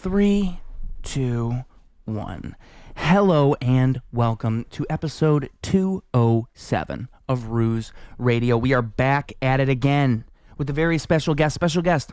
Three, two, one. Hello and welcome to episode 207 of Ruse Radio. We are back at it again with a very special guest. Please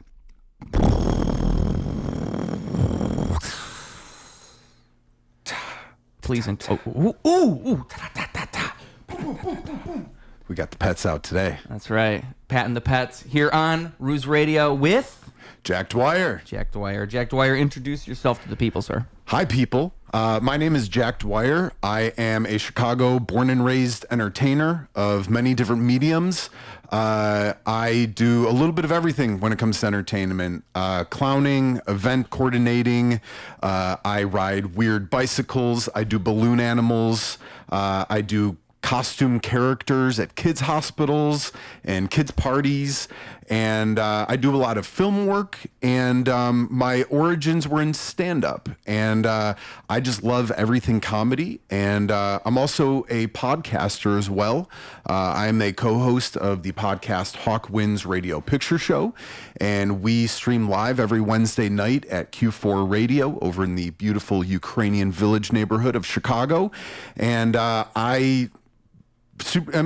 We got the pets out today. That's right. Patting the pets here on Ruse Radio with Jack Dwyer. Jack Dwyer, introduce yourself to the people, sir. Hi, people. My name is Jack Dwyer. I am a Chicago born and raised entertainer of many different mediums. I do a little bit of everything when it comes to entertainment. Clowning, event coordinating. I ride weird bicycles. I do balloon animals. I do costume characters at kids' hospitals and kids' parties. And I do a lot of film work, and my origins were in stand-up. And I just love everything comedy. And I'm also a podcaster as well. I am a co-host of the podcast Hawk Wins Radio Picture Show. And we stream live every Wednesday night at Q4 Radio over in the beautiful Ukrainian Village neighborhood of Chicago. And I'm a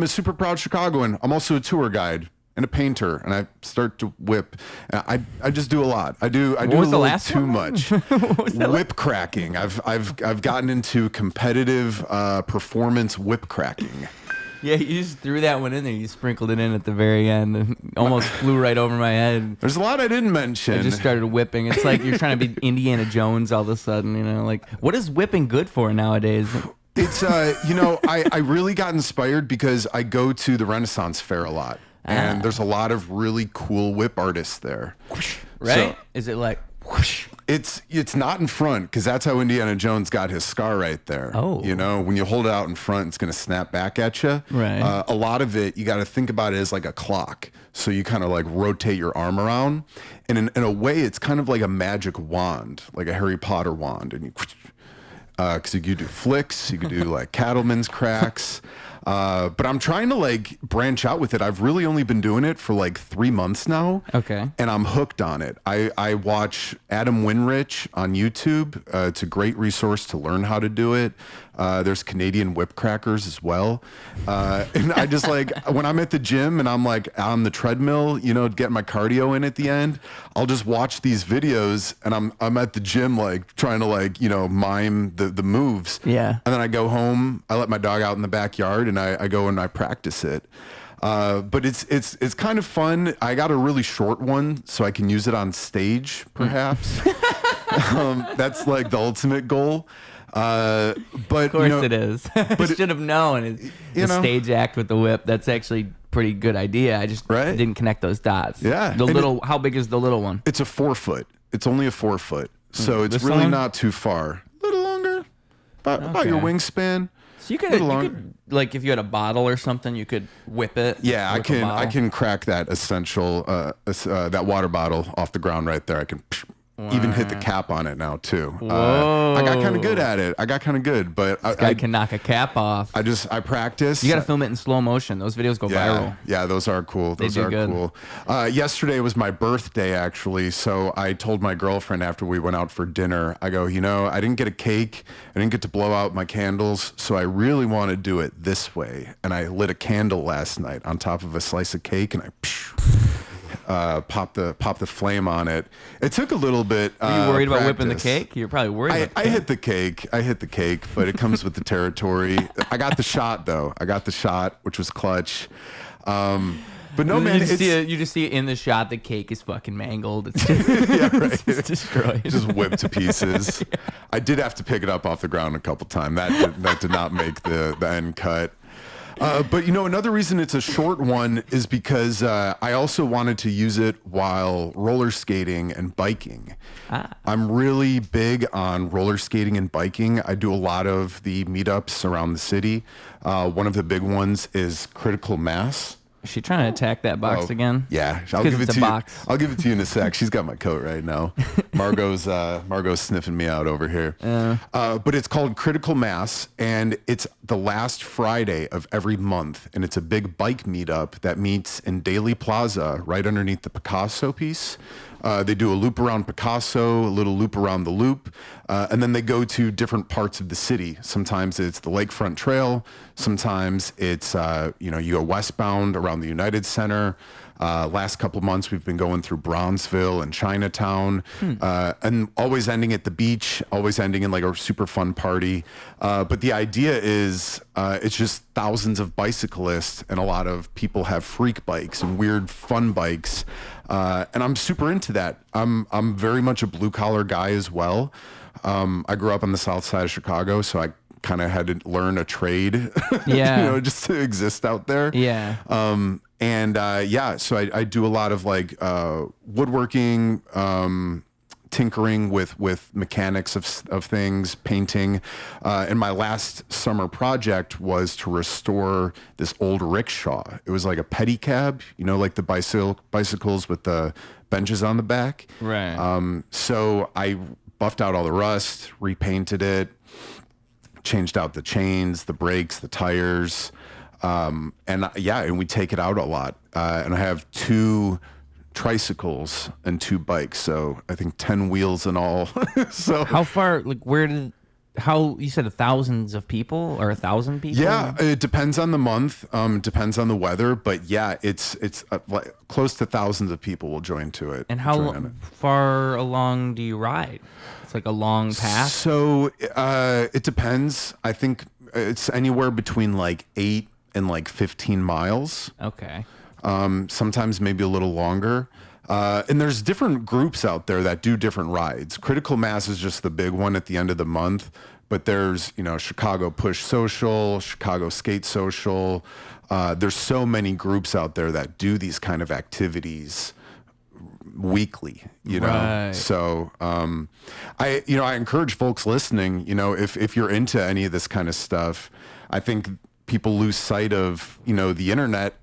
super proud Chicagoan. I'm also a tour guide and a painter, and I start to whip. I just do a lot. I do a little too much. Whip cracking. I've gotten into competitive performance whip cracking. Yeah, you just threw that one in there. You sprinkled it in at the very end and almost flew right over my head. There's a lot I didn't mention. I just started whipping. It's like you're trying to be Indiana Jones all of a sudden, you know, like what is whipping good for nowadays? It's, I really got inspired because I go to the Renaissance Fair a lot. And there's a lot of really cool whip artists there. Right? So, is it like whoosh? It's not in front, because that's how Indiana Jones got his scar right there. Oh. You know, when you hold it out in front, it's going to snap back at you. Right. A lot of it, you got to think about it as like a clock. So you kind of like rotate your arm around. And in a way, it's kind of like a magic wand, like a Harry Potter wand. And you... because you could do flicks, you could do like cattleman's cracks. But I'm trying to like branch out with it. I've really only been doing it for like 3 months now. Okay. And I'm hooked on it. I watch Adam Winrich on YouTube. It's a great resource to learn how to do it. There's Canadian whip crackers as well. And I just like, when I'm at the gym and I'm like on the treadmill, you know, getting my cardio in at the end, I'll just watch these videos and I'm at the gym, like trying to like, you know, mime the moves. Yeah. And then I go home, I let my dog out in the backyard and I go and I practice it. But it's kind of fun. I got a really short one so I can use it on stage, perhaps. That's like the ultimate goal. But of course, you know, it is. I should have known. The stage act with the whip. That's actually a pretty good idea. I just didn't connect those dots. Yeah. How big is the little one? It's a 4 foot. It's only a 4 foot. So it's really not too far. A little longer. About your wingspan. So you could, like, if you had a bottle or something, you could whip it. Yeah, I can crack that essential, that water bottle off the ground right there. I can even hit the cap on it now too. I got kind of good at it. But this guy can knock a cap off. I practice. You got to film it in slow motion. Those videos go viral. Yeah, those are cool. Cool. Yesterday was my birthday, actually. So I told my girlfriend after we went out for dinner, I go, you know, I didn't get a cake. I didn't get to blow out my candles. So I really want to do it this way. And I lit a candle last night on top of a slice of cake and I pop the flame on it. It took a little bit. Are you worried about whipping the cake? You're probably worried. I hit the cake, but it comes with the territory. I got the shot though. Which was clutch. But no, man, you just see it in the shot. The cake is fucking mangled. It's it's destroyed. Just whipped to pieces. Yeah. I did have to pick it up off the ground a couple times. That did not make the end cut. But, you know, another reason it's a short one is because I also wanted to use it while roller skating and biking. I'm really big on roller skating and biking. I do a lot of the meetups around the city. One of the big ones is Critical Mass. Is she trying to attack that box again? Yeah, I'll give it to you. I'll give it to you in a sec. She's got my coat right now. Margot's sniffing me out over here. But it's called Critical Mass, and it's the last Friday of every month, and it's a big bike meetup that meets in Daly Plaza, right underneath the Picasso piece. They do a loop around Picasso, a little loop around the loop, and then they go to different parts of the city. Sometimes it's the Lakefront Trail. Sometimes it's, you go westbound around the United Center. Last couple of months, we've been going through Bronzeville and Chinatown, and always ending at the beach, always ending in like a super fun party. But the idea is it's just thousands of bicyclists, and a lot of people have freak bikes and weird fun bikes. And I'm super into that. I'm very much a blue collar guy as well. I grew up on the south side of Chicago, so I kind of had to learn a trade, just to exist out there. Yeah. So I do a lot of like woodworking, tinkering with mechanics of things, painting. And my last summer project was to restore this old rickshaw. It was like a pedicab, like the bicycles with the benches on the back. Right. So I buffed out all the rust, repainted it, changed out the chains, the brakes, the tires. And we take it out a lot. And I have 2 tricycles and 2 bikes, so I think 10 wheels in all. So how far? Like, you said thousands of people or 1,000 people? Yeah, it depends on the month. Depends on the weather, but yeah, it's like close to thousands of people will join to it. And how far along do you ride? It's like a long path. So it depends. I think it's anywhere between like 8 and like 15 miles. Okay. Sometimes maybe a little longer. And there's different groups out there that do different rides. Critical Mass is just the big one at the end of the month. But there's, Chicago Push Social, Chicago Skate Social. There's so many groups out there that do these kind of activities weekly, Right. So I encourage folks listening, if you're into any of this kind of stuff, I think people lose sight of, the internet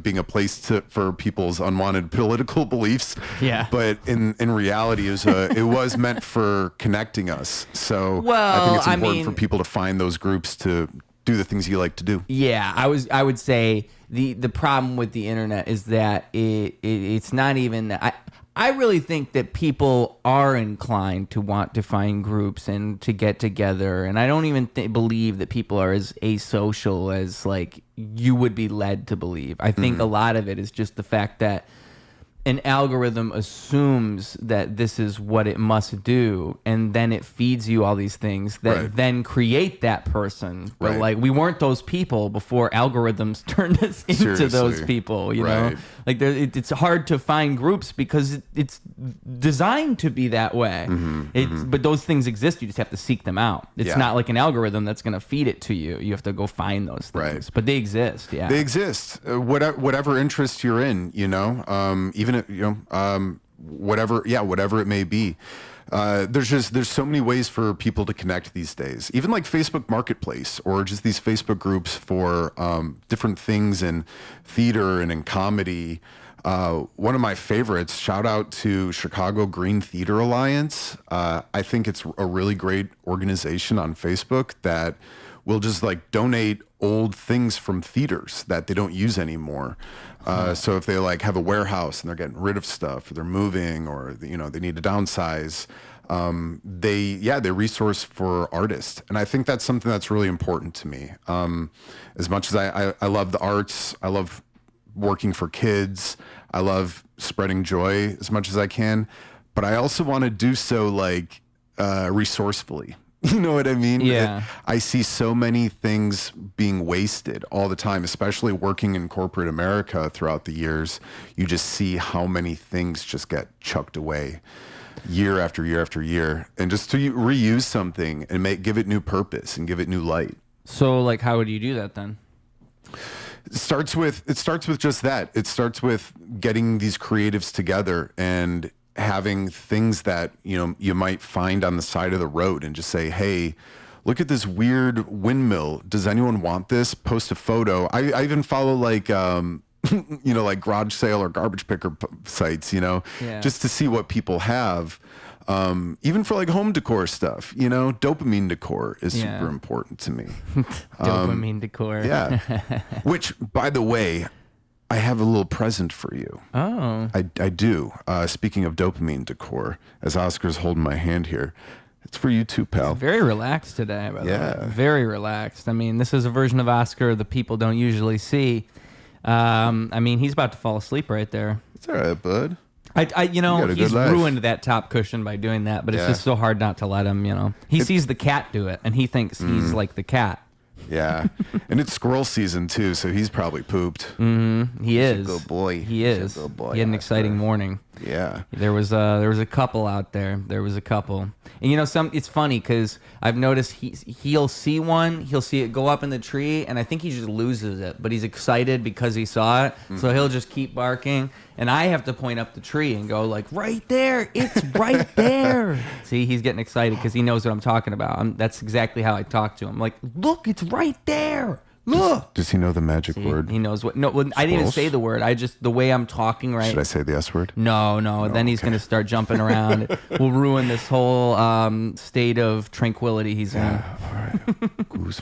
being a place for people's unwanted political beliefs. Yeah. But in reality, it was meant for connecting us. So I think it's important for people to find those groups to do the things you like to do. Yeah, I would say the problem with the internet is that it's not even. I really think that people are inclined to want to find groups and to get together, and I don't even believe that people are as asocial as like you would be led to believe. I think a lot of it is just the fact that an algorithm assumes that this is what it must do, and then it feeds you all these things that then create that person. But like, we weren't those people before algorithms turned us into those people, know? Like, it's hard to find groups because it's designed to be that way. But those things exist. You just have to seek them out. It's not like an algorithm that's going to feed it to you. You have to go find those things. But they exist. Yeah, they exist. Whatever interest you're in, even whatever it may be. There's so many ways for people to connect these days. Even like Facebook Marketplace, or just these Facebook groups for different things in theater and in comedy. One of my favorites, shout out to Chicago Green Theater Alliance. I think it's a really great organization on Facebook that will just like donate old things from theaters that they don't use anymore. So if they like have a warehouse and they're getting rid of stuff, or they're moving, or they need to downsize, they resource for artists, and I think that's something that's really important to me. As much as I love the arts, I love working for kids, I love spreading joy as much as I can, but I also want to do so like resourcefully. You know what I mean? Yeah. I see so many things being wasted all the time, especially working in corporate America throughout the years. You just see how many things just get chucked away year after year after year. And just to reuse something and give it new purpose and give it new light. So like, how would you do that then? It starts with just that. It starts with getting these creatives together and having things that you might find on the side of the road and just say, hey, look at this weird windmill. Does anyone want this? Post a photo. I even follow like like garage sale or garbage picker sites, just to see what people have. Even for like home decor stuff, dopamine decor is super important to me. Dopamine decor. Yeah. Which, by the way, I have a little present for you. Oh. I do. Speaking of dopamine decor, as Oscar's holding my hand here, it's for you too, pal. Very relaxed today, by the Yeah. way. Very relaxed. I mean, this is a version of Oscar the people don't usually see. I mean, he's about to fall asleep right there. It's all right, bud. You got a he's good life. ruined that top cushion by doing that, but it's Yeah. just so hard not to let him, He sees the cat do it, and he thinks he's like the cat. Yeah. And it's squirrel season, too, so he's probably pooped. He is. a good boy. He He's a is. good boy, He had an Oscar. exciting morning. Yeah. There was a couple out there. There was a couple, and it's funny because I've noticed he'll see one, he'll see it go up in the tree, and I think he just loses it, but he's excited because he saw it, so he'll just keep barking, and I have to point up the tree and go like, right there, it's right there. See, he's getting excited because he knows what I'm talking about. That's exactly how I talk to him. Like, look, it's right there. Look. Does he know the magic word? He knows what. No, well, I didn't even Squirrels? say the word. I just the way I'm talking right. Should I say the S word? No. Then he's okay. going to start jumping around. We'll ruin this whole state of tranquility he's in. All right. Goose.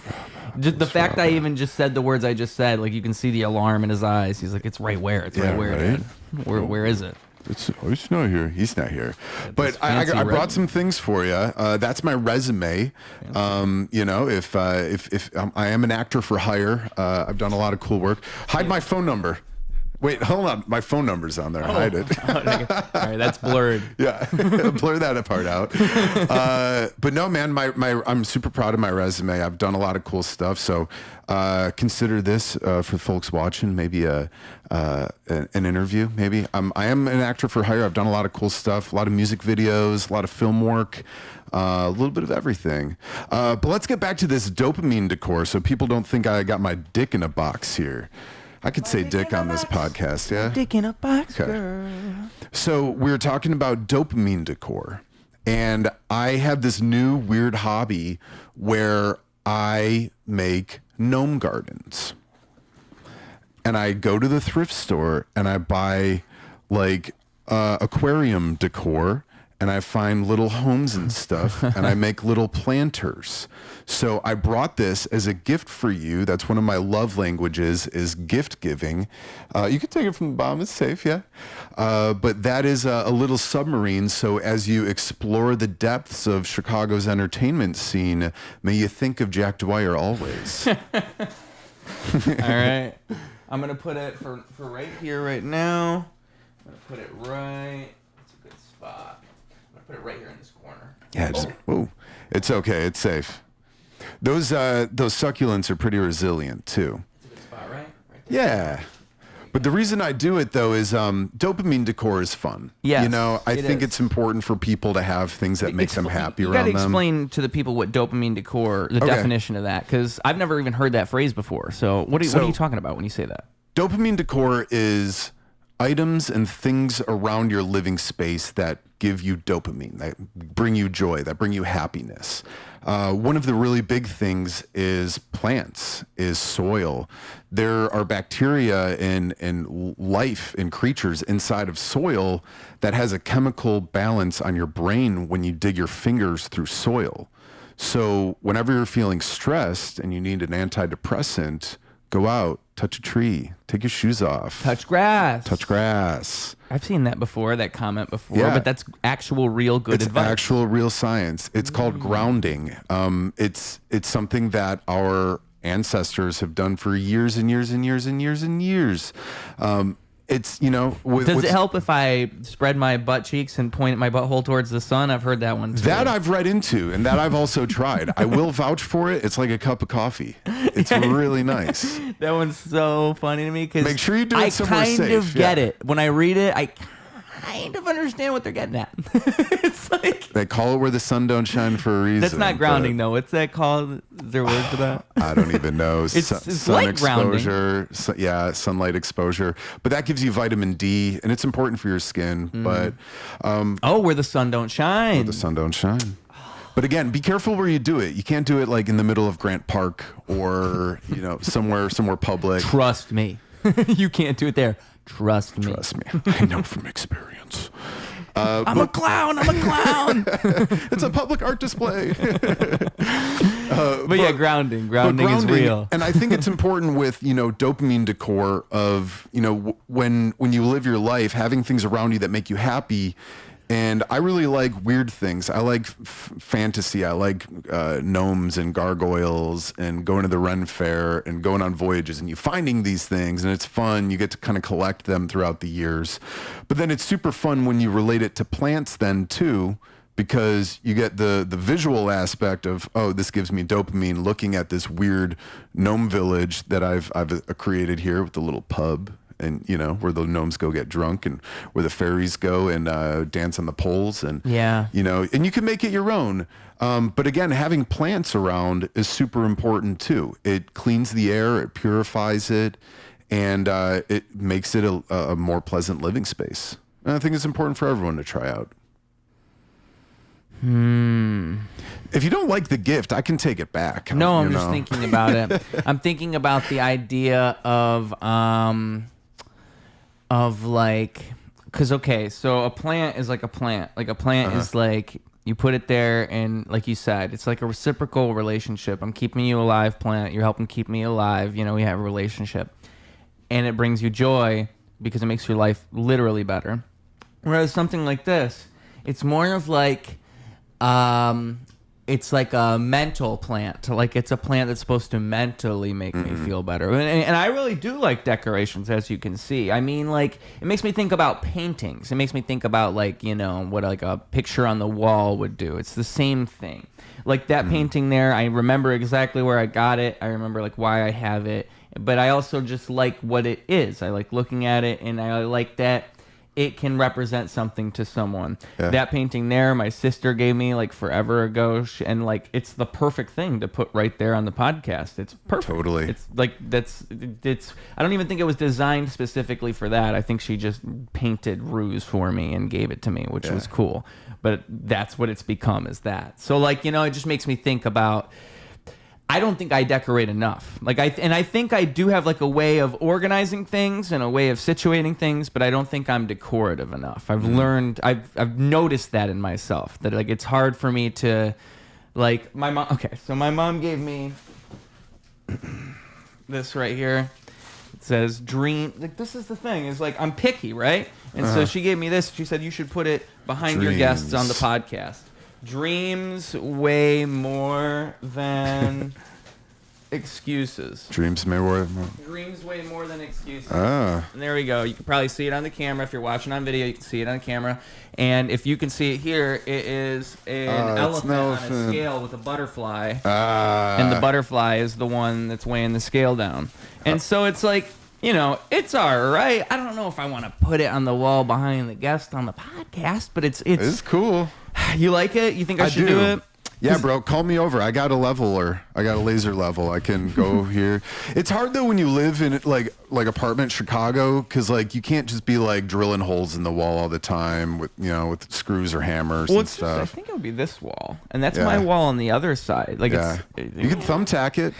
Just the fact I even just said the words I just said, like you can see the alarm in his eyes. He's like, it's right where? It's right where, right? Dad. Where is it? It's not here. He's not here. But I fancy brought some things for you. That's my resume. If I am an actor for hire, I've done a lot of cool work. Hide my phone number. Wait, hold on. My phone number's on there. Hide it. All right, that's blurred. Yeah, blur that part out. But no, man, I'm super proud of my resume. I've done a lot of cool stuff. So consider this for folks watching, maybe an interview. Maybe I am an actor for hire. I've done a lot of cool stuff, a lot of music videos, a lot of film work. A little bit of everything. But let's get back to this dopamine decor so people don't think I got my dick in a box here. I could say dick on this podcast, yeah? Dick in a box, Okay. girl. So we're talking about dopamine decor. And I have this new weird hobby where I make gnome gardens. And I go to the thrift store and I buy like aquarium decor, and I find little homes and stuff, and I make little planters. So I brought this as a gift for you. That's one of my love languages, is gift giving. You can take it from the bottom, it's safe, yeah. But that is a little submarine. So as you explore the depths of Chicago's entertainment scene, may you think of Jack Dwyer always. All right. I'm going to put it for right here, right now. I'm going to put it right. It's a good spot. I'm going to put it right here in this corner. Yeah, it's okay, it's safe. Those succulents are pretty resilient too. It's a good spot, right? Right there. Yeah. But the reason I do it though is dopamine decor is fun. Yes, you know, I think is. it's important for people to have things that make them happy You around gotta them. explain to the people what dopamine decor, the definition of that, because I've never even heard that phrase before. So what are you talking about when you say that? Dopamine decor is items and things around your living space that give you dopamine, that bring you joy, that bring you happiness. One of the really big things is plants, is soil. There are bacteria and life and creatures inside of soil that has a chemical balance on your brain when you dig your fingers through soil. So whenever you're feeling stressed and you need an antidepressant, go out, touch a tree, take your shoes off. Touch grass. Touch grass. I've seen that before, that comment before, Yeah. but that's actual real good It's advice. actual real science. It's called grounding. It's something that our ancestors have done for years and years and years and years and years. It's, you know... Does it help if I spread my butt cheeks and point my butthole towards the sun? I've heard that one too. That I've read into, and that I've also tried. I will vouch for it. It's like a cup of coffee. It's really nice. That one's so funny to me because Make sure you do it somewhere safe. I kind of get Yeah. it. When I read it, I kind of understand what they're getting at. It's like... They call it where the sun don't shine for a reason. That's not grounding, but though. What's that called? Is there a word for that? I don't even know. It's Sun like grounding. exposure. Sunlight exposure. But that gives you vitamin D, and it's important for your skin. But Where the sun don't shine. the sun don't shine. But again, be careful where you do it. You can't do it like in the middle of Grant Park or somewhere public. Trust me. You can't do it there. Trust me. Trust me, I know from experience. I'm a clown. I'm a clown. It's a public art display. But yeah, grounding is real. And I think it's important with, dopamine decor of, when you live your life, having things around you that make you happy. And I really like weird things. I like fantasy. I like gnomes and gargoyles and going to the Ren Fair and going on voyages and you finding these things. And it's fun. You get to kind of collect them throughout the years. But then it's super fun when you relate it to plants then too, because you get the visual aspect of, oh, this gives me dopamine looking at this weird gnome village that I've created here with the little pub. And where the gnomes go get drunk, and where the fairies go and dance on the poles, and and you can make it your own. But again, having plants around is super important too. It cleans the air, it purifies it, and it makes it a more pleasant living space. And I think it's important for everyone to try out. If you don't like the gift, I can take it back. No, I'm just thinking about it. I'm thinking about the idea of like, because so a plant is like a plant. Like a plant is like, you put it there and like you said, it's like a reciprocal relationship. I'm keeping you alive, plant. You're helping keep me alive. We have a relationship. And it brings you joy because it makes your life literally better. Whereas something like this, it's more of like, it's like a mental plant. Like it's a plant that's supposed to mentally make me feel better. And I really do like decorations, as you can see. I mean, like, it makes me think about paintings. It makes me think about, like, what like a picture on the wall would do. It's the same thing. Like that painting there, I remember exactly where I got it. I remember like why I have it. But I also just like what it is. I like looking at it, and I like that it can represent something to someone. Yeah. That painting there, my sister gave me like forever ago, and like it's the perfect thing to put right there on the podcast. It's perfect. Totally. It's like it's. I don't even think it was designed specifically for that. I think she just painted Ruse for me and gave it to me, which was cool. But that's what it's become, is that. So like, it just makes me think about, I don't think I decorate enough. Like I think I do have like a way of organizing things and a way of situating things, but I don't think I'm decorative enough. I've learned, I've noticed that in myself, that like it's hard for me to, like, my mom. Okay, so my mom gave me this right here. It says dream. Like, this is the thing, is like, I'm picky, right? And so she gave me this. She said you should put it behind your guests on the podcast. Dreams weigh more than excuses. Dreams weigh more than excuses. And there we go. You can probably see it on the camera. If you're watching on video, you can see it on camera. And if you can see it here, it is an elephant on a scale with a butterfly. And the butterfly is the one that's weighing the scale down. And so it's like, it's all right. I don't know if I want to put it on the wall behind the guest on the podcast, but it's cool. You like it? You think I should do it? Yeah, bro, call me over. I got a leveler. I got a laser level. I can go here. It's hard though when you live in like apartment Chicago, because like you can't just be like drilling holes in the wall all the time with with screws or hammers and stuff. I think it would be this wall, and that's my wall on the other side. Like you can thumbtack it.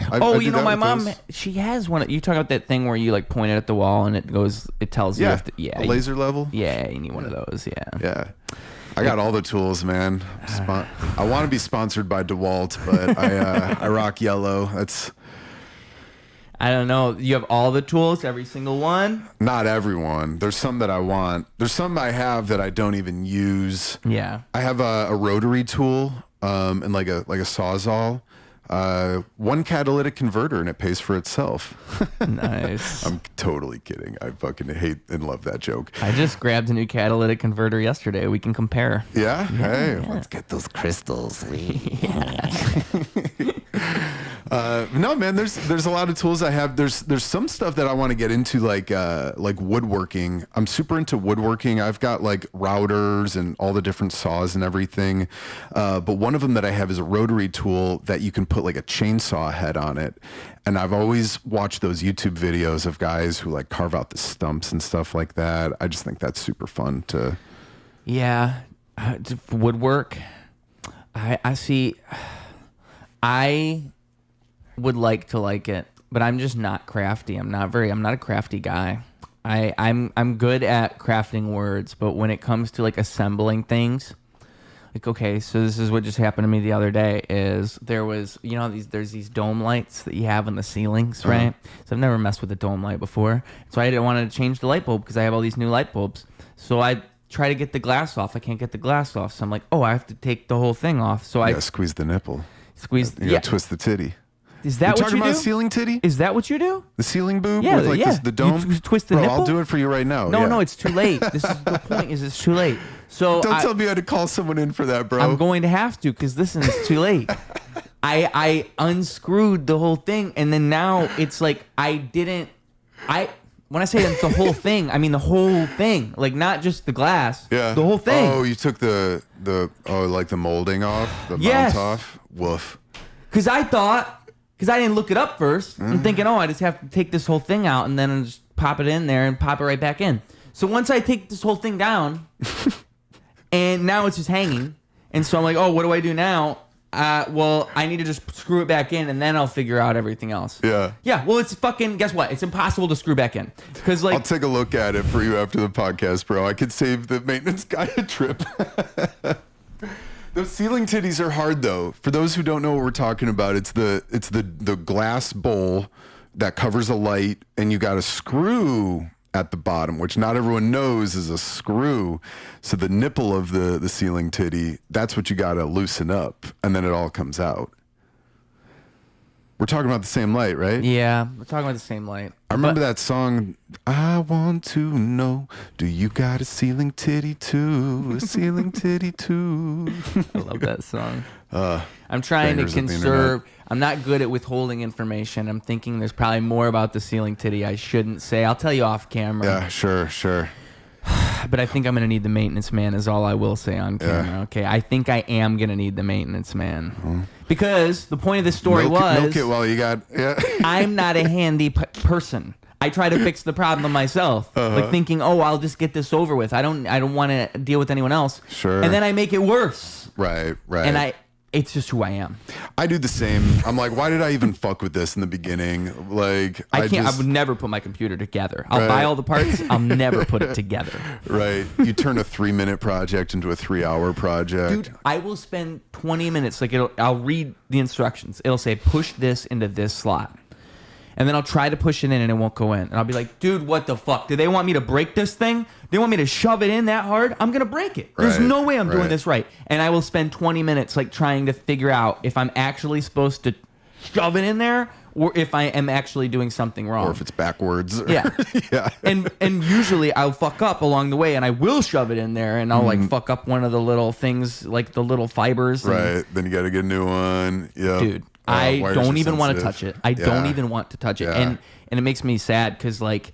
My mom, she has one. You talk about that thing where you like point it at the wall and it tells you if a laser level. Yeah, you need one of those. Yeah. I got all the tools, man. I want to be sponsored by DeWalt, but I rock yellow. I don't know. You have all the tools, every single one? Not everyone. There's some that I want. There's some I have that I don't even use. Yeah. I have a rotary tool and like a Sawzall. One catalytic converter, and it pays for itself. Nice. I'm totally kidding. I fucking hate and love that joke. I just grabbed a new catalytic converter yesterday. We can compare. Yeah? Hey, let's get those crystals. No, man, there's a lot of tools I have. There's some stuff that I want to get into, like woodworking. I'm super into woodworking. I've got like routers and all the different saws and everything. But one of them that I have is a rotary tool that you can put like a chainsaw head on it. And I've always watched those YouTube videos of guys who like carve out the stumps and stuff like that. I just think that's super fun to. Yeah, woodwork. I see. I would like to like it, but I'm just not crafty. I'm not a crafty guy. I'm good at crafting words, but when it comes to like assembling things, Like, okay, so this is what just happened to me the other day. Is there was, there's these dome lights that you have in the ceilings, right? So I've never messed with a dome light before, so I didn't want to change the light bulb because I have all these new light bulbs. So I try to get the glass off. I can't get the glass off, so I'm like, oh, I have to take the whole thing off. So I squeeze the nipple. Squeeze. You gotta twist the titty. Is that what you do? Talking about a ceiling titty? Is that what you do? The ceiling boob with the dome? You twist the nipple? I'll do it for you right now. No, it's too late. This is the point. Is it's too late. So don't tell me I had to call someone in for that, bro. I'm going to have to because listen, it's too late. I unscrewed the whole thing, and then now it's like when I say the whole thing, I mean the whole thing, like not just the glass. Yeah. The whole thing. Oh, you took the molding off, the mount off. Woof. Because I didn't look it up first. I'm thinking, I just have to take this whole thing out and then just pop it in there and pop it right back in. So once I take this whole thing down, and now it's just hanging, and so I'm like, what do I do now? Well, I need to just screw it back in, and then I'll figure out everything else. Yeah. Yeah. Well, it's fucking. Guess what? It's impossible to screw back in because I'll take a look at it for you after the podcast, bro. I could save the maintenance guy a trip. Those ceiling titties are hard though. For those who don't know what we're talking about, it's the glass bowl that covers a light, and you got a screw at the bottom, which not everyone knows is a screw. So the nipple of the ceiling titty, that's what you got to loosen up, and then it all comes out. We're talking about the same light, right? Yeah, we're talking about the same light. I remember that song, I want to know, do you got a ceiling titty too? A ceiling titty too? I love that song. I'm trying to conserve. I'm not good at withholding information. I'm thinking there's probably more about the ceiling titty I shouldn't say. I'll tell you off camera. Yeah, sure. But I think I'm going to need the maintenance man is all I will say on camera. Yeah. Okay, I think I am going to need the maintenance man. Mm-hmm. Because the point of this story was... Milk it while you got... Yeah. I'm not a handy person. I try to fix the problem myself. Like thinking, I'll just get this over with. I don't want to deal with anyone else. Sure. And then I make it worse. Right. And it's just who I am. I do the same. I'm like, why did I even fuck with this in the beginning? Like, I would never put my computer together. I'll buy all the parts. I'll never put it together. Right. You turn a 3-minute project into a 3-hour project. Dude, I will spend 20 minutes. I'll read the instructions. It'll say, push this into this slot. And then I'll try to push it in and it won't go in. And I'll be like, dude, what the fuck? Do they want me to break this thing? They want me to shove it in that hard? I'm going to break it. There's no way I'm doing this right. And I will spend 20 minutes trying to figure out if I'm actually supposed to shove it in there or if I am actually doing something wrong. Or if it's backwards. Yeah. Yeah. And usually I'll fuck up along the way and I will shove it in there and I'll fuck up one of the little things, like the little fibers. Right. Then you got to get a new one. Yeah. Dude. I don't even want to touch it. I don't even want to touch it, and it makes me sad because if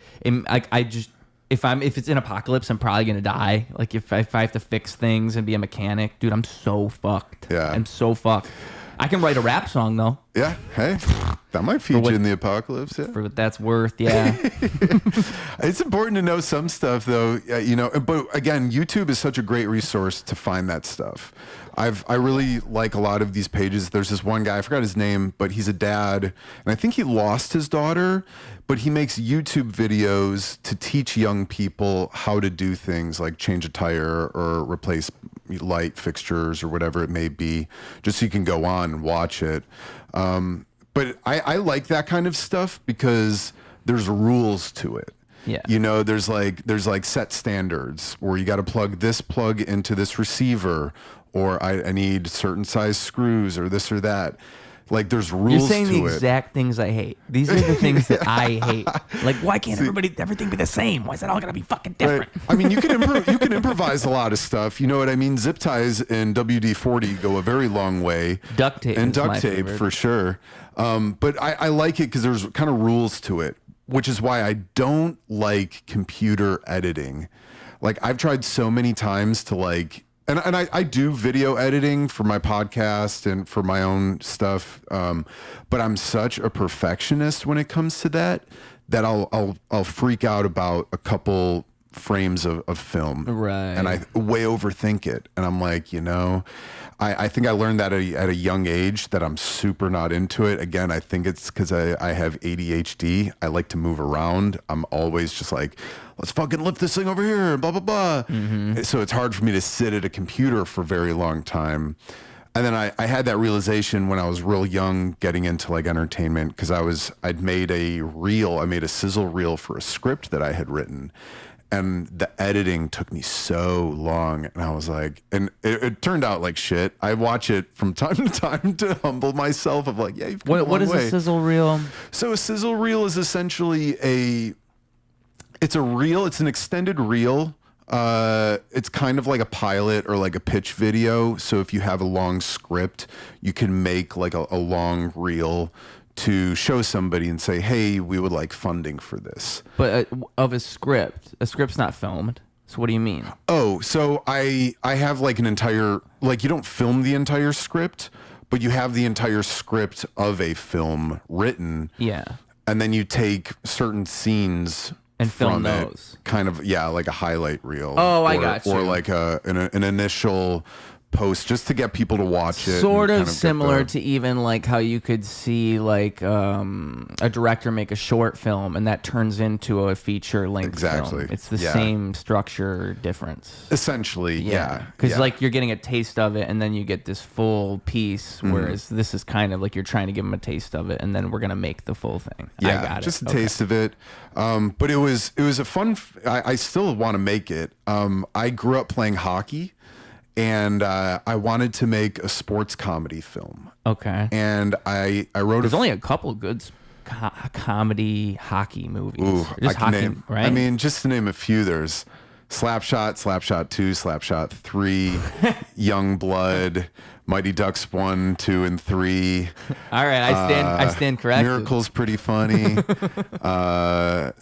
it's an apocalypse, I'm probably gonna die. Like if I have to fix things and be a mechanic, dude, I'm so fucked. Yeah, I'm so fucked. I can write a rap song though. Yeah, hey, that might feature in the apocalypse. Yeah. For what that's worth, yeah. It's important to know some stuff though, But again, YouTube is such a great resource to find that stuff. I really like a lot of these pages. There's this one guy, I forgot his name, but he's a dad, and I think he lost his daughter, but he makes YouTube videos to teach young people how to do things like change a tire or replace light fixtures or whatever it may be, just so you can go on and watch it. But I like that kind of stuff because there's rules to it. Yeah. There's like set standards where you got to plug this plug into this receiver, or I need certain size screws or this or that. Like there's rules to it. You're saying the exact things I hate. These are the things that I hate. Like, why can't everything be the same? Why is it all gonna be fucking different? Right. I mean, you can improvise a lot of stuff. You know what I mean? Zip ties and WD-40 go a very long way. Duct tape and duct tape for sure. But I like it because there's kind of rules to it, which is why I don't like computer editing. Like I've tried so many times to and I do video editing for my podcast and for my own stuff, but I'm such a perfectionist when it comes to that I'll freak out about a couple frames of film, right? And I way overthink it, and I'm like, I think I learned that at a young age that I'm super not into it. Again, I think it's because I have ADHD. I like to move around. I'm always just like, let's fucking lift this thing over here, blah, blah, blah. So it's hard for me to sit at a computer for a very long time. And then I had that realization when I was real young getting into like entertainment, because I'd made a reel. I made a sizzle reel for a script that I had written. And the editing took me so long, and I was like, and it turned out like shit. I watch it from time to time to humble myself of like, yeah, you've come a long What is way. a sizzle reel? So a sizzle reel is essentially it's an extended reel. It's kind of like a pilot or like a pitch video. So if you have a long script, you can make like a long reel to show somebody and say, hey, we would like funding for this. But of a script. A script's not filmed. So what do you mean? Oh, so I have like an entire, like, you don't film the entire script, but you have the entire script of a film written. Yeah. And then you take certain scenes and film from it, those. kind of, yeah, like a highlight reel. Oh, I got you. Or like an initial post just to get people to watch it. Sort of similar to even like how you could see like a director make a short film and that turns into a feature length film. It's the same structure difference. Essentially, yeah. Because like you're getting a taste of it and then you get this full piece, whereas this is kind of like you're trying to give them a taste of it and then we're going to make the full thing. Yeah, I got just it. a taste of it. But it was a fun, I still want to make it. I grew up playing hockey. And I wanted to make a sports comedy film. Okay. And I wrote There's only a couple good comedy hockey movies. Ooh, just I can hockey, name, right? I mean, just to name a few, there's Slapshot, Slapshot 2, Slapshot 3, Young Blood, Mighty Ducks 1, 2, and 3. All right, I stand corrected. Miracle's pretty funny. The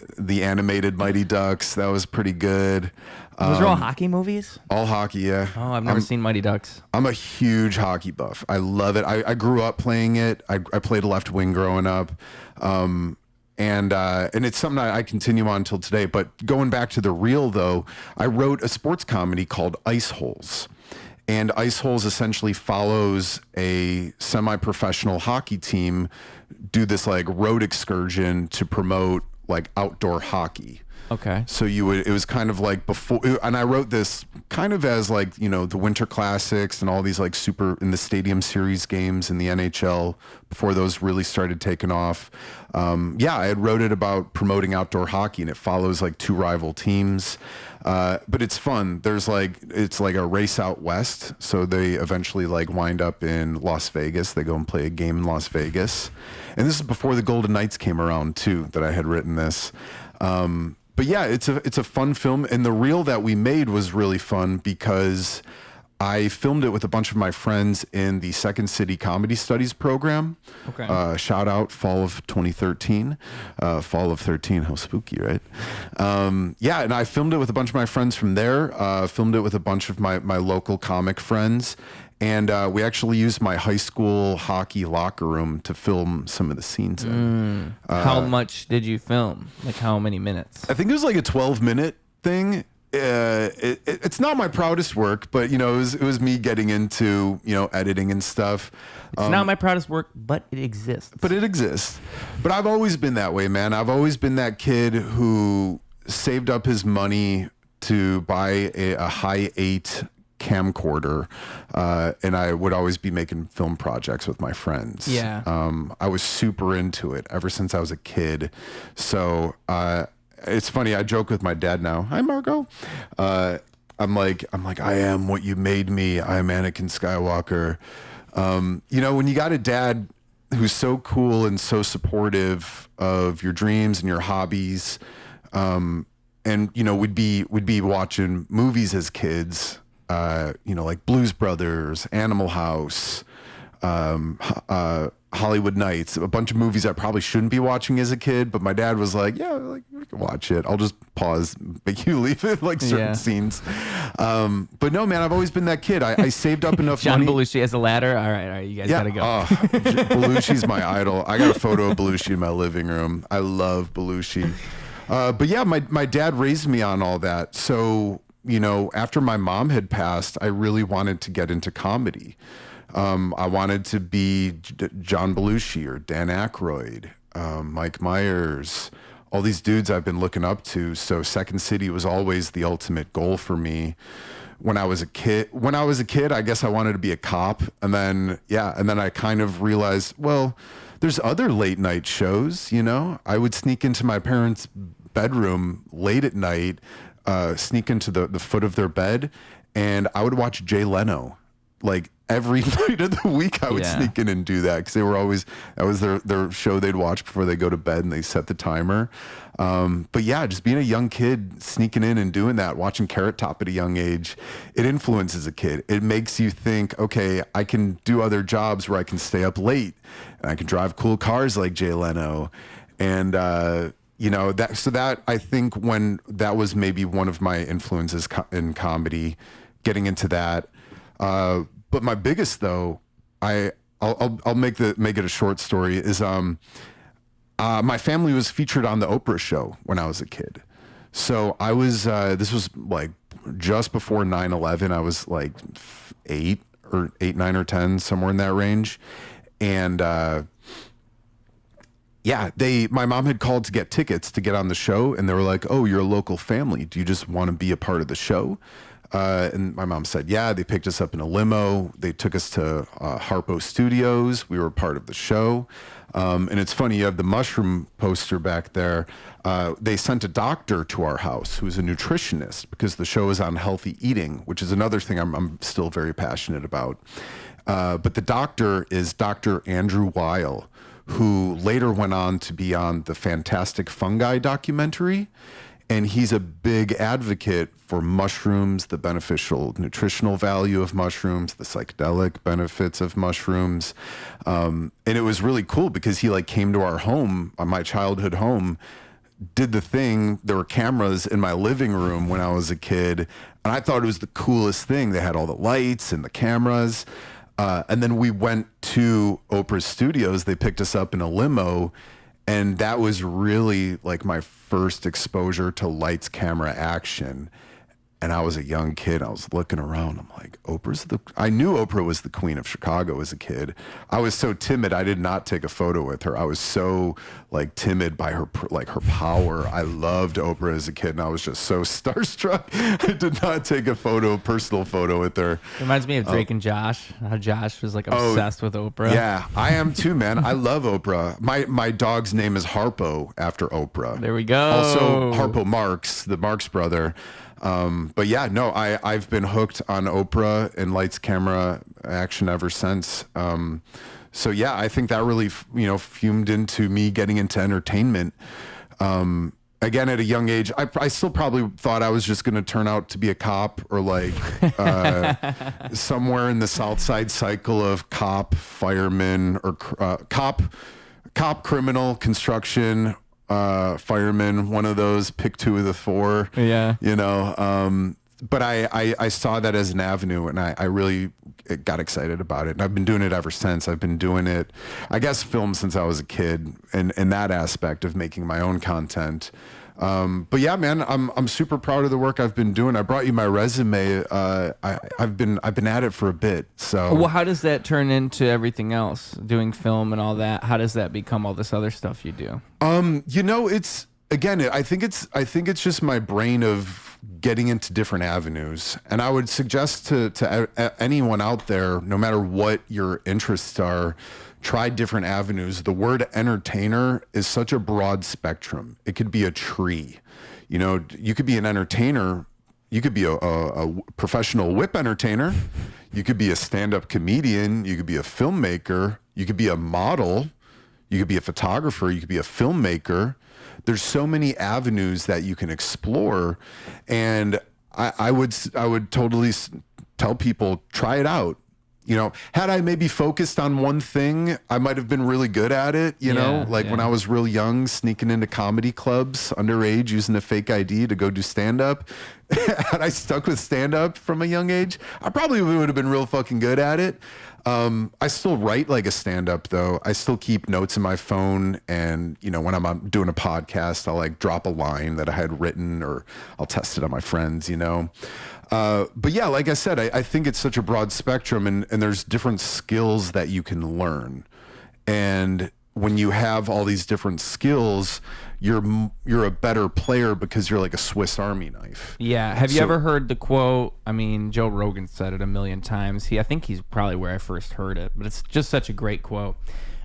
animated Mighty Ducks, that was pretty good. Those are all hockey movies? All hockey, yeah. Oh, I've never seen Mighty Ducks. I'm a huge hockey buff. I love it. I grew up playing it. I played left wing growing up. And it's something I continue on till today. But going back to the reel, though, I wrote a sports comedy called Ice Holes. And Ice Holes essentially follows a semi-professional hockey team do this like road excursion to promote like outdoor hockey. Okay. So it was kind of like before, and I wrote this kind of as like, the Winter Classics and all these like in the Stadium Series games in the NHL before those really started taking off. I had wrote it about promoting outdoor hockey and it follows like two rival teams. But it's fun. It's like a race out west. So they eventually like wind up in Las Vegas. They go and play a game in Las Vegas. And this is before the Golden Knights came around too, that I had written this. But yeah, it's a fun film, and the reel that we made was really fun because I filmed it with a bunch of my friends in the Second City Comedy Studies program. Okay. Shout out fall of 2013, fall of 13. How spooky, right? And I filmed it with a bunch of my friends from there. Filmed it with a bunch of my local comic friends. And we actually used my high school hockey locker room to film some of the scenes in. How much did you film? Like how many minutes? I think it was like a 12-minute thing. It's not my proudest work, but it was me getting into editing and stuff. It's not my proudest work, but it exists. But it exists. But I've always been that way, man. I've always been that kid who saved up his money to buy a high 8 camcorder, and I would always be making film projects with my friends. Yeah. I was super into it ever since I was a kid. So it's funny, I joke with my dad now. Hi, Margot. I'm like, I am what you made me. I am Anakin Skywalker. When you got a dad who's so cool and so supportive of your dreams and your hobbies, and we'd be watching movies as kids, like Blues Brothers, Animal House, Hollywood Nights, a bunch of movies I probably shouldn't be watching as a kid, but my dad was like, yeah, like we can watch it. I'll just pause, make you leave it, like certain scenes. But no, man, I've always been that kid. I saved up enough John money. Belushi has a ladder. All right, you guys gotta go. Belushi's my idol. I got a photo of Belushi in my living room. I love Belushi. But yeah, my dad raised me on all that. So after my mom had passed, I really wanted to get into comedy. I wanted to be John Belushi or Dan Aykroyd, Mike Myers, all these dudes I've been looking up to. So Second City was always the ultimate goal for me. When I was a kid, I guess I wanted to be a cop. And then I kind of realized, well, there's other late night shows, I would sneak into my parents' bedroom late at night, sneak into the foot of their bed, and I would watch Jay Leno. Like every night of the week, I would sneak in and do that because that was their show they'd watch before they go to bed, and they set the timer. But yeah, just being a young kid, sneaking in and doing that, watching Carrot Top at a young age, it influences a kid. It makes you think, okay, I can do other jobs where I can stay up late and I can drive cool cars like Jay Leno. And, that I think when that was maybe one of my influences in comedy, getting into that. But my biggest though, I'll make it a short story, is my family was featured on the Oprah show when I was a kid. So I was this was like just before 9/11. I was like 8, 9 or 10, somewhere in that range. And my mom had called to get tickets to get on the show, and they were like, "Oh, you're a local family. Do you just want to be a part of the show?" And my mom said, yeah. They picked us up in a limo. They took us to Harpo Studios. We were part of the show. And it's funny, you have the mushroom poster back there. They sent a doctor to our house who's a nutritionist because the show is on healthy eating, which is another thing I'm still very passionate about. But the doctor is Dr. Andrew Weil, who later went on to be on the Fantastic Fungi documentary. And he's a big advocate for mushrooms, the beneficial nutritional value of mushrooms, the psychedelic benefits of mushrooms. And it was really cool because he came to our home, my childhood home, did the thing. There were cameras in my living room when I was a kid. And I thought it was the coolest thing. They had all the lights and the cameras. And then we went to Oprah's studios. They picked us up in a limo. And that was really my first exposure to lights, camera, action. And I was a young kid. I was looking around. I'm like, I knew Oprah was the queen of Chicago as a kid. I was so timid. I did not take a photo with her. I was so timid by her her power. I loved Oprah as a kid, and I was just so starstruck. I did not take a personal photo with her. Reminds me of Drake and Josh. How Josh was obsessed with Oprah. Yeah, I am too, man. I love Oprah. My dog's name is Harpo after Oprah. There we go. Also, Harpo Marx, the Marx brother. But yeah, no, I've been hooked on Oprah and lights, camera, action ever since. So yeah, I think that really, fumed into me getting into entertainment. Again, at a young age, I still probably thought I was just going to turn out to be a cop or somewhere in the South Side cycle of cop, fireman, or cop, criminal, construction, fireman, one of those, pick 2 of the 4. Yeah. But I saw that as an avenue, and I really got excited about it. And I've been doing it ever since. I've been doing it, I guess, film since I was a kid, and in that aspect of making my own content. But yeah, man, I'm super proud of the work I've been doing. I brought you my resume. I've been at it for a bit. So well, how does that turn into everything else? Doing film and all that. How does that become all this other stuff you do? It's again, I think it's just my brain of getting into different avenues. And I would suggest to anyone out there, no matter what your interests are, try different avenues. The word entertainer is such a broad spectrum. It could be a tree. You could be an entertainer. You could be a professional whip entertainer. You could be a stand-up comedian. You could be a filmmaker. You could be a model. You could be a photographer. You could be a filmmaker. There's so many avenues that you can explore. And I would totally tell people, try it out. had I maybe focused on one thing, I might have been really good at it, when I was real young, sneaking into comedy clubs, underage, using a fake ID to go do stand-up. Had I stuck with stand-up from a young age, I probably would have been real fucking good at it. I still write like a stand-up, though. I still keep notes in my phone, and, when I'm doing a podcast, I'll like drop a line that I had written, or I'll test it on my friends, But yeah, like I said, I think it's such a broad spectrum, and there's different skills that you can learn. And when you have all these different skills, you're a better player because you're like a Swiss Army knife. Yeah. Have you ever heard the quote? I mean, Joe Rogan said it a million times. I think he's probably where I first heard it, but it's just such a great quote.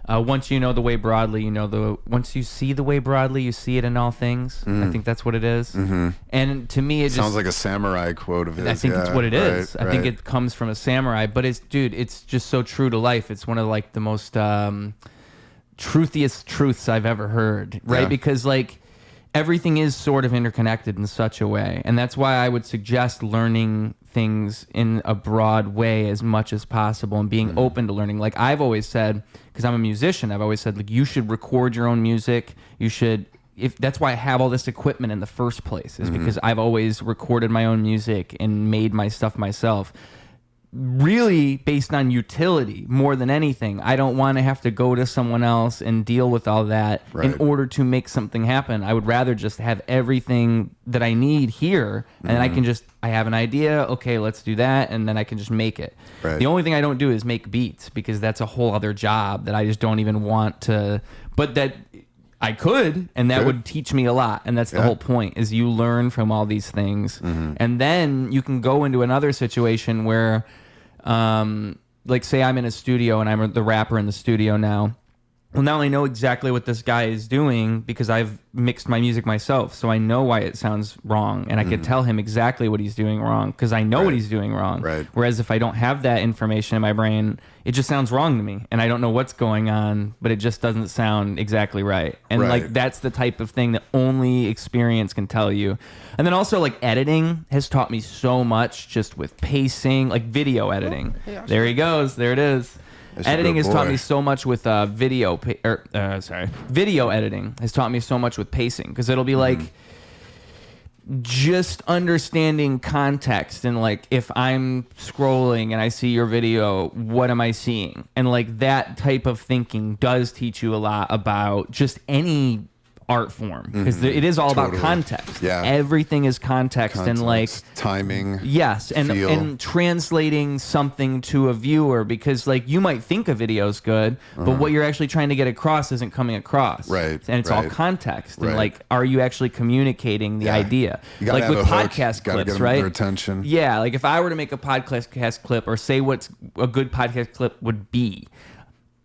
Once you know the way broadly, once you see the way broadly, you see it in all things. I think that's what it is. Mm-hmm. And to me, it sounds like a samurai quote of his. I think it's what it is. I think it comes from a samurai, but it's just so true to life. It's one of like the most truthiest truths I've ever heard, right? Yeah. Because like everything is sort of interconnected in such a way, and that's why I would suggest learning things in a broad way as much as possible, and being open to learning. Like I've always said, because I'm a musician, I've always said, like, you should record your own music. You should, that's why I have all this equipment in the first place, is because I've always recorded my own music and made my stuff myself. Really based on utility more than anything. I don't want to have to go to someone else and deal with all that in order to make something happen. I would rather just have everything that I need here, and I have an idea, okay, let's do that, and then I can just make it. Right. The only thing I don't do is make beats, because that's a whole other job that I just don't even want to, but that I could, and that would teach me a lot. And that's the whole point, is you learn from all these things. And then you can go into another situation where, like say I'm in a studio and I'm the rapper in the studio now. Well, now I know exactly what this guy is doing because I've mixed my music myself. So I know why it sounds wrong, and I could tell him exactly what he's doing wrong because I know what he's doing wrong. Right. Whereas if I don't have that information in my brain, it just sounds wrong to me, and I don't know what's going on, but it just doesn't sound exactly right. And like that's the type of thing that only experience can tell you. And then also like editing has taught me so much, just with pacing, like video editing. Oh, hey, there he goes. There it is. Editing has taught me so much with video editing has taught me so much with pacing, because it'll be like just understanding context, and like if I'm scrolling and I see your video, what am I seeing? And like that type of thinking does teach you a lot about just any art form, because it is all about context. Yeah, everything is context and like timing. Yes, and translating something to a viewer, because like you might think a video's good, but what you're actually trying to get across isn't coming across. Right, and it's all context. And like, are you actually communicating the idea? Like with podcast clips, right? Their attention. Yeah, like if I were to make a podcast clip, or say what's a good podcast clip would be,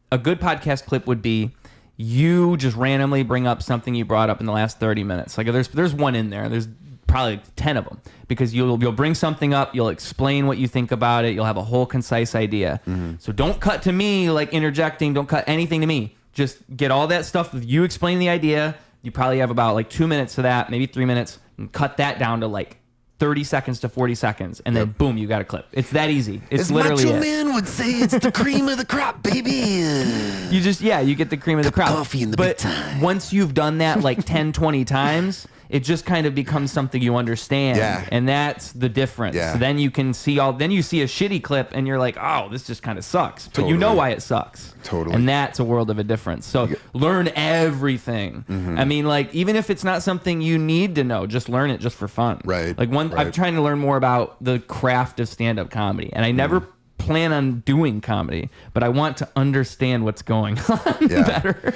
a good podcast clip would be, you just randomly bring up something you brought up in the last 30 minutes. Like there's one in there. There's probably 10 of them, because you'll bring something up, you'll explain what you think about it, you'll have a whole concise idea. So don't cut to me like interjecting, don't cut anything to me. Just get all that stuff with you explaining the idea. You probably have about like 2 minutes of that, maybe 3 minutes, and cut that down to like 30 seconds to 40 seconds, and then boom, you got a clip. It's that easy. It's as literally Macho Man would say, it's the cream of the crop, baby. You get the cream of the crop. Coffee in the big time. Once you've done that like 10, 20 times, it just kind of becomes something you understand. Yeah. And that's the difference. Yeah. So then you can see then you see a shitty clip and you're like, oh, this just kind of sucks. But you know why it sucks. Totally. And that's a world of a difference. So learn everything. I mean, like, even if it's not something you need to know, just learn it just for fun. Right. Like I'm trying to learn more about the craft of stand-up comedy. And I never plan on doing comedy, but I want to understand what's going on better.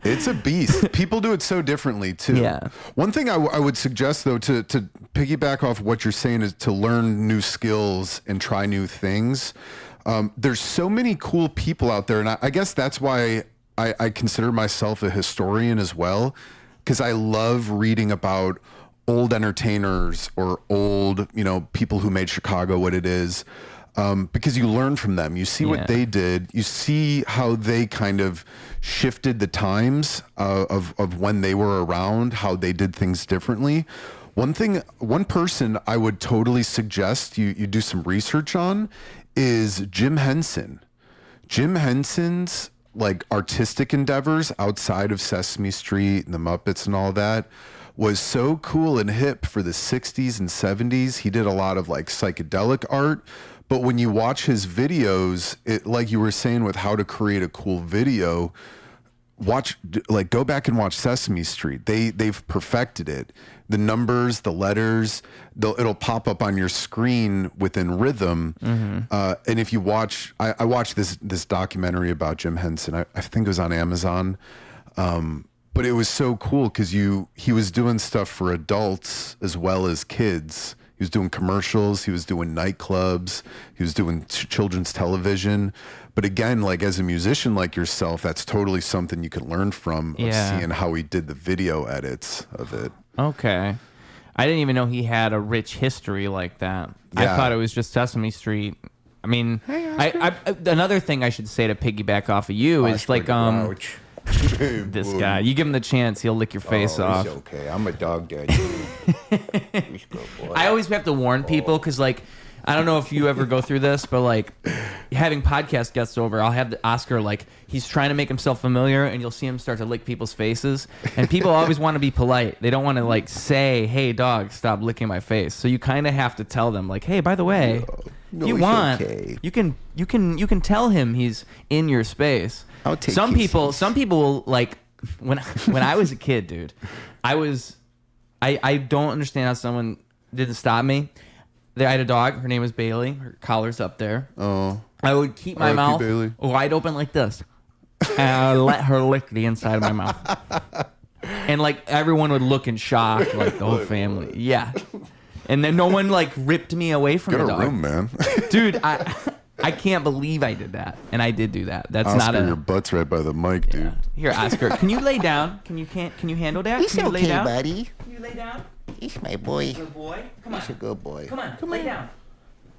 It's a beast. People do it so differently too. Yeah. One thing I would suggest, though, to piggyback off what you're saying, is to learn new skills and try new things. There's so many cool people out there, and I guess that's why I consider myself a historian as well, because I love reading about old entertainers or old, people who made Chicago what it is. Because you learn from them. You see what they did. You see how they kind of shifted the times of when they were around, how they did things differently. One person I would totally suggest you do some research on is Jim Henson. Jim Henson's like artistic endeavors outside of Sesame Street and the Muppets and all that was so cool and hip for the 60s and 70s. He did a lot of like psychedelic art, but when you watch his videos, it, like you were saying with how to create a cool video, go back and watch Sesame Street. They've perfected it. The numbers, the letters, it'll pop up on your screen within rhythm. And if you watch, I watched this documentary about Jim Henson. I think it was on Amazon. But it was so cool because he was doing stuff for adults as well as kids. He was doing commercials. He was doing nightclubs. He was doing children's television. But again, like as a musician like yourself, that's totally something you can learn from of seeing how he did the video edits of it. Okay. I didn't even know he had a rich history like that. Yeah. I thought it was just Sesame Street. I mean, another thing I should say to piggyback off of you is like, this guy, you give him the chance, he'll lick your face off. It's okay. I'm a dog daddy. I always have to warn people because, like, I don't know if you ever go through this, but like having podcast guests over, I'll have the Oscar, like he's trying to make himself familiar and you'll see him start to lick people's faces. And people always want to be polite. They don't want to like say, hey dog, stop licking my face. So you kind of have to tell them like, hey, by the way, if you want, you can tell him he's in your space. I'll take some people like when I was a kid, dude, I don't understand how someone didn't stop me. I had a dog. Her name was Bailey. Her collar's up there. Oh. I would keep my mouth Bailey. wide open like this. And I would let her lick the inside of my mouth. And like everyone would look in shock, like the whole family. Yeah. And then no one like ripped me away from the dog. Get a room, man. Dude, I can't believe I did that. And I did do that. That's Oscar, not a... your butt's right by the mic, dude. Here, Oscar, can you lay down? Can you handle that? It's Can you lay okay, down? buddy. Can you lay down? He's my boy. Good boy. Come on. He's a good boy. Come on. Lay down.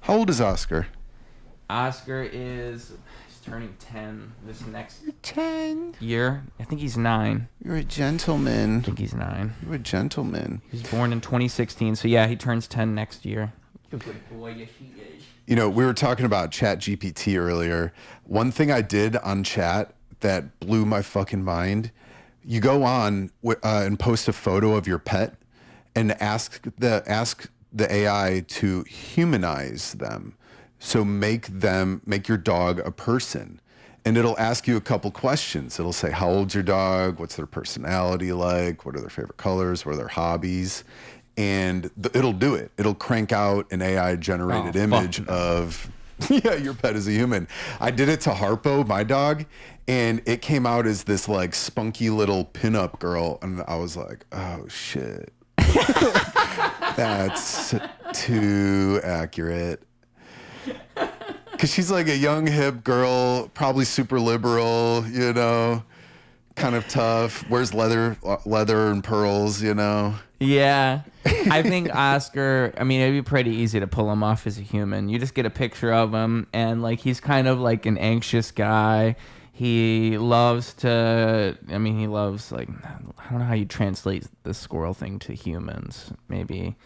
How old is Oscar? Oscar he's turning 10 this next 10. year. I think he's 9. You're a gentleman. I think he's 9. You're a gentleman. He was born in 2016, so yeah, he turns 10 next year. Good boy, yes he is. You know, we were talking about Chat GPT earlier. One thing I did on Chat that blew my fucking mind, you go on and post a photo of your pet and ask the AI to humanize them. So make your dog a person. And it'll ask you a couple questions. It'll say, how old's your dog? What's their personality like? What are their favorite colors? What are their hobbies? And it'll do it. It'll crank out an AI generated image of, yeah, your pet is a human. I did it to Harpo, my dog, and it came out as this like spunky little pinup girl. And I was like, oh shit. That's too accurate. Because she's like a young, hip girl, probably super liberal, you know, kind of tough, wears leather and pearls, you know. Yeah. I think Oscar, I mean, it'd be pretty easy to pull him off as a human. You just get a picture of him, and like he's kind of like an anxious guy. He loves like, I don't know how you translate the squirrel thing to humans. Maybe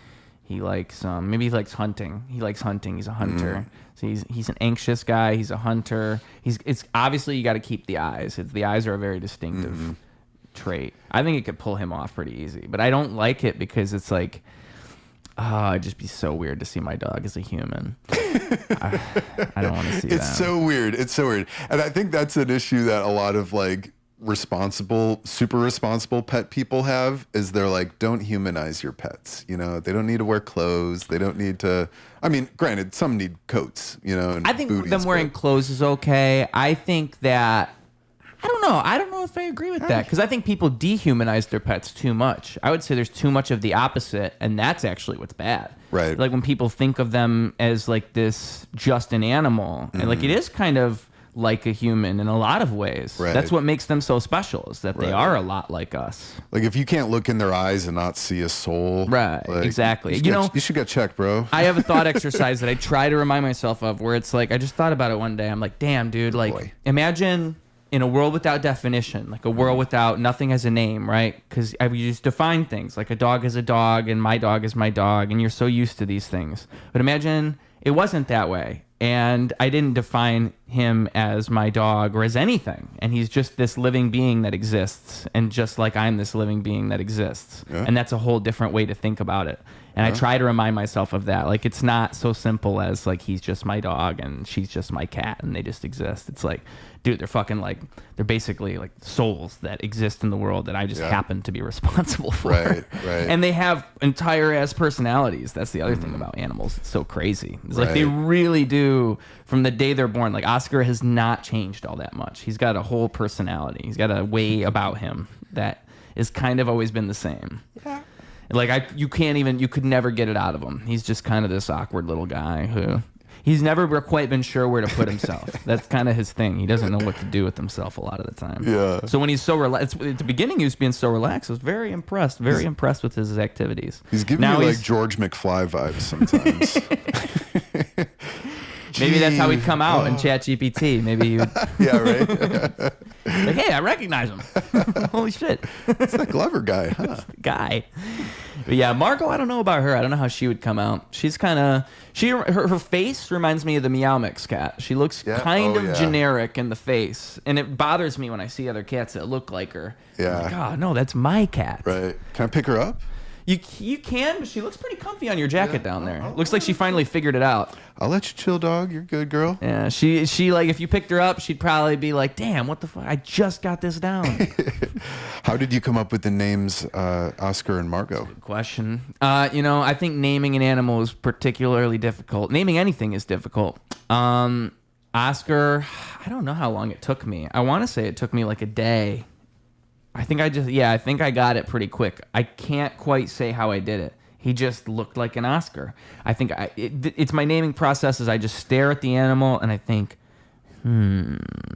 he likes hunting. He likes hunting. He's a hunter. So he's an anxious guy. He's a hunter. It's obviously you got to keep the eyes. The eyes are a very distinctive trait. I think it could pull him off pretty easy, but I don't like it because it's like, it'd just be so weird to see my dog as a human. I don't want to see that. It's so weird. It's so weird. And I think that's an issue that a lot of like super responsible pet people have is they're like, don't humanize your pets. You know, they don't need to wear clothes. They don't need to, I mean, granted, some need coats, you know, and I think booties, them wearing clothes is okay. I think that, I don't know if I agree with that because I think people dehumanize their pets too much. I would say there's too much of the opposite, and that's actually what's bad. Right. Like when people think of them as like this just an animal, and like it is kind of like a human in a lot of ways. Right. That's what makes them so special is that they are a lot like us. Like if you can't look in their eyes and not see a soul. Right, like, exactly. You should get checked, bro. I have a thought exercise that I try to remind myself of where it's like, I just thought about it one day. I'm like, damn, dude, like imagine in a world without definition, like a world without nothing has a name, right? Because you just define things like a dog is a dog and my dog is my dog, and you're so used to these things. But imagine it wasn't that way. And I didn't define him as my dog or as anything. And he's just this living being that exists. And just like I'm this living being that exists. Yeah. And that's a whole different way to think about it. And I try to remind myself of that. Like, it's not so simple as like, he's just my dog and she's just my cat and they just exist. It's like, dude, they're fucking like, they're basically like souls that exist in the world that I just happen to be responsible for. Right. And they have entire ass personalities. That's the other thing about animals. It's so crazy. It's like they really do, from the day they're born. Like, Oscar has not changed all that much. He's got a whole personality. He's got a way about him that is kind of always been the same. Yeah. Like, you could never get it out of him. He's just kind of this awkward little guy who he's never quite been sure where to put himself. That's kind of his thing. He doesn't know what to do with himself a lot of the time. Yeah. So when he's so relaxed, at the beginning he was being so relaxed. I was very impressed with his activities. He's giving me like George McFly vibes sometimes. Maybe that's how he'd come out in ChatGPT. Maybe you. Yeah, right. Like, hey, I recognize him. Holy shit. It's that Glover guy, huh? Guy. But yeah, Margot, I don't know about her. I don't know how she would come out. She's kind of her face reminds me of the Meow Mix cat. She looks kind of generic in the face, and it bothers me when I see other cats that look like her. Yeah. I'm like, oh no, that's my cat. Right. Can I pick her up? You can, but she looks pretty comfy on your jacket down there. Looks like she finally figured it out. I'll let you chill, dog. You're good, girl. Yeah, she like, if you picked her up, she'd probably be like, damn, what the fuck? I just got this down. How did you come up with the names Oscar and Margot? Good question. I think naming an animal is particularly difficult. Naming anything is difficult. Oscar, I don't know how long it took me. I want to say it took me like a day. I think I got it pretty quick. I can't quite say how I did it. He just looked like an Oscar. I think it's my naming process is I just stare at the animal and I think,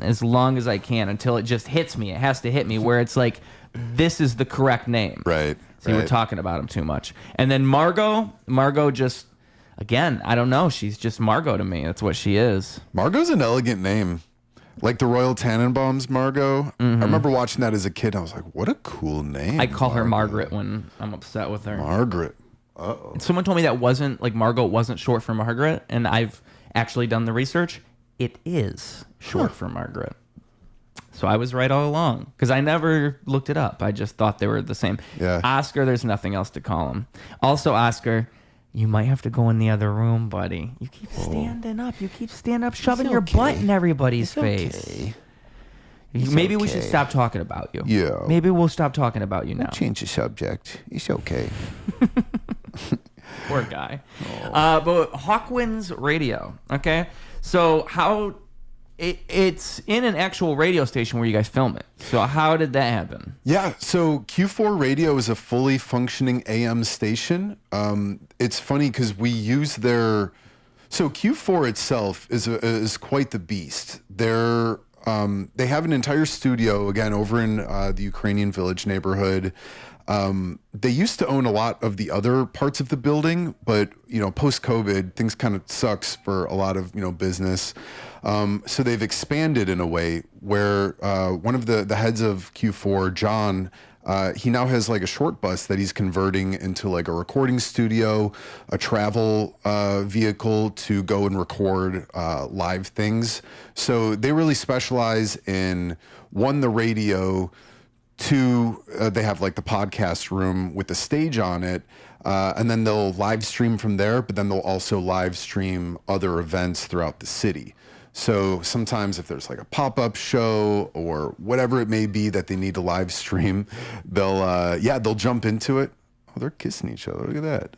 as long as I can until it just hits me. It has to hit me where it's like, this is the correct name. Right. See, we're talking about him too much. And then Margot just, again, I don't know. She's just Margot to me. That's what she is. Margot's an elegant name. Like the Royal Tannenbaums Margot. Mm-hmm. I remember watching that as a kid. And I was like, what a cool name. I call her Margaret when I'm upset with her. Margaret. Uh-oh. Someone told me that Margot wasn't short for Margaret, and I've actually done the research. It is short for Margaret. So I was right all along because I never looked it up. I just thought they were the same. Yeah. Oscar, there's nothing else to call him. Also, Oscar, you might have to go in the other room, buddy. You keep standing up. You keep standing up, shoving your butt in everybody's face. Okay. Maybe we should stop talking about you. Yeah. Maybe we'll stop talking about you now. We'll change the subject. It's okay. Poor guy. But Hawkwinds Radio, okay? So how... It's in an actual radio station where you guys film it. So how did that happen? Yeah, so Q4 Radio is a fully functioning AM station. It's funny because we use their... So Q4 itself is quite the beast. They have an entire studio, again, over in the Ukrainian Village neighborhood. They used to own a lot of the other parts of the building, but, post-COVID, things kind of sucks for a lot of, business. So they've expanded in a way where one of the heads of Q4, John, he now has like a short bus that he's converting into like a recording studio, a travel vehicle to go and record live things. So they really specialize in, one, the radio, two, they have like the podcast room with the stage on it. And then they'll live stream from there, but then they'll also live stream other events throughout the city. So sometimes if there's like a pop-up show or whatever it may be that they need to live stream, they'll jump into it. Oh, they're kissing each other. Look at that.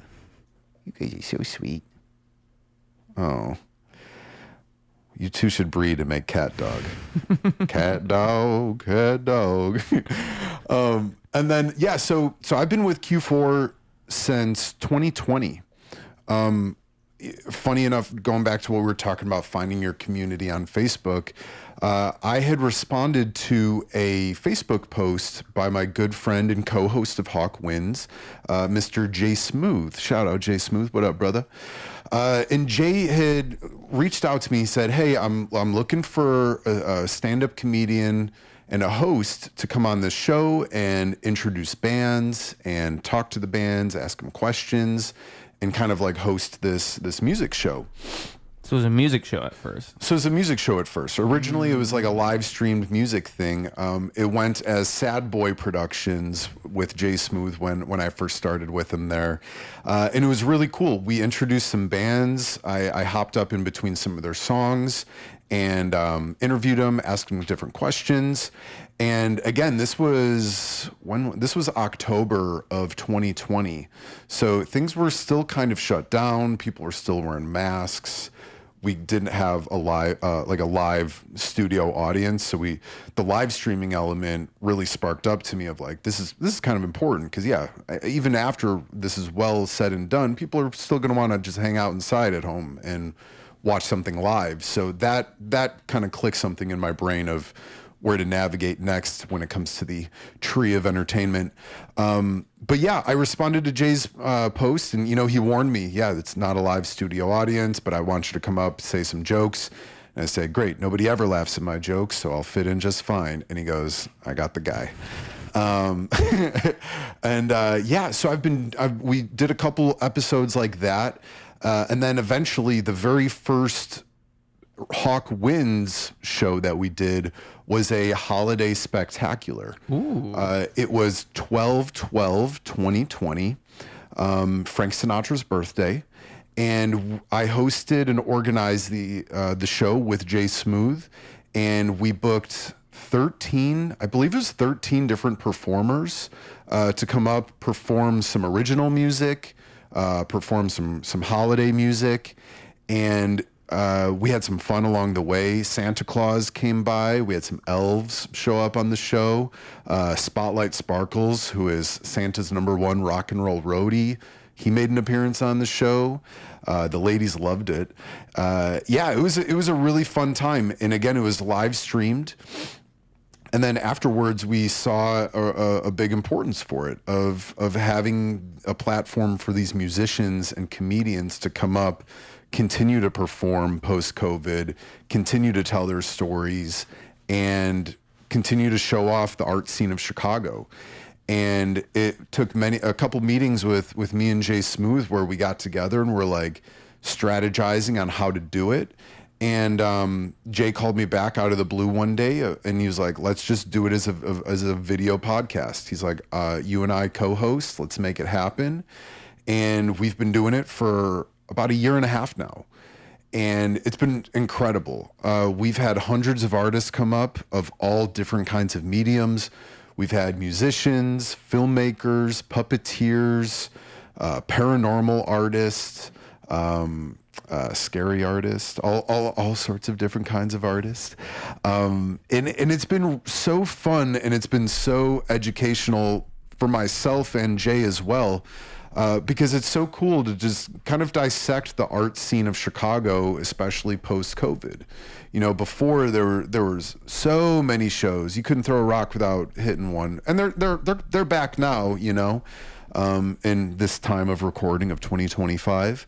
You guys are so sweet. Oh. You two should breed and make cat dog. Cat dog, cat dog. And then, so I've been with Q4 since 2020. Funny enough, going back to what we were talking about, finding your community on Facebook, I had responded to a Facebook post by my good friend and co-host of Hawkwinds, Mr. Jay Smooth. Shout out, Jay Smooth. What up, brother? And Jay had reached out to me. He said, hey, I'm looking for a stand-up comedian and a host to come on this show and introduce bands and talk to the bands, ask them questions, and kind of like host this music show. So it was a music show at first. So it was a music show at first. Originally, it was like a live streamed music thing. It went as Sad Boy Productions with Jay Smooth when I first started with him there. And it was really cool. We introduced some bands. I hopped up in between some of their songs and interviewed them, asked them different questions. And again, this was October of 2020. So things were still kind of shut down. People were still wearing masks. We didn't have a live studio audience, so the live streaming element really sparked up to me of like, this is kind of important, because even after this is well said and done, people are still going to want to just hang out inside at home and watch something live. So that kind of clicked something in my brain of where to navigate next when it comes to the tree of entertainment. But yeah, I responded to Jay's post, and he warned me, it's not a live studio audience, but I want you to come up, say some jokes. And I said, great, nobody ever laughs at my jokes, so I'll fit in just fine. And he goes, I got the guy. So we did a couple episodes like that. And then eventually the very first Hawk Wins show that we did was a holiday spectacular. It was 12/12/2020, Frank Sinatra's birthday, and I hosted and organized the show with Jay Smooth, and we booked 13 different performers to come up, perform some original music, perform some holiday music, and we had some fun along the way. Santa Claus came by. We had some elves show up on the show. Spotlight Sparkles, who is Santa's #1 rock and roll roadie, he made an appearance on the show. The ladies loved it. It was a really fun time. And again, it was live streamed. And then afterwards, we saw a big importance for it of having a platform for these musicians and comedians to come up, continue to perform post-COVID, continue to tell their stories, and continue to show off the art scene of Chicago. And it took a couple meetings with me and Jay Smooth where we got together and we're like strategizing on how to do it. And Jay called me back out of the blue one day, and he was like, let's just do it as a video podcast. He's like, you and I co-host, let's make it happen. And we've been doing it for about 1.5 years now. And it's been incredible. We've had hundreds of artists come up of all different kinds of mediums. We've had musicians, filmmakers, puppeteers, paranormal artists, scary artists, all sorts of different kinds of artists. And it's been so fun, and it's been so educational for myself and Jay as well. Because it's so cool to just kind of dissect the art scene of Chicago, especially post-COVID. Before there was so many shows, you couldn't throw a rock without hitting one, and they're back now. In this time of recording of 2025.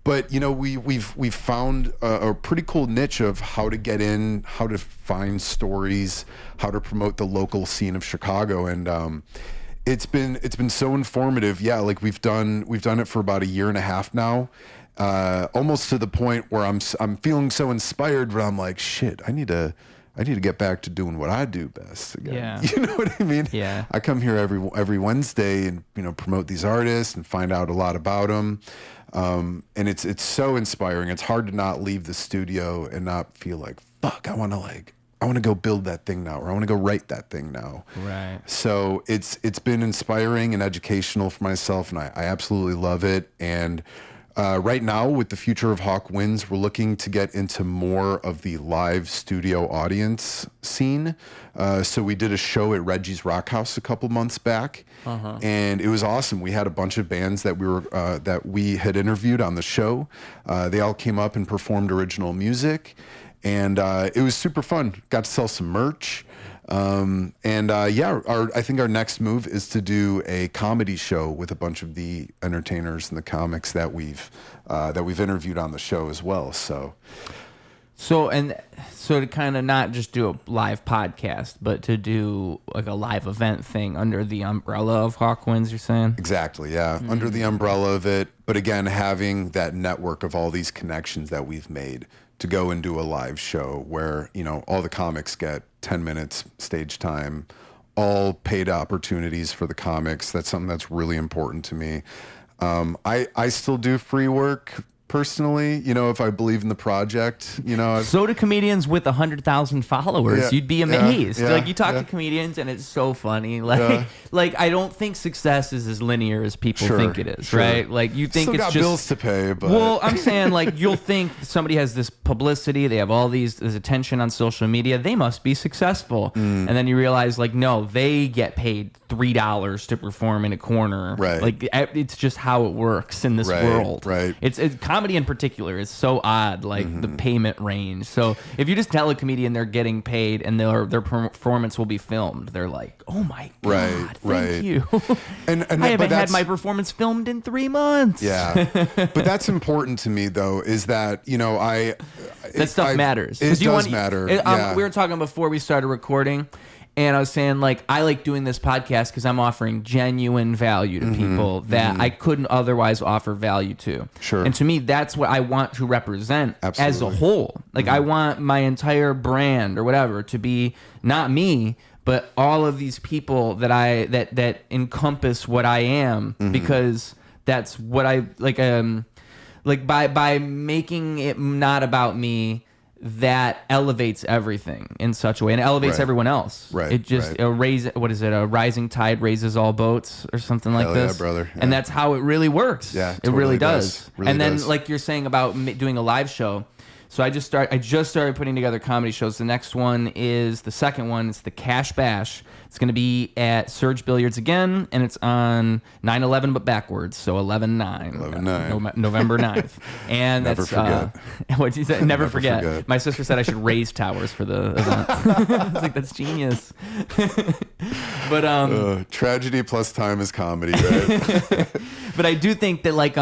But we've found a pretty cool niche of how to get in, how to find stories, how to promote the local scene of Chicago, and it's been so informative. Yeah, like we've done it for about 1.5 years now, almost to the point where I'm feeling so inspired where I'm like, shit, I need to get back to doing what I do best again. Yeah. You know what I mean? Yeah. I come here every Wednesday and promote these artists and find out a lot about them. And it's so inspiring. It's hard to not leave the studio and not feel like, fuck, I want to go build that thing now, or I want to go write that thing now. Right. So it's been inspiring and educational for myself, and I absolutely love it. And right now, with the future of Hawk Wins, we're looking to get into more of the live studio audience scene. So we did a show at Reggie's Rock House a couple months back, and it was awesome. We had a bunch of bands that we had interviewed on the show. They all came up and performed original music, and it was super fun. Got to sell some merch. I think our next move is to do a comedy show with a bunch of the entertainers and the comics that we've interviewed on the show as well. So So to kind of not just do a live podcast, but to do like a live event thing under the umbrella of Hawkwinds, you're saying? Exactly, yeah. Under the umbrella of it. But again, having that network of all these connections that we've made to go and do a live show where, all the comics get 10 minutes stage time, all paid opportunities for the comics. That's something that's really important to me. I still do free work personally, if I believe in the project, So do comedians with 100,000 followers. Yeah, You'd be amazed. yeah, like you talk yeah. to comedians and it's so funny. Like I don't think success is as linear as people think it is, right? Like you think Still it's got just bills to pay, but well, I'm saying like you'll think somebody has this publicity, they have all this attention on social media, they must be successful, and then you realize like no, they get paid $3 to perform in a corner. Right. Like it's just how it works in this world. Right. It's comedy in particular is so odd, like the payment range. So if you just tell a comedian they're getting paid and their performance will be filmed, they're like, oh my god, thank you. And I haven't had my performance filmed in 3 months. Yeah, but that's important to me though. Is that that stuff matters. It does matter. Yeah. We were talking before we started recording, and I was saying like I like doing this podcast because I'm offering genuine value to people that I couldn't otherwise offer value to. Sure. And to me, that's what I want to represent as a Absolutely. whole. Like I want my entire brand or whatever to be not me, but all of these people that encompass what I am, because that's what I like. Like by making it not about me, that elevates everything in such a way, and it elevates everyone else. Right, It just a rising tide raises all boats, or something like Hell this. yeah, brother. Yeah. And that's how it really works. Yeah, it really totally does. does. Really and then, does. like you're saying about doing a live show. So I just started putting together comedy shows. The next one is the second one. It's the Cash Bash. It's going to be at Surge Billiards again, and it's on 9/11 but backwards, so 11/9. 11/9. November 9th. And Never that's forget. what you said. Never forget. forget. My sister said I should raise towers for the event. I was like, that's genius. But tragedy plus time is comedy, right? but I do think that like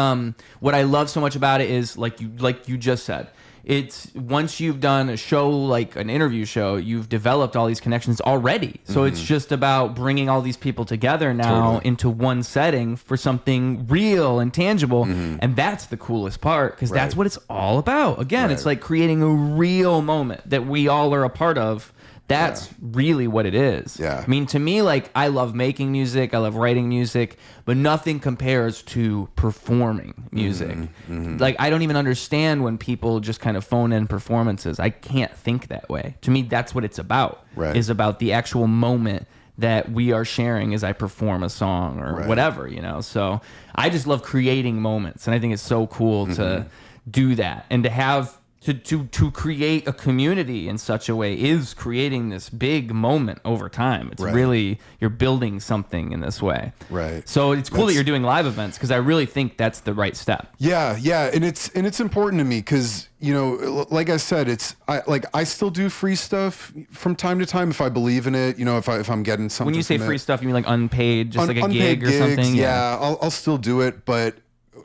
what I love so much about it is like you just said. It's once you've done a show like an interview show, you've developed all these connections already. So it's just about bringing all these people together now into one setting for something real and tangible. And that's the coolest part, because that's what it's all about. Again, it's like creating a real moment that we all are a part of. That's really what it is. Yeah. I mean, to me, like, I love making music, I love writing music, but nothing compares to performing music. Like, I don't even understand when people just kind of phone in performances. I can't think that way. To me, that's what it's about. Right. Is about the actual moment that we are sharing as I perform a song or whatever, So I just love creating moments, and I think it's so cool to do that and to have. To create a community in such a way is creating this big moment over time. It's really, you're building something in this way. Right. So it's cool that you're doing live events, because I really think that's the right step. Yeah, and it's important to me because like I said, I still do free stuff from time to time if I believe in it. If I'm getting something. When you say free stuff, you mean like unpaid, just like a unpaid gig or something? Yeah, I'll still do it, but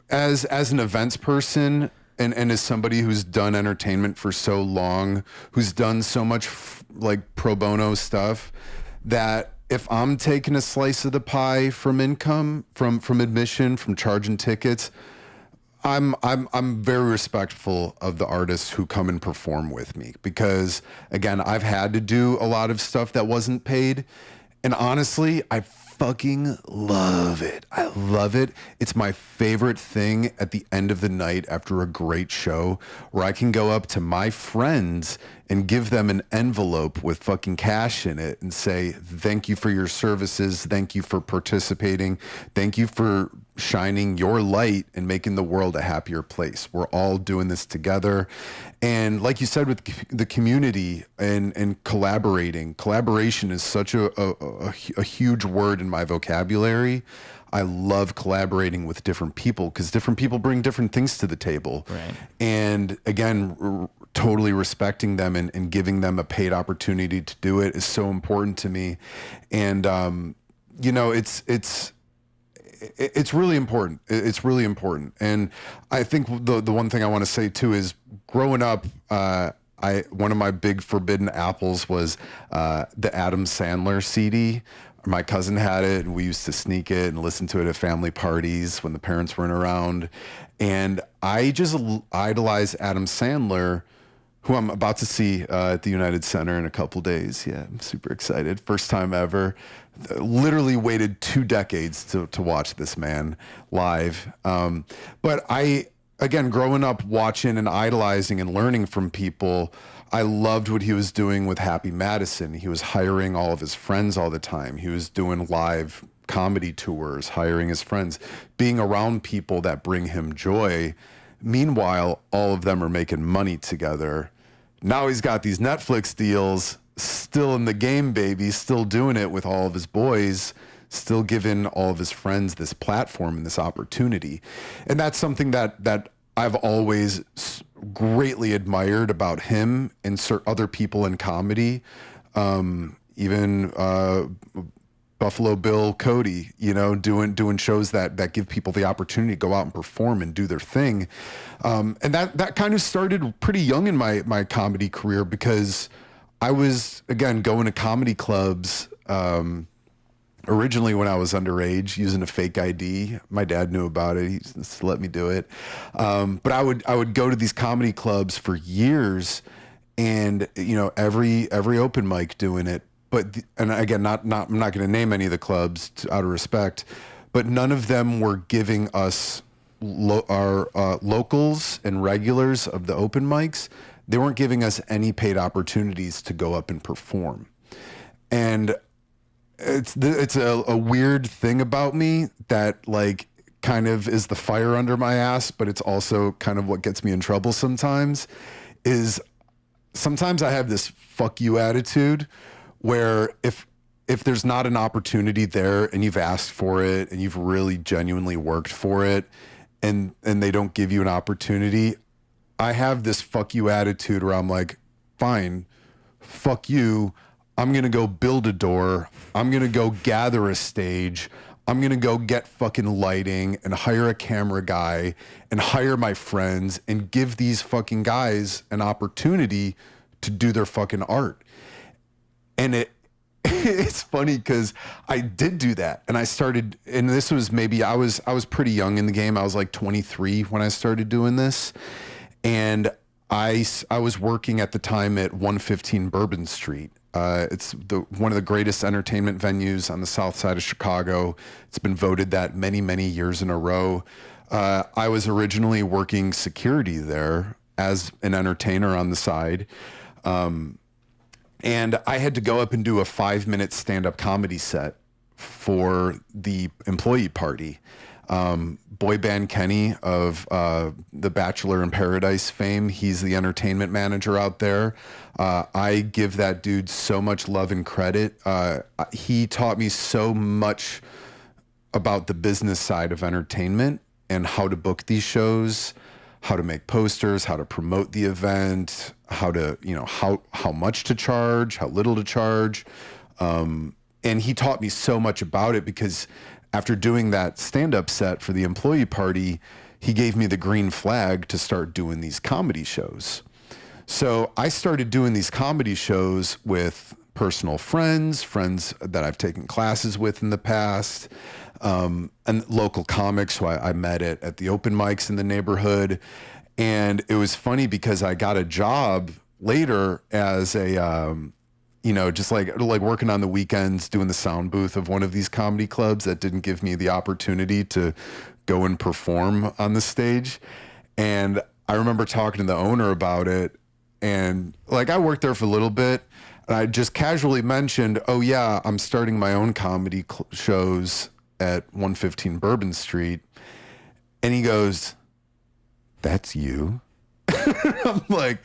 as an events person. And as somebody who's done entertainment for so long, who's done so much like pro bono stuff, that if I'm taking a slice of the pie from income, from admission, from charging tickets, I'm very respectful of the artists who come and perform with me, because again, I've had to do a lot of stuff that wasn't paid, and honestly, I fucking love it. I love it. It's my favorite thing at the end of the night after a great show, where I can go up to my friends and give them an envelope with fucking cash in it and say, thank you for your services. Thank you for participating. Thank you for shining your light and making the world a happier place. We're all doing this together. And like you said, with the community and collaboration is such a huge word in my vocabulary. I love collaborating with different people, because different people bring different things to the table. Right. And again, totally respecting them and giving them a paid opportunity to do it is so important to me. And, it's really important. It's really important. And I think the one thing I want to say too is, growing up, one of my big forbidden apples was the Adam Sandler CD. My cousin had it, and we used to sneak it and listen to it at family parties when the parents weren't around. And I just idolize Adam Sandler, who I'm about to see at the United Center in a couple days. Yeah, I'm super excited. First time ever. Literally waited 2 decades to watch this man live. But again, growing up watching and idolizing and learning from people, I loved what he was doing with Happy Madison. He was hiring all of his friends all the time. He was doing live comedy tours, hiring his friends, being around people that bring him joy. Meanwhile, all of them are making money together. Now he's got these Netflix deals, still in the game, baby, still doing it with all of his boys, still giving all of his friends this platform and this opportunity. And that's something that I've always greatly admired about him and other people in comedy. Even Buffalo Bill Cody, doing shows that give people the opportunity to go out and perform and do their thing. And that kind of started pretty young in my comedy career, because I was, again, going to comedy clubs originally when I was underage, using a fake ID. My dad knew about it. He just let me do it. But I would go to these comedy clubs for years, and every open mic doing it. And again, I'm not going to name any of the clubs out of respect, but none of them were giving us our locals and regulars of the open mics. They weren't giving us any paid opportunities to go up and perform. And it's a weird thing about me that, like, kind of is the fire under my ass, but it's also kind of what gets me in trouble sometimes. Is sometimes I have this fuck you attitude, where if there's not an opportunity there and you've asked for it and you've really genuinely worked for it, and they don't give you an opportunity, I have this fuck you attitude where I'm like, fine, fuck you. I'm going to go build a door. I'm going to go gather a stage. I'm going to go get fucking lighting and hire a camera guy and hire my friends and give these fucking guys an opportunity to do their fucking art. And it's funny because I did do that. And I started, and this was maybe, I was pretty young in the game. I was like 23 when I started doing this. And I was working at the time at 115 Bourbon Street. It's one of the greatest entertainment venues on the south side of Chicago. It's been voted that many, many years in a row. I was originally working security there as an entertainer on the side. And I had to go up and do a 5-minute stand-up comedy set for the employee party. Boy band Kenny of the Bachelor in Paradise fame, he's the entertainment manager out there. I give that dude so much love and credit. He taught me so much about the business side of entertainment and how to book these shows, how to make posters, how to promote the event, how to, how much to charge, how little to charge. And he taught me so much about it, because after doing that stand-up set for the employee party, he gave me the green flag to start doing these comedy shows. So I started doing these comedy shows with personal friends that I've taken classes with in the past, and local comics who I met at the open mics in the neighborhood. And it was funny because I got a job later as a, just like working on the weekends, doing the sound booth of one of these comedy clubs that didn't give me the opportunity to go and perform on the stage. And I remember talking to the owner about it, and like I worked there for a little bit, and I just casually mentioned, oh yeah, I'm starting my own comedy shows at 115 Bourbon Street. And he goes, that's you? I'm like,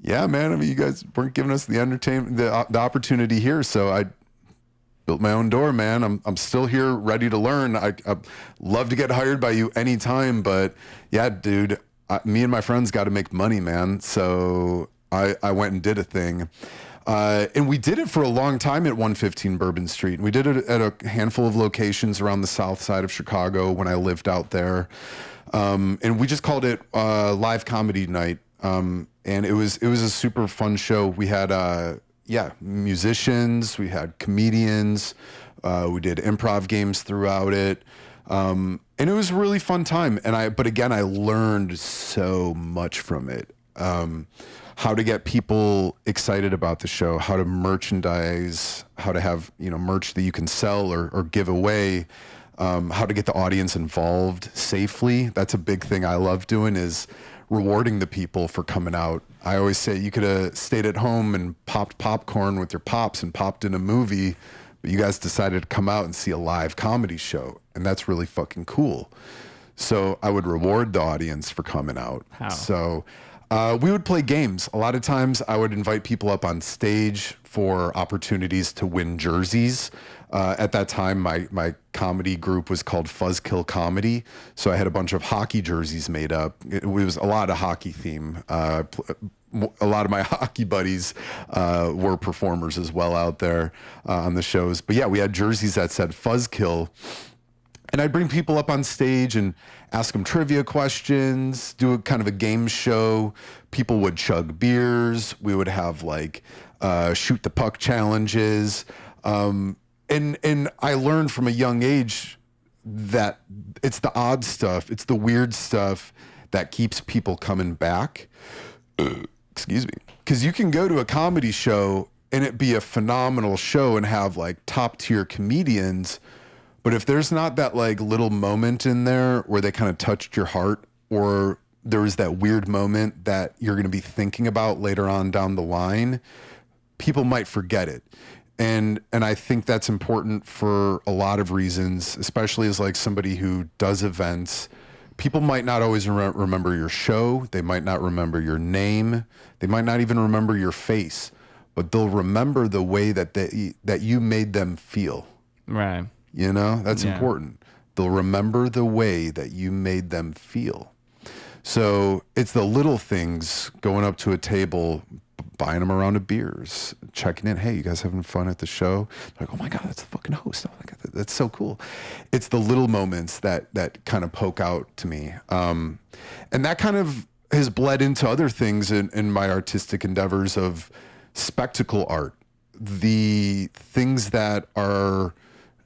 yeah, man. I mean, you guys weren't giving us the entertainment, the opportunity here. So I built my own door, man. I'm still here, ready to learn. I'd love to get hired by you anytime, but yeah, dude, me and my friends got to make money, man. So I went and did a thing. And we did it for a long time at 115 Bourbon Street. We did it at a handful of locations around the south side of Chicago when I lived out there. And we just called it live comedy night. And it was a super fun show. We had musicians, we had comedians, we did improv games throughout it. And it was a really fun time. But again, I learned so much from it. How to get people excited about the show, how to merchandise, how to have, merch that you can sell or give away, how to get the audience involved safely. That's a big thing I love doing, is rewarding the people for coming out. I always say you could have stayed at home and popped popcorn with your pops and popped in a movie, but you guys decided to come out and see a live comedy show, and that's really fucking cool. So I would reward the audience for coming out. How? So we would play games. A lot of times I would invite people up on stage for opportunities to win jerseys. At that time, my comedy group was called Fuzzkill Comedy. So I had a bunch of hockey jerseys made up. It was a lot of hockey theme. A lot of my hockey buddies were performers as well out there on the shows. But yeah, we had jerseys that said Fuzzkill. And I'd bring people up on stage and ask them trivia questions, do a kind of a game show. People would chug beers. We would have shoot the puck challenges. And I learned from a young age that it's the odd stuff, it's the weird stuff that keeps people coming back. Excuse me. Because you can go to a comedy show and it be a phenomenal show and have top tier comedians. But if there's not that little moment in there where they kind of touched your heart, or there was that weird moment that you're going to be thinking about later on down the line, people might forget it. And I think that's important for a lot of reasons, especially as somebody who does events. People might not always remember your show. They might not remember your name. They might not even remember your face, but they'll remember the way that you made them feel. Right. That's important. They'll remember the way that you made them feel. So it's the little things, going up to a table, buying them a round of beers, checking in. Hey, you guys having fun at the show? They're oh my God, that's the fucking host. Oh my God, that's so cool. It's the little moments that kind of poke out to me. And that kind of has bled into other things in my artistic endeavors of spectacle art. The things that are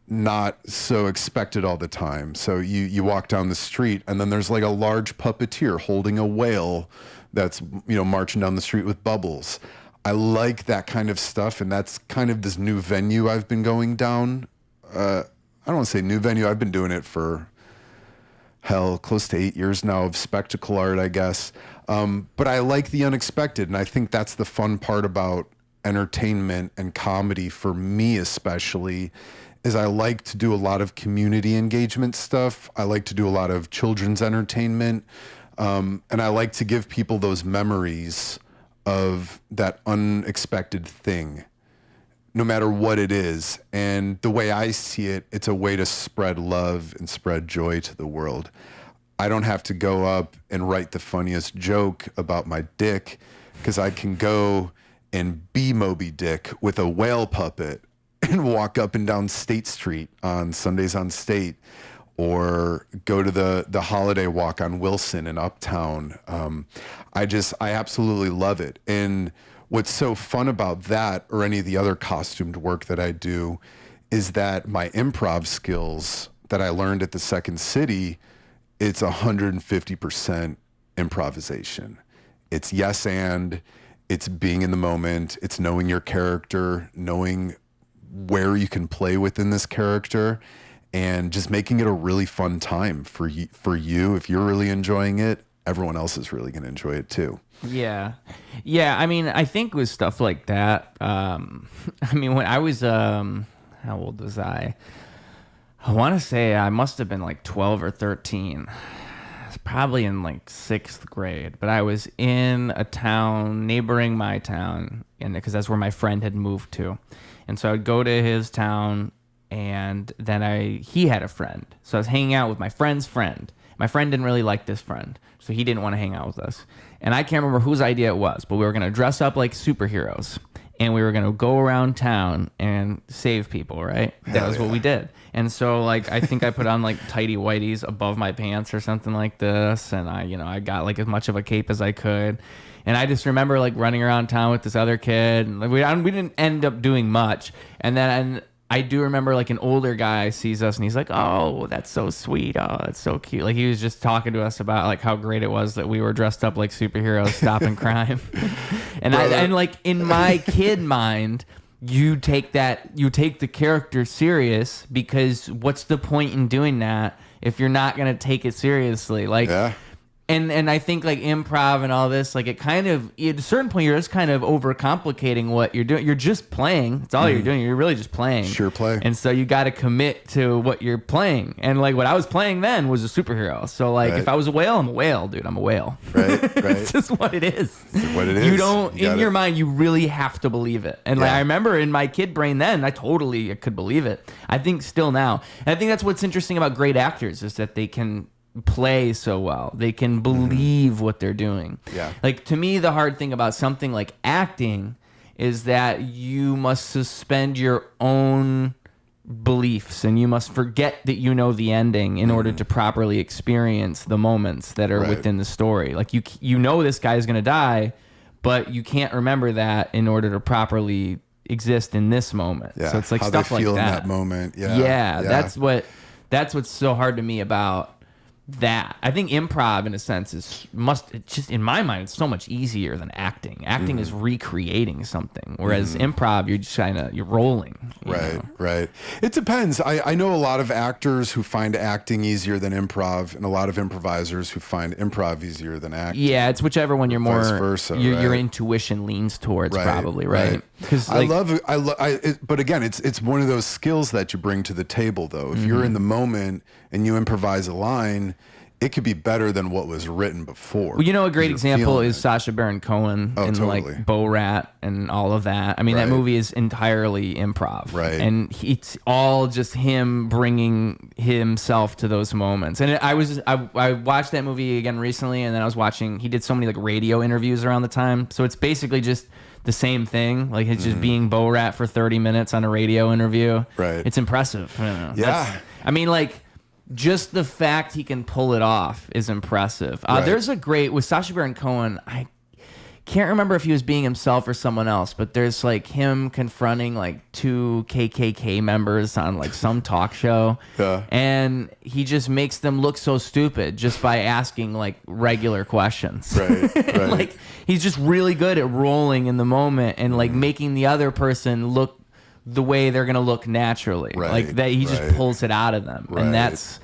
not so expected all the time. So you walk down the street and then there's a large puppeteer holding a whale that's marching down the street with bubbles. I like that kind of stuff, and that's kind of this new venue I've been going down. I don't want to say new venue. I've been doing it for close to 8 years now of spectacle art, I guess. But I like the unexpected, and I think that's the fun part about entertainment and comedy for me especially, is I like to do a lot of community engagement stuff. I like to do a lot of children's entertainment. And I like to give people those memories of that unexpected thing, no matter what it is. And the way I see it, it's a way to spread love and spread joy to the world. I don't have to go up and write the funniest joke about my dick, because I can go and be Moby Dick with a whale puppet and walk up and down State Street on Sundays on State, or go to the holiday walk on Wilson in Uptown. I absolutely love it. And what's so fun about that, or any of the other costumed work that I do, is that my improv skills that I learned at the Second City, it's 150% improvisation. It's yes and, it's being in the moment, it's knowing your character, knowing where you can play within this character, and just making it a really fun time for you. If you're really enjoying it, everyone else is really going to enjoy it too. Yeah. I mean, I think with stuff like that, when I was, how old was I? I want to say I must have been 12 or 13. It's probably in 6th grade, but I was in a town neighboring my town, because that's where my friend had moved to. And so I'd go to his town, and then he had a friend. So I was hanging out with my friend's friend. My friend didn't really like this friend, so he didn't want to hang out with us. And I can't remember whose idea it was, but we were going to dress up like superheroes and we were going to go around town and save people, right? That was what we did. And so, like, I think I put on, like, tighty whities above my pants or something like this, and I got, like, as much of a cape as I could. And I just remember, like, running around town with this other kid, and we didn't end up doing much. And then I do remember, like, an older guy sees us, and he's like, "Oh, that's so sweet. Oh, that's so cute." Like, he was just talking to us about, like, how great it was that we were dressed up like superheroes stopping crime. And like, in my kid mind, you take the character serious, because what's the point in doing that if you're not going to take it seriously? Like, Yeah. And I think, like, improv and all this, like, it kind of, at a certain point, you're just kind of overcomplicating what you're doing. You're just playing. That's all you're doing. You're really just playing. Sure play. And so you got to commit to what you're playing. And, like, what I was playing then was a superhero. So, like, Right. if I was a whale, I'm a whale, dude. I'm a whale. Right, right. It's just what it is. It's what it is. You don't, You in gotta- your mind, you really have to believe it. And, like, Yeah. I remember in my kid brain then, I could believe it. I think still now. And I think that's what's interesting about great actors, is that they can play so well. They can believe what they're doing. Yeah. Like, to me, the hard thing about something like acting is that you must suspend your own beliefs, and you must forget that you know the ending in order to properly experience the moments that are Right. within the story. Like, you know this guy's going to die, but you can't remember that in order to properly exist in this moment. Yeah. So it's like how stuff they like feel that. in that moment. Yeah. Yeah, that's what's so hard to me about that. I think improv, in a sense, it's just, in my mind, it's so much easier than acting. Acting is recreating something, whereas improv, you're just you're rolling. you Right, know? right. It depends. I know a lot of actors who find acting easier than improv, and a lot of improvisers who find improv easier than acting. Yeah, it's whichever one you're more, Vice versa, your right. intuition leans towards, Right, probably, right? Because but again, it's one of those skills that you bring to the table, though. If you're in the moment and you improvise a line, it could be better than what was written before. Well, you know, a great You're example feeling is it. Sacha Baron Cohen in totally. like Bo Rat and all of that. I mean, that Right. movie is entirely improv, Right. And it's all just him bringing himself to those moments. And I watched that movie again recently, and then I was watching. He did so many like radio interviews around the time, so it's basically just the same thing. Like, it's just being Bo Rat for 30 minutes on a radio interview. Right. It's impressive. I don't know. Yeah. I mean, like, just the fact he can pull it off is impressive. Right. There's a great, with Sacha Baron Cohen, I can't remember if he was being himself or someone else, but there's like him confronting like two KKK members on like some talk show. Yeah. And he just makes them look so stupid just by asking like regular questions. Right, right. Like, he's just really good at rolling in the moment and like making the other person look the way they're gonna look naturally. Right, Like that, he right. just pulls it out of them. Right. And that's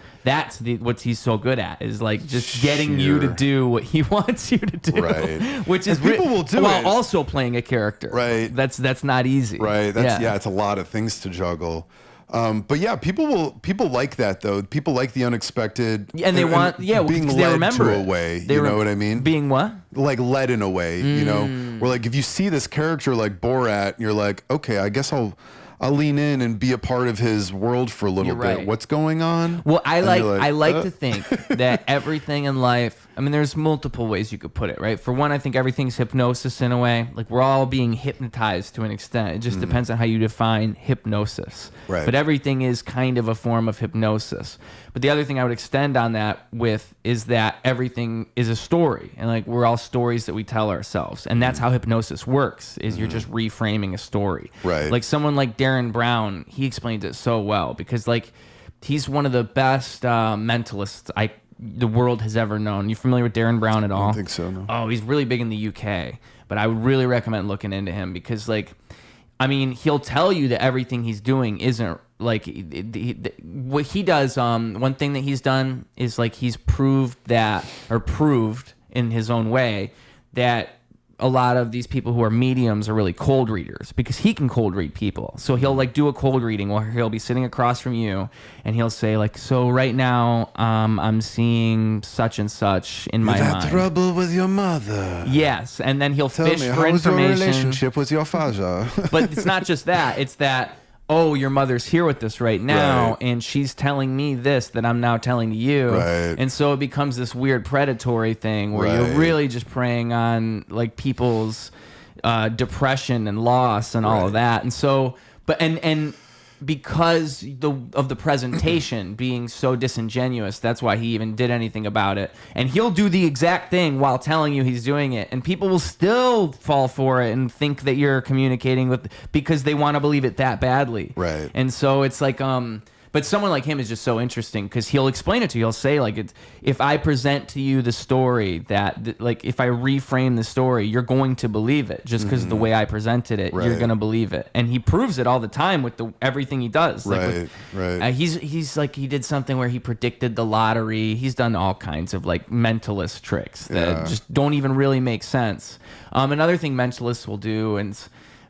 what he's so good at, is like just getting you to Sheer- do what he wants you to do. Right. Which is And people will do while it. also playing a character. Right. That's not easy. Right. It's a lot of things to juggle. But yeah, people like that though. People like the unexpected, And they want being because they led remember to it. a way. They You know what I mean? Being what? Like led in a way. You know, where like if you see this character like Borat, you're like, okay, I guess I'll lean in and be a part of his world for a little You're bit. right. What's going on? Well, I And you're like to think that everything in life, I mean, there's multiple ways you could put it, right? For one, I think everything's hypnosis in a way. Like, we're all being hypnotized to an extent. It just depends on how you define hypnosis. Right. But everything is kind of a form of hypnosis. But the other thing I would extend on that with is that everything is a story. And like, we're all stories that we tell ourselves. And that's how hypnosis works, is you're just reframing a story. Right. Like someone like Derren Brown, he explains it so well, because like, he's one of the best mentalists the world has ever known. You familiar with Derren Brown at all? I don't think so, no. Oh, he's really big in the UK, but I would really recommend looking into him, because like, I mean, he'll tell you that everything he's doing isn't like what he does. One thing that he's done is like he's proved in his own way that a lot of these people who are mediums are really cold readers, because he can cold read people. So he'll like do a cold reading where he'll be sitting across from you and he'll say like, so right now I'm seeing such and such in my You've mind. had trouble with your mother. Yes, and then he'll Tell fish me, for how was your information. relationship with your father? But it's not just that. It's that, oh, your mother's here with us right now, Right. and she's telling me this that I'm now telling to you. Right. And so it becomes this weird predatory thing where Right. you're really just preying on like people's depression and loss and all of that. And so, but and because of the presentation being so disingenuous, that's why he even did anything about it. And he'll do the exact thing while telling you he's doing it, and people will still fall for it and think that you're communicating with, because they want to believe it that badly. Right. And so it's like, but someone like him is just so interesting because he'll explain it to you. He'll say, like, if I present to you the story like, if I reframe the story, you're going to believe it just because of the way I presented it. You're going to believe it. And he proves it all the time with everything he does. Like Right. He's like, he did something where he predicted the lottery. He's done all kinds of like mentalist tricks that just don't even really make sense. Another thing mentalists will do,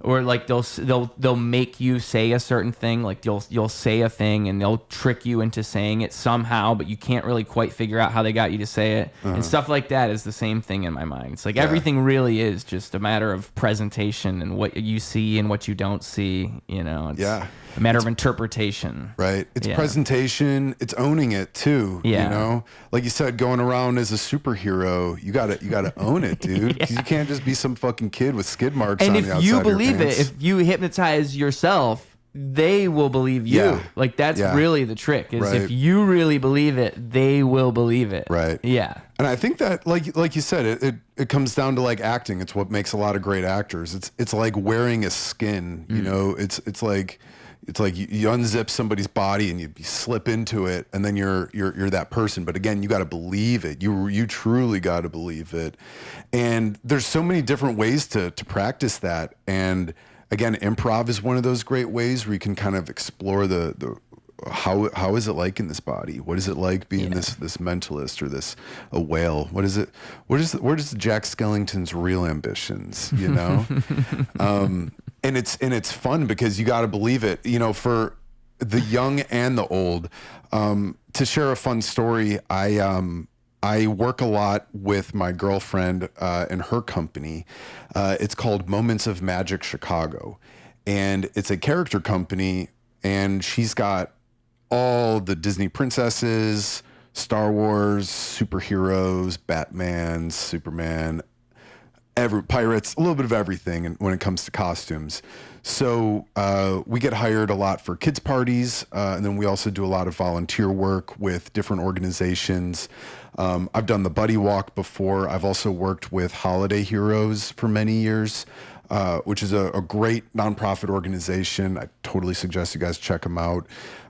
or like they'll make you say a certain thing, like you'll say a thing and they'll trick you into saying it somehow, but you can't really quite figure out how they got you to say it. And stuff like that is the same thing in my mind. It's like everything really is just a matter of presentation and what you see and what you don't see, it's a matter of interpretation. Right. It's presentation. It's owning it too. Yeah. Like you said, going around as a superhero, you gotta own it, dude. 'Cause you can't just be some fucking kid with skid marks and on the outside if you of your believe it, pants. if you hypnotize yourself, they will believe you. Yeah. Like that's really the trick, is Right. if you really believe it, they will believe it. Right. Yeah. And I think that, like you said, it comes down to like acting. It's what makes a lot of great actors. It's like wearing a skin. It's like you unzip somebody's body and you slip into it, and then you're that person. But again, you got to believe it. You truly got to believe it. And there's so many different ways to practice that. And again, improv is one of those great ways where you can kind of explore the how is it like in this body? What is it like being this mentalist or a whale? Where does Jack Skellington's real ambitions? And it's fun because you got to believe it. For the young and the old. To share a fun story, I work a lot with my girlfriend in her company. It's called Moments of Magic Chicago, and it's a character company. And she's got all the Disney princesses, Star Wars, superheroes, Batman, Superman, pirates, a little bit of everything when it comes to costumes. So we get hired a lot for kids' parties, and then we also do a lot of volunteer work with different organizations. I've done the Buddy Walk before. I've also worked with Holiday Heroes for many years, which is a great nonprofit organization. I totally suggest you guys check them out.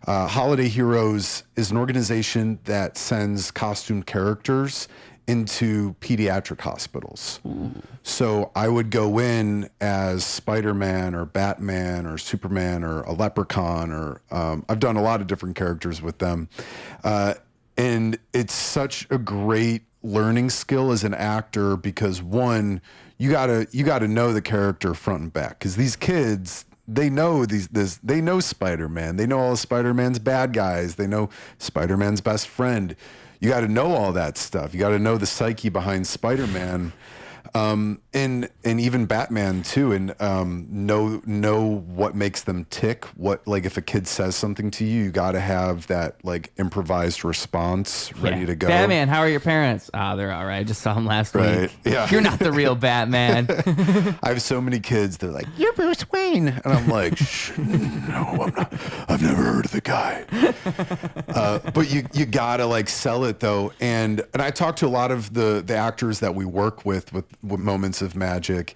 Holiday Heroes is an organization that sends costumed characters into pediatric hospitals. Ooh. So I would go in as Spider-Man or Batman or Superman or a leprechaun, or I've done a lot of different characters with them. And it's such a great learning skill as an actor because, one, you gotta know the character front and back, because these kids, they know they know Spider-Man. They know all of Spider-Man's bad guys. They know Spider-Man's best friend. You got to know all that stuff. You got to know the psyche behind Spider-Man, and even Batman too, and know what makes them tick. What, like, if a kid says something to you, you got to have that like improvised response ready to go. Batman, how are your parents? They're all right. I just saw them last week. Yeah. You're not the real Batman. I have so many kids. They're like, "You're Bruce Wayne," and I'm like, "No, I'm not. I've never heard of the guy." But you gotta like sell it though, and I talk to a lot of the actors that we work with Moments of Magic,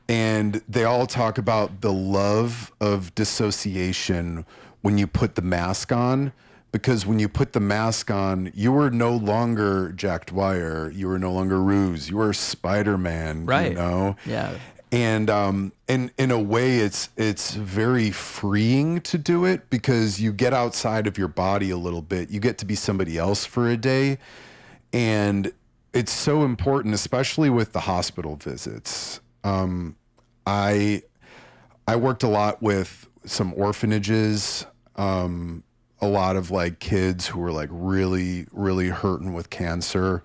and they all talk about the love of dissociation when you put the mask on. Because when you put the mask on, you were no longer Jack Dwyer. You were no longer Ruse. You were Spider-Man. Right. Yeah. And in a way, it's very freeing to do it because you get outside of your body a little bit. You get to be somebody else for a day, and it's so important, especially with the hospital visits. I worked a lot with some orphanages. A lot of like kids who were like really, really hurting with cancer,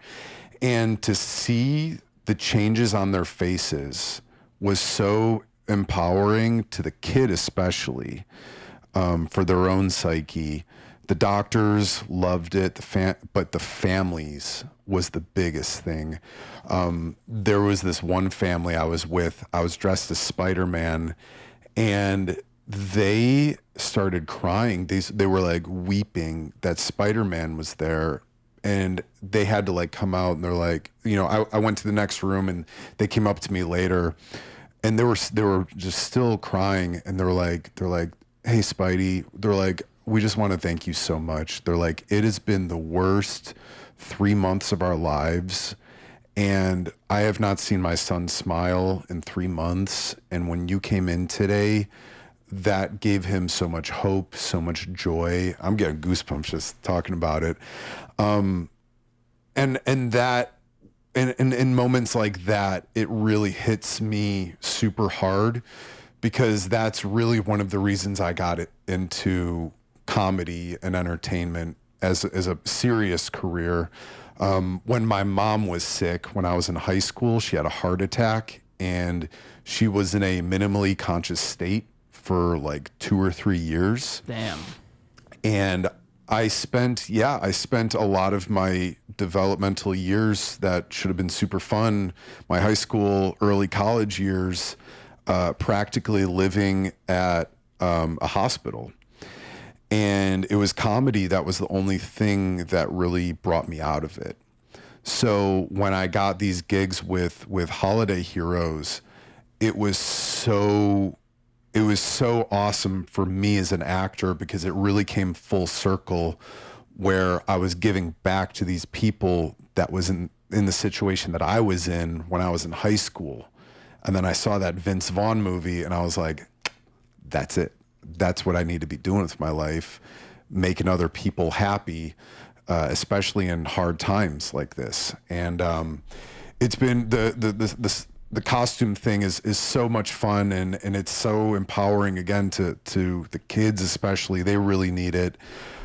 and to see the changes on their faces was so empowering to the kid, especially for their own psyche, The doctors loved it, but the families was the biggest thing. There was this one family I was with. I was dressed as Spider-Man, and they started crying. They were like weeping that Spider-Man was there, and they had to like come out, and they're like, I went to the next room, and they came up to me later, and they were just still crying, and they're like, hey Spidey, they're like, we just want to thank you so much. They're like, it has been the worst 3 months of our lives, and I have not seen my son smile in 3 months. And when you came in today, that gave him so much hope, so much joy. I'm getting goosebumps just talking about it. And that, and in moments like that, it really hits me super hard, because that's really one of the reasons I got into comedy and entertainment as a serious career. When my mom was sick, when I was in high school, she had a heart attack, and she was in a minimally conscious state for like 2 or 3 years. Damn. And I spent a lot of my developmental years that should have been super fun, my high school, early college years, practically living at a hospital. And it was comedy that was the only thing that really brought me out of it. So when I got these gigs with Holiday Heroes, it was so awesome for me as an actor, because it really came full circle, where I was giving back to these people that was in the situation that I was in when I was in high school. And then I saw that Vince Vaughn movie, and I was like, that's it. That's what I need to be doing with my life, making other people happy, especially in hard times like this. And it's been the costume thing is so much fun, and it's so empowering again to the kids, especially. They really need it.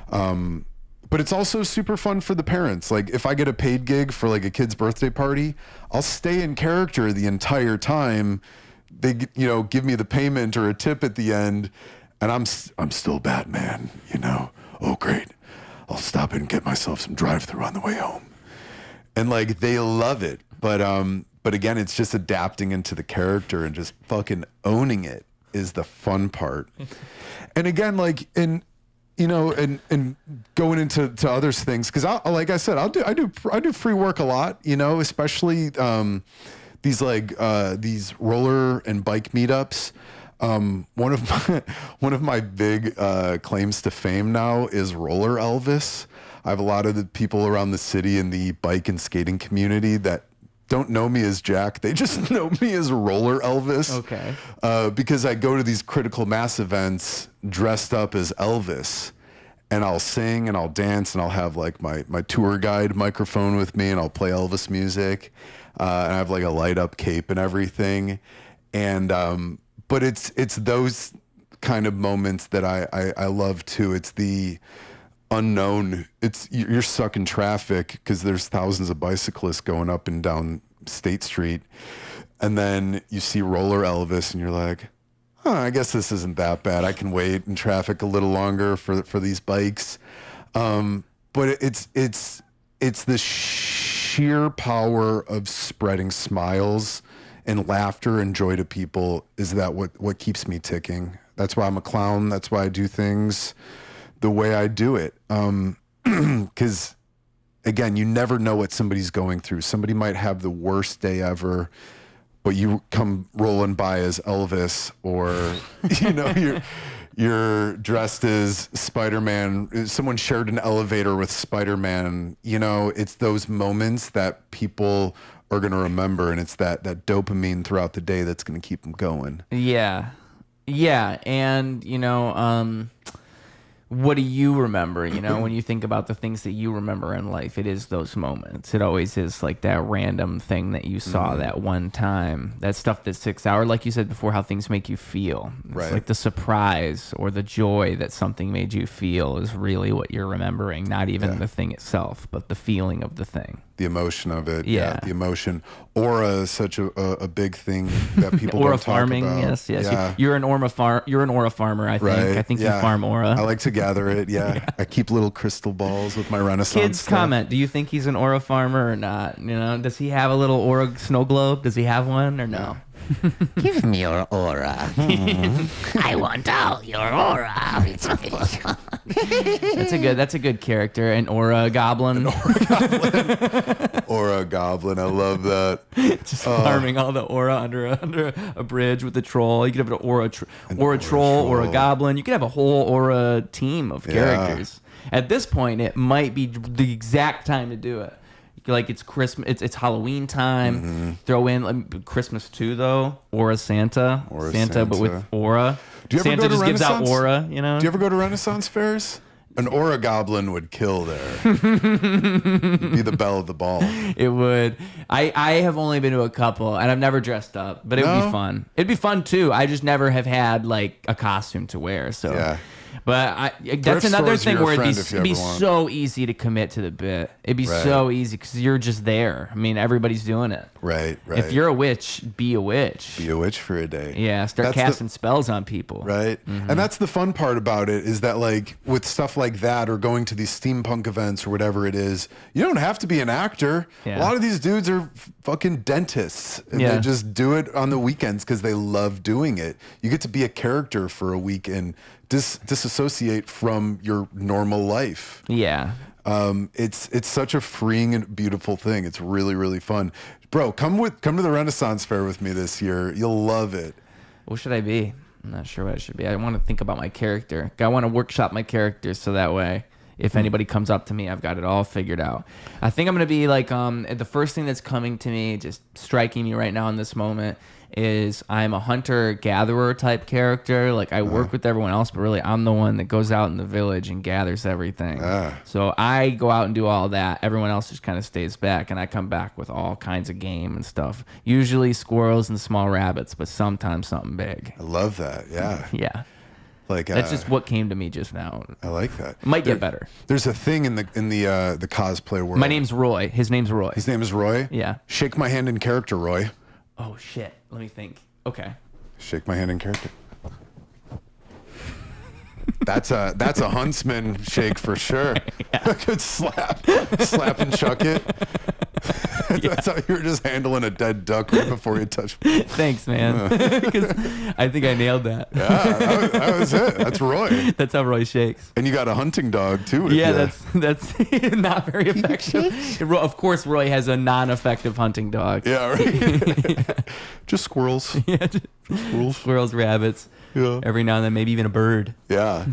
But it's also super fun for the parents. Like, if I get a paid gig for like a kid's birthday party, I'll stay in character the entire time. They give me the payment or a tip at the end, and I'm still Batman, Oh, great. I'll stop and get myself some drive-thru on the way home. And like, they love it. But again, it's just adapting into the character and just fucking owning it is the fun part. And again, like and going into other things, because like I said, I do free work a lot, especially these roller and bike meetups. One of my big claims to fame now is Roller Elvis. I have a lot of the people around the city in the bike and skating community that don't know me as Jack. They just know me as Roller Elvis. Okay. Because I go to these critical mass events dressed up as Elvis, and I'll sing and I'll dance, and I'll have like my tour guide microphone with me, and I'll play Elvis music. And I have like a light up cape and everything. And but it's those kind of moments that I love too. It's the unknown. You're stuck in traffic because there's thousands of bicyclists going up and down State Street, and then you see Roller Elvis, and you're like, I guess this isn't that bad. I can wait in traffic a little longer for these bikes. But it's the sheer power of spreading smiles and laughter and joy to people is that what keeps me ticking. That's why I'm a clown. That's why I do things the way I do it. Because again, you never know what somebody's going through. Somebody might have the worst day ever, but you come rolling by as Elvis, or you're dressed as Spider-Man. Someone shared an elevator with Spider-Man. It's those moments that people are going to remember, and it's that dopamine throughout the day that's going to keep them going. Yeah. And what do you remember? When you think about the things that you remember in life, it is those moments. It always is like that random thing that you saw that one time, that stuff that sticks out, or like you said before, how things make you feel. It's right. Like the surprise or the joy that something made you feel is really what you're remembering, not even the thing itself, but the feeling of the thing. The emotion of it. Yeah. The emotion. Aura is such a big thing that people Aura don't talk farming, about. yes. Yeah. You're an aura farmer, I think. Right. I think you farm aura. I like to gather it. Yeah. I keep little crystal balls with my Renaissance Kids stuff. comment, do you think he's an aura farmer or not? You know, does he have a little aura snow globe? Does he have one or no? Give me your aura. I want all your aura. That's a good character, an aura goblin. Or a goblin. I love that. Just farming all the aura under a bridge with the troll. You could have an aura troll or a goblin. You could have a whole aura team of characters. At this point, it might be the exact time to do it. Like it's Christmas, it's Halloween time. Throw in Christmas too, though. Aura Santa, but with aura. Do you ever Santa go to just gives out Renaissance? aura, you know. Do you ever go to Renaissance fairs? An aura goblin would kill there. You'd be the belle of the ball. It would. I have only been to a couple, and I've never dressed up, but it would be fun. It'd be fun too. I just never have had like a costume to wear. So, yeah. But that's another thing where it'd be want. so easy to commit to the bit. It'd be so easy because you're just there. I mean, everybody's doing it. Right. If you're a witch, be a witch. Be a witch for a day. Yeah, start casting spells on people. Right. And that's the fun part about it is that like with stuff like that or going to these steampunk events or whatever it is, you don't have to be an actor. Yeah. A lot of these dudes are fucking dentists and they just do it on the weekends because they love doing it. You get to be a character for a week and disassociate from your normal life. Yeah. It's such a freeing and beautiful thing. It's really, really fun. Bro, come to the Renaissance Fair with me this year. You'll love it. What should I be? I'm not sure what I should be. I want to think about my character. I want to workshop my character so that way if anybody comes up to me, I've got it all figured out. I think I'm going to be like the first thing that's coming to me, just striking me right now in this moment, is I'm a hunter-gatherer type character. Like I work with everyone else, but really I'm the one that goes out in the village and gathers everything. So I go out and do all that. Everyone else just kind of stays back, and I come back with all kinds of game and stuff. Usually squirrels and small rabbits, but sometimes something big. I love that. Yeah. Yeah. Like That's just what came to me just now. I like that. It might get better. There's a thing in the cosplay world. My name's Roy. His name's Roy. His name is Roy? Yeah. Shake my hand in character, Roy. Oh, shit. Let me think. Okay. Shake my hand in character. That's a huntsman shake for sure. A good slap and chuck it. That's how you were just handling a dead duck right before you touched me. Thanks, man. Because I think I nailed that. Yeah, that was it. That's Roy. That's how Roy shakes. And you got a hunting dog too. With Yeah, you. that's not very effective. Of course, Roy has a non-effective hunting dog. Yeah, right. Just squirrels. Yeah, Squirrels. squirrels, rabbits. Yeah. Every now and then, maybe even a bird. Yeah.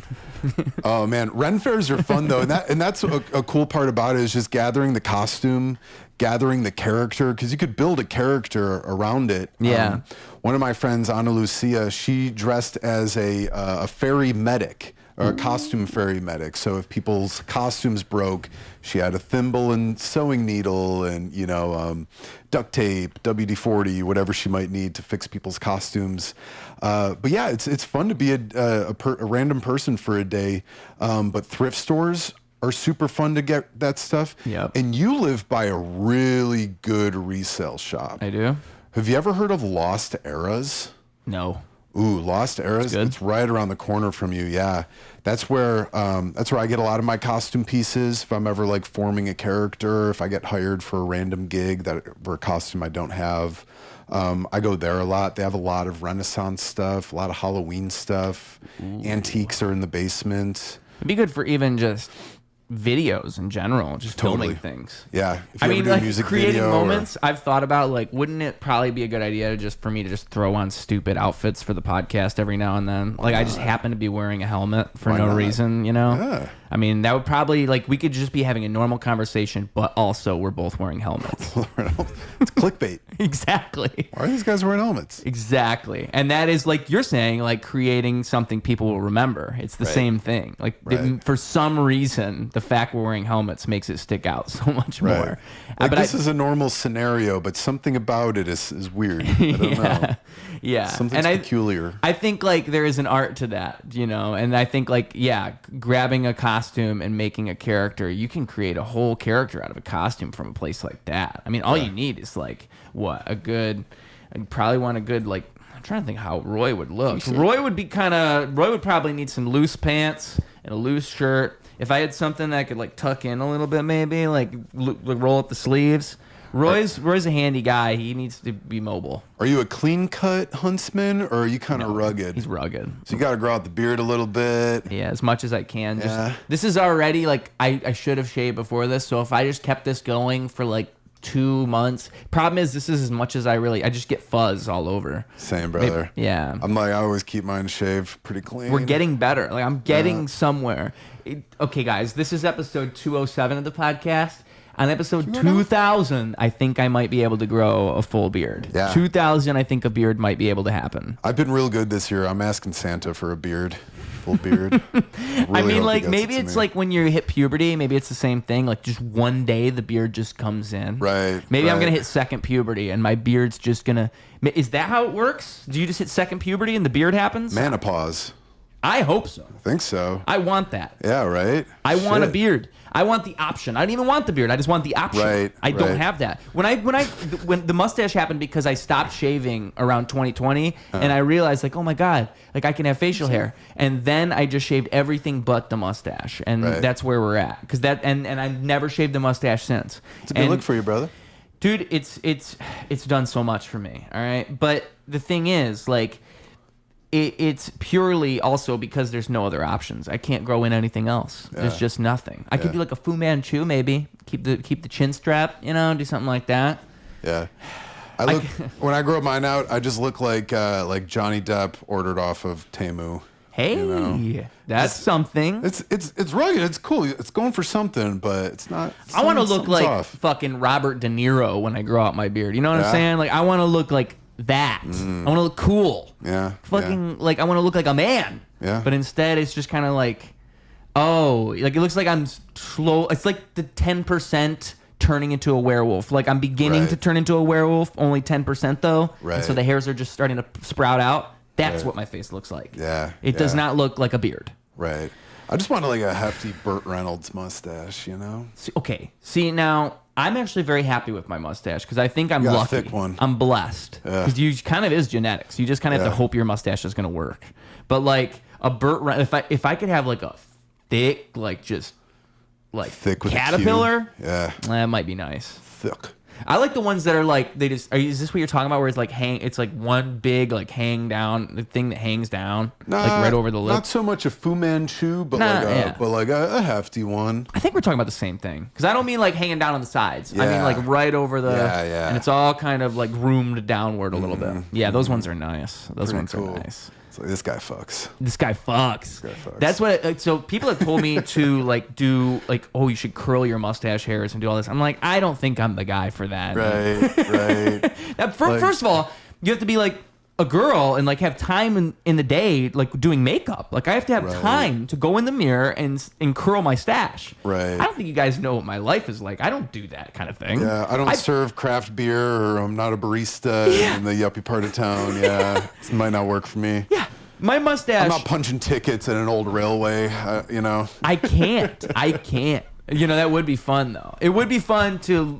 Oh man, Ren Fairs are fun though, and that's a cool part about it is just gathering the costume, gathering the character, because you could build a character around it. Yeah. One of my friends, Ana Lucia, she dressed as a fairy medic. Or a costume fairy medic. So if people's costumes broke, she had a thimble and sewing needle and, duct tape, WD-40, whatever she might need to fix people's costumes. But yeah, it's fun to be a random person for a day. But thrift stores are super fun to get that stuff. Yep. And you live by a really good resale shop. I do? Have you ever heard of Lost Eras? No. Ooh, Lost Eras. Good. It's right around the corner from you. Yeah, that's where I get a lot of my costume pieces. If I'm ever like forming a character, if I get hired for a random gig for a costume I don't have, I go there a lot. They have a lot of Renaissance stuff, a lot of Halloween stuff. Ooh. Antiques are in the basement. It'd be good for even just videos in general, just filming things. Yeah. I mean, like music creating video moments, I've thought about like, wouldn't it probably be a good idea for me to just throw on stupid outfits for the podcast every now and then? Like I just happen to be wearing a helmet for no reason, Yeah. I mean, that would probably we could just be having a normal conversation, but also we're both wearing helmets. It's clickbait. Exactly. Why are these guys wearing helmets? Exactly. And that is like you're saying, like creating something people will remember. It's the same thing. Like for some reason, the fact we're wearing helmets makes it stick out so much more. Like this is a normal scenario, but something about it is weird. I don't know. Yeah. Something's peculiar. I think like there is an art to that, and I think like, grabbing a costume and making a character, you can create a whole character out of a costume from a place like that. I mean, all you need is like I'd probably want a good, like, I'm trying to think how Roy would look. Roy would probably need some loose pants and a loose shirt. If I had something that I could like tuck in a little bit, maybe like roll up the sleeves. Roy's a handy guy. He needs to be mobile. Are you a clean-cut huntsman, or are you kind of rugged? He's rugged. So you got to grow out the beard a little bit. Yeah, as much as I can. Yeah. This is already like I should have shaved before this. So if I just kept this going for like 2 months, problem is this is as much as I just get fuzz all over. Same, brother. Yeah. I always keep mine shaved pretty clean. We're getting better. Like I'm getting somewhere. Okay, guys, this is episode 207 of the podcast. On episode 2000, I think I might be able to grow a full beard. Yeah. 2000, I think a beard might be able to happen. I've been real good this year. I'm asking Santa for a beard, full beard. I mean, like maybe it's like when you hit puberty, maybe it's the same thing. Like just one day the beard just comes in. Right. Maybe I'm gonna hit second puberty and my beard's just gonna. Is that how it works? Do you just hit second puberty and the beard happens? Menopause. I hope so. I think so. I want that. Yeah, right? I want a beard. I want the option. I don't even want the beard. I just want the option. Right. I don't have that. When the mustache happened because I stopped shaving around 2020 and I realized like, oh my God, like I can have facial hair. And then I just shaved everything but the mustache. And that's where we're at. Cause and I've never shaved the mustache since. It's a good look for you, brother. Dude, it's done so much for me. All right. But the thing is, like, it's purely also because there's no other options. I can't grow in anything else. There's just nothing. I could do like a Fu Manchu, maybe keep the chin strap, do something like that. Yeah, when I grow mine out, I just look like Johnny Depp ordered off of Temu. Hey, that's something. It's rugged. It's cool. It's going for something, but it's not. I want to look like fucking Robert De Niro when I grow out my beard. You know what I'm saying? Like I want to look like that. I want to look cool. Yeah. Fucking like I want to look like a man. Yeah. But instead it's just kind of like, like it looks like I'm slow. It's like the 10% turning into a werewolf. Like I'm beginning to turn into a werewolf, only 10% though. Right. And so the hairs are just starting to sprout out. That's what my face looks like. Yeah. It does not look like a beard. Right. I just want like a hefty Burt Reynolds mustache, See, now I'm actually very happy with my mustache because I think I'm lucky. A thick one. I'm blessed because you kind of is genetics. You just kind of have to hope your mustache is going to work. But like a Burt Reynolds, if I could have like a thick, like just like thick with caterpillar, that might be nice. Thick. I like the ones that are like is this what you're talking about? Where it's like it's like one big like hang down, the thing that hangs down, like right over the lip. Not so much a Fu Manchu, but like a hefty one. I think we're talking about the same thing because I don't mean like hanging down on the sides. I mean like right over the and it's all kind of like roomed downward a little bit. Yeah, those ones are nice. Those ones are nice. It's like this guy fucks. This guy fucks. That's what. So people have told me to like do like, oh, you should curl your mustache hairs and do all this. I'm like, I don't think I'm the guy for that. Right. First of all, you have to be like a girl and like have time in the day like doing makeup. Like I have to have time to go in the mirror and curl my stash. Right. I don't think you guys know what my life is like. I don't do that kind of thing. Yeah, I don't serve craft beer, or I'm not a barista in the yuppie part of town. Yeah, it might not work for me. Yeah. My mustache. I'm not punching tickets at an old railway, I can't. That would be fun though. It would be fun to,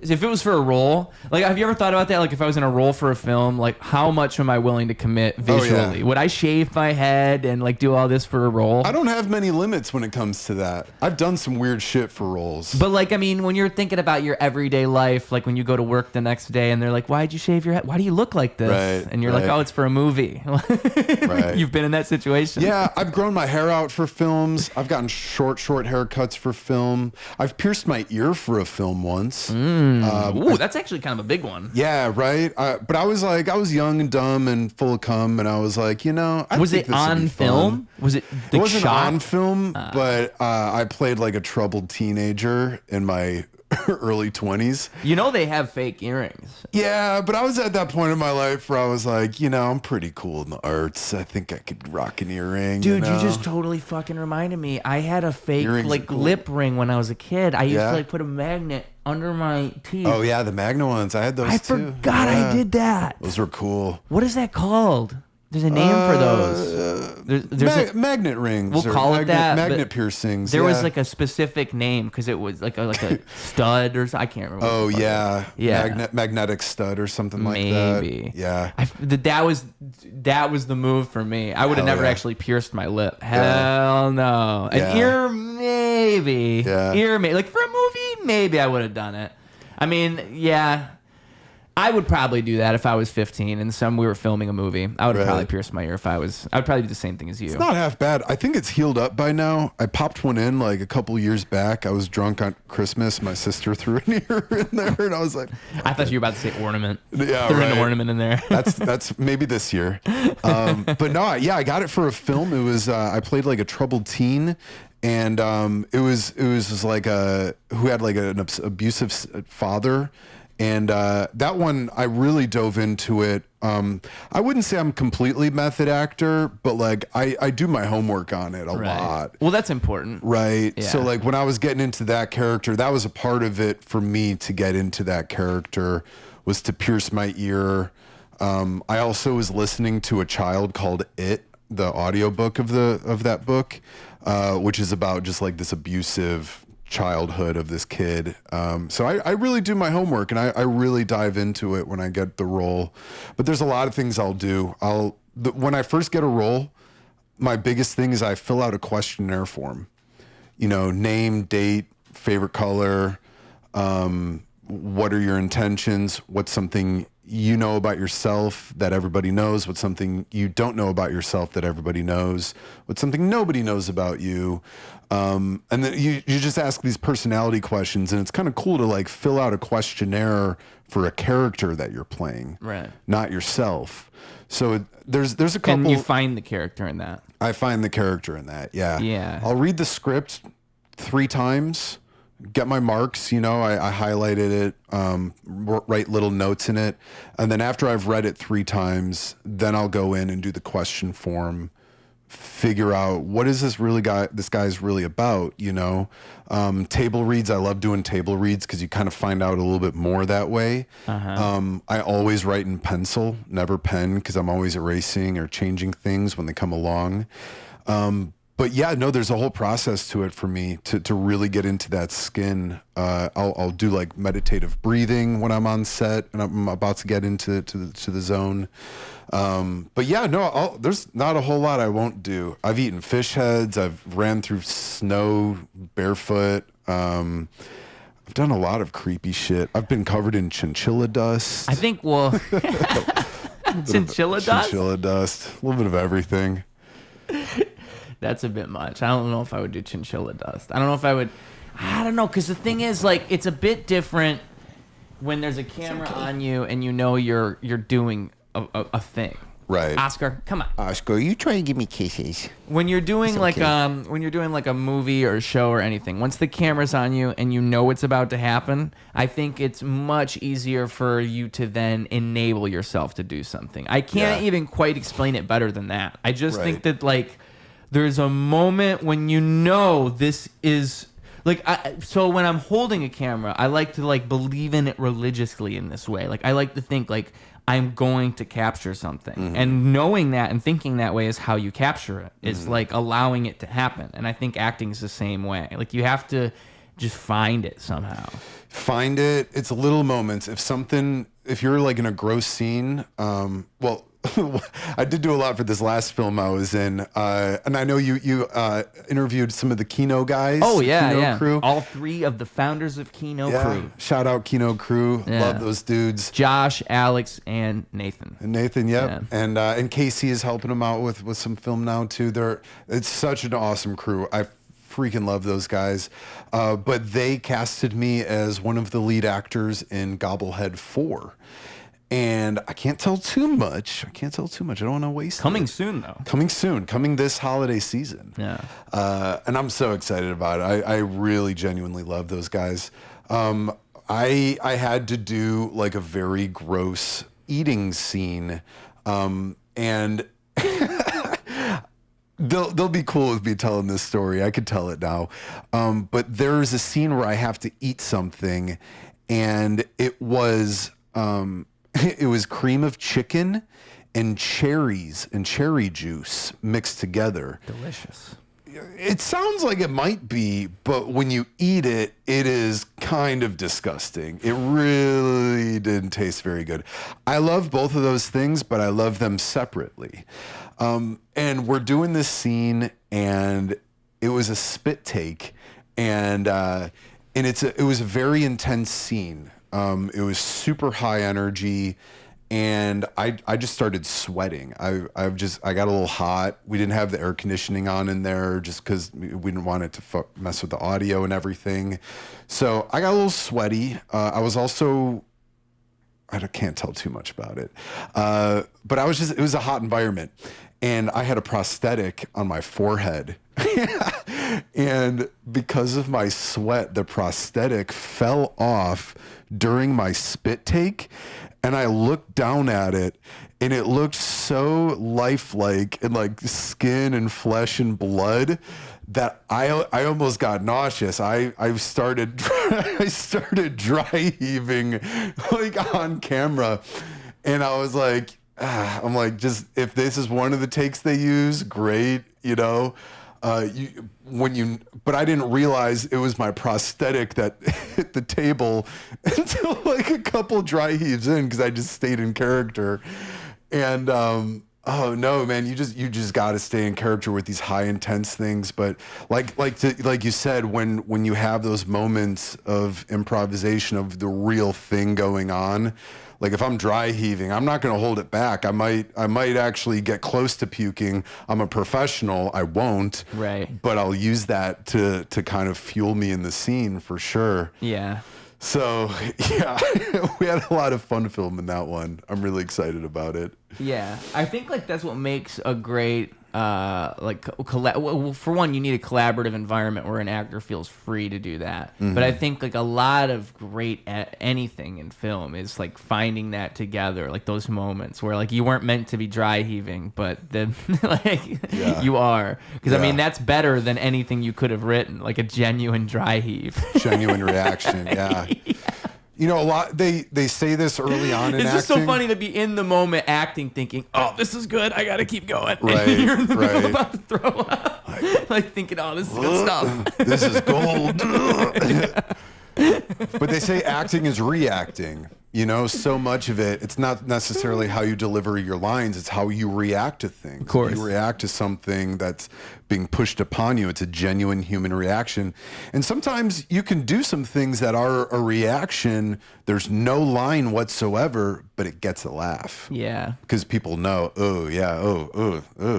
if it was for a role. Like, have you ever thought about that? Like, if I was in a role for a film, like, how much am I willing to commit visually? Would I shave my head and like do all this for a role? I don't have many limits when it comes to that. I've done some weird shit for roles. But like, I mean, when you're thinking about your everyday life, like when you go to work the next day and they're like, "Why'd you shave your head? Why do you look like this?" Right, and you're like, "Oh, it's for a movie." You've been in that situation. Yeah, I've grown my hair out for films. I've gotten short haircuts for film. I've pierced my ear for a film once. Ooh, that's actually kind of a big one. Yeah, right. But I was young and dumb and full of cum, and I was like, was it on film? Was it? It wasn't on film, but I played like a troubled teenager in my early 20s. They have fake earrings. Yeah, but I was at that point in my life where I was like, I'm pretty cool in the arts. I think I could rock an earring. Dude, you just totally fucking reminded me. I had a fake lip ring when I was a kid. I used to put a magnet under my teeth. Oh yeah, the magnet ones. I had those too. I forgot I did that. Those were cool. What is that called? There's a name for those. There's magnet rings. We'll or call it that. Magnet piercings. There was like a specific name because it was like a stud or I can't remember. Oh yeah, yeah. Magnetic stud or something like that. Maybe. Yeah. That was the move for me. I would have never actually pierced my lip. Hell no. An ear maybe. Yeah. Ear maybe. Like for a movie, maybe I would have done it. I mean, yeah. I would probably do that if I was 15 and we were filming a movie. I would probably pierce my ear if I would probably do the same thing as you. It's not half bad. I think it's healed up by now. I popped one in like a couple years back. I was drunk on Christmas. My sister threw an ear in there and I was like, I thought you were about to say ornament. Yeah, threw an ornament in there. That's maybe this year. But no, I got it for a film. It was, I played like a troubled teen. And it was just like who had like an abusive father. And that one, I really dove into it. I wouldn't say I'm completely method actor, but like I do my homework on it a lot. Well, that's important. Right. Yeah. So like when I was getting into that character, that was a part of it for me to get into that character was to pierce my ear. I also was listening to a child called It, the audiobook of that book, which is about just like this abusive childhood of this kid. So I really do my homework and I really dive into it when I get the role. But there's a lot of things I'll do. When I first get a role, my biggest thing is I fill out a questionnaire form. Name, date, favorite color, what are your intentions, what's something you know about yourself that everybody knows, what's something you don't know about yourself that everybody knows, what's something nobody knows about you. And then you just ask these personality questions, and it's kind of cool to like fill out a questionnaire for a character that you're playing, right? Not yourself. So there's a couple. And you find the character in that. I find the character in that. Yeah. Yeah. I'll read the script 3 times. Get my marks, I highlighted it, write little notes in it. And then after I've read it 3 times, then I'll go in and do the question form, figure out what is this guy's really about, Table reads, I love doing table reads because you kind of find out a little bit more that way. I always write in pencil, never pen, because I'm always erasing or changing things when they come along. But yeah, no, there's a whole process to it for me to really get into that skin. I'll do like meditative breathing when I'm on set and I'm about to get into the zone. But yeah, no, there's not a whole lot I won't do. I've eaten fish heads. I've ran through snow barefoot. I've done a lot of creepy shit. I've been covered in chinchilla dust. I think chinchilla dust? Chinchilla dust. A little bit of everything. That's a bit much. I don't know if I would do chinchilla dust. I don't know if I would. I don't know, because the thing is, like, it's a bit different when there's a camera on you and you're doing a thing. Right. Oscar, come on. Oscar, you trying to give me kisses? When you're doing when you're doing like a movie or a show or anything, once the camera's on you and you know what's about to happen, I think it's much easier for you to then enable yourself to do something. I can't even quite explain it better than that. I just think that like there's a moment when this is like so when I'm holding a camera, I like to like believe in it religiously in this way. Like I like to think like I'm going to capture something. And knowing that and thinking that way is how you capture it. It's like allowing it to happen. And I think acting is the same way. Like you have to just find it somehow. Find it. It's little moments. If you're like in a gross scene, I did do a lot for this last film I was in, and I know you interviewed some of the Kino guys. Oh yeah, Kino crew. All 3 of the founders of Kino crew. Shout out Kino crew. Yeah. Love those dudes. Josh, Alex, and Nathan. Yep. Yeah. And Casey is helping them out with some film now too. It's such an awesome crew. I freaking love those guys. But they casted me as one of the lead actors in Gobblehead 4. And I can't tell too much. I don't want to waste Coming it. soon, though. Coming this holiday season. Yeah. And I'm so excited about it. I really genuinely love those guys. I had to do like a very gross eating scene. And they'll be cool with me telling this story. I could tell it now. But there's a scene where I have to eat something, and it was cream of chicken and cherries and cherry juice mixed together. Delicious. It sounds like it might be, but when you eat it, it is kind of disgusting. It really didn't taste very good. I love both of those things, but I love them separately. And we're doing this scene, and it was a spit take, and it was a very intense scene. It was super high energy. And I just started sweating. I got a little hot. We didn't have the air conditioning on in there just because we didn't want it to mess with the audio and everything. So I got a little sweaty. I was also, I can't tell too much about it. But it was a hot environment. And I had a prosthetic on my forehead. And because of my sweat, the prosthetic fell off during my spit take. And I looked down at it, and it looked so lifelike and like skin and flesh and blood that I almost got nauseous. I started dry heaving like on camera, and I was like, I'm like, just if this is one of the takes they use, great, you know. But I didn't realize it was my prosthetic that hit the table until like a couple dry heaves in, because I just stayed in character. And oh no, man, you just got to stay in character with these high intense things. But like you said, when you have those moments of improvisation of the real thing going on. Like if I'm dry heaving, I'm not going to hold it back. I might actually get close to puking. I'm a professional. I won't. Right. But I'll use that to kind of fuel me in the scene for sure. Yeah. So yeah, we had a lot of fun filming that one. I'm really excited about it. Yeah, I think like that's what makes a great well, for one, you need a collaborative environment where an actor feels free to do that. Mm-hmm. But I think like a lot of great anything in film is like finding that together, like those moments where like you weren't meant to be dry heaving, but then you are, because I mean that's better than anything you could have written, like a genuine dry heave, genuine reaction. Yeah. You know, a lot they say this early on in acting. It's just so funny to be in the moment acting, thinking, "Oh, this is good. I got to keep going." Right, and you're in the middle about to throw up, like thinking, "Oh, this is good stuff. This is gold." But they say acting is reacting. You know, so much of it, it's not necessarily how you deliver your lines, it's how you react to things. Of course. You react to something that's being pushed upon you. It's a genuine human reaction. And sometimes you can do some things that are a reaction. There's no line whatsoever, but it gets a laugh. Yeah. Because people know, oh, yeah,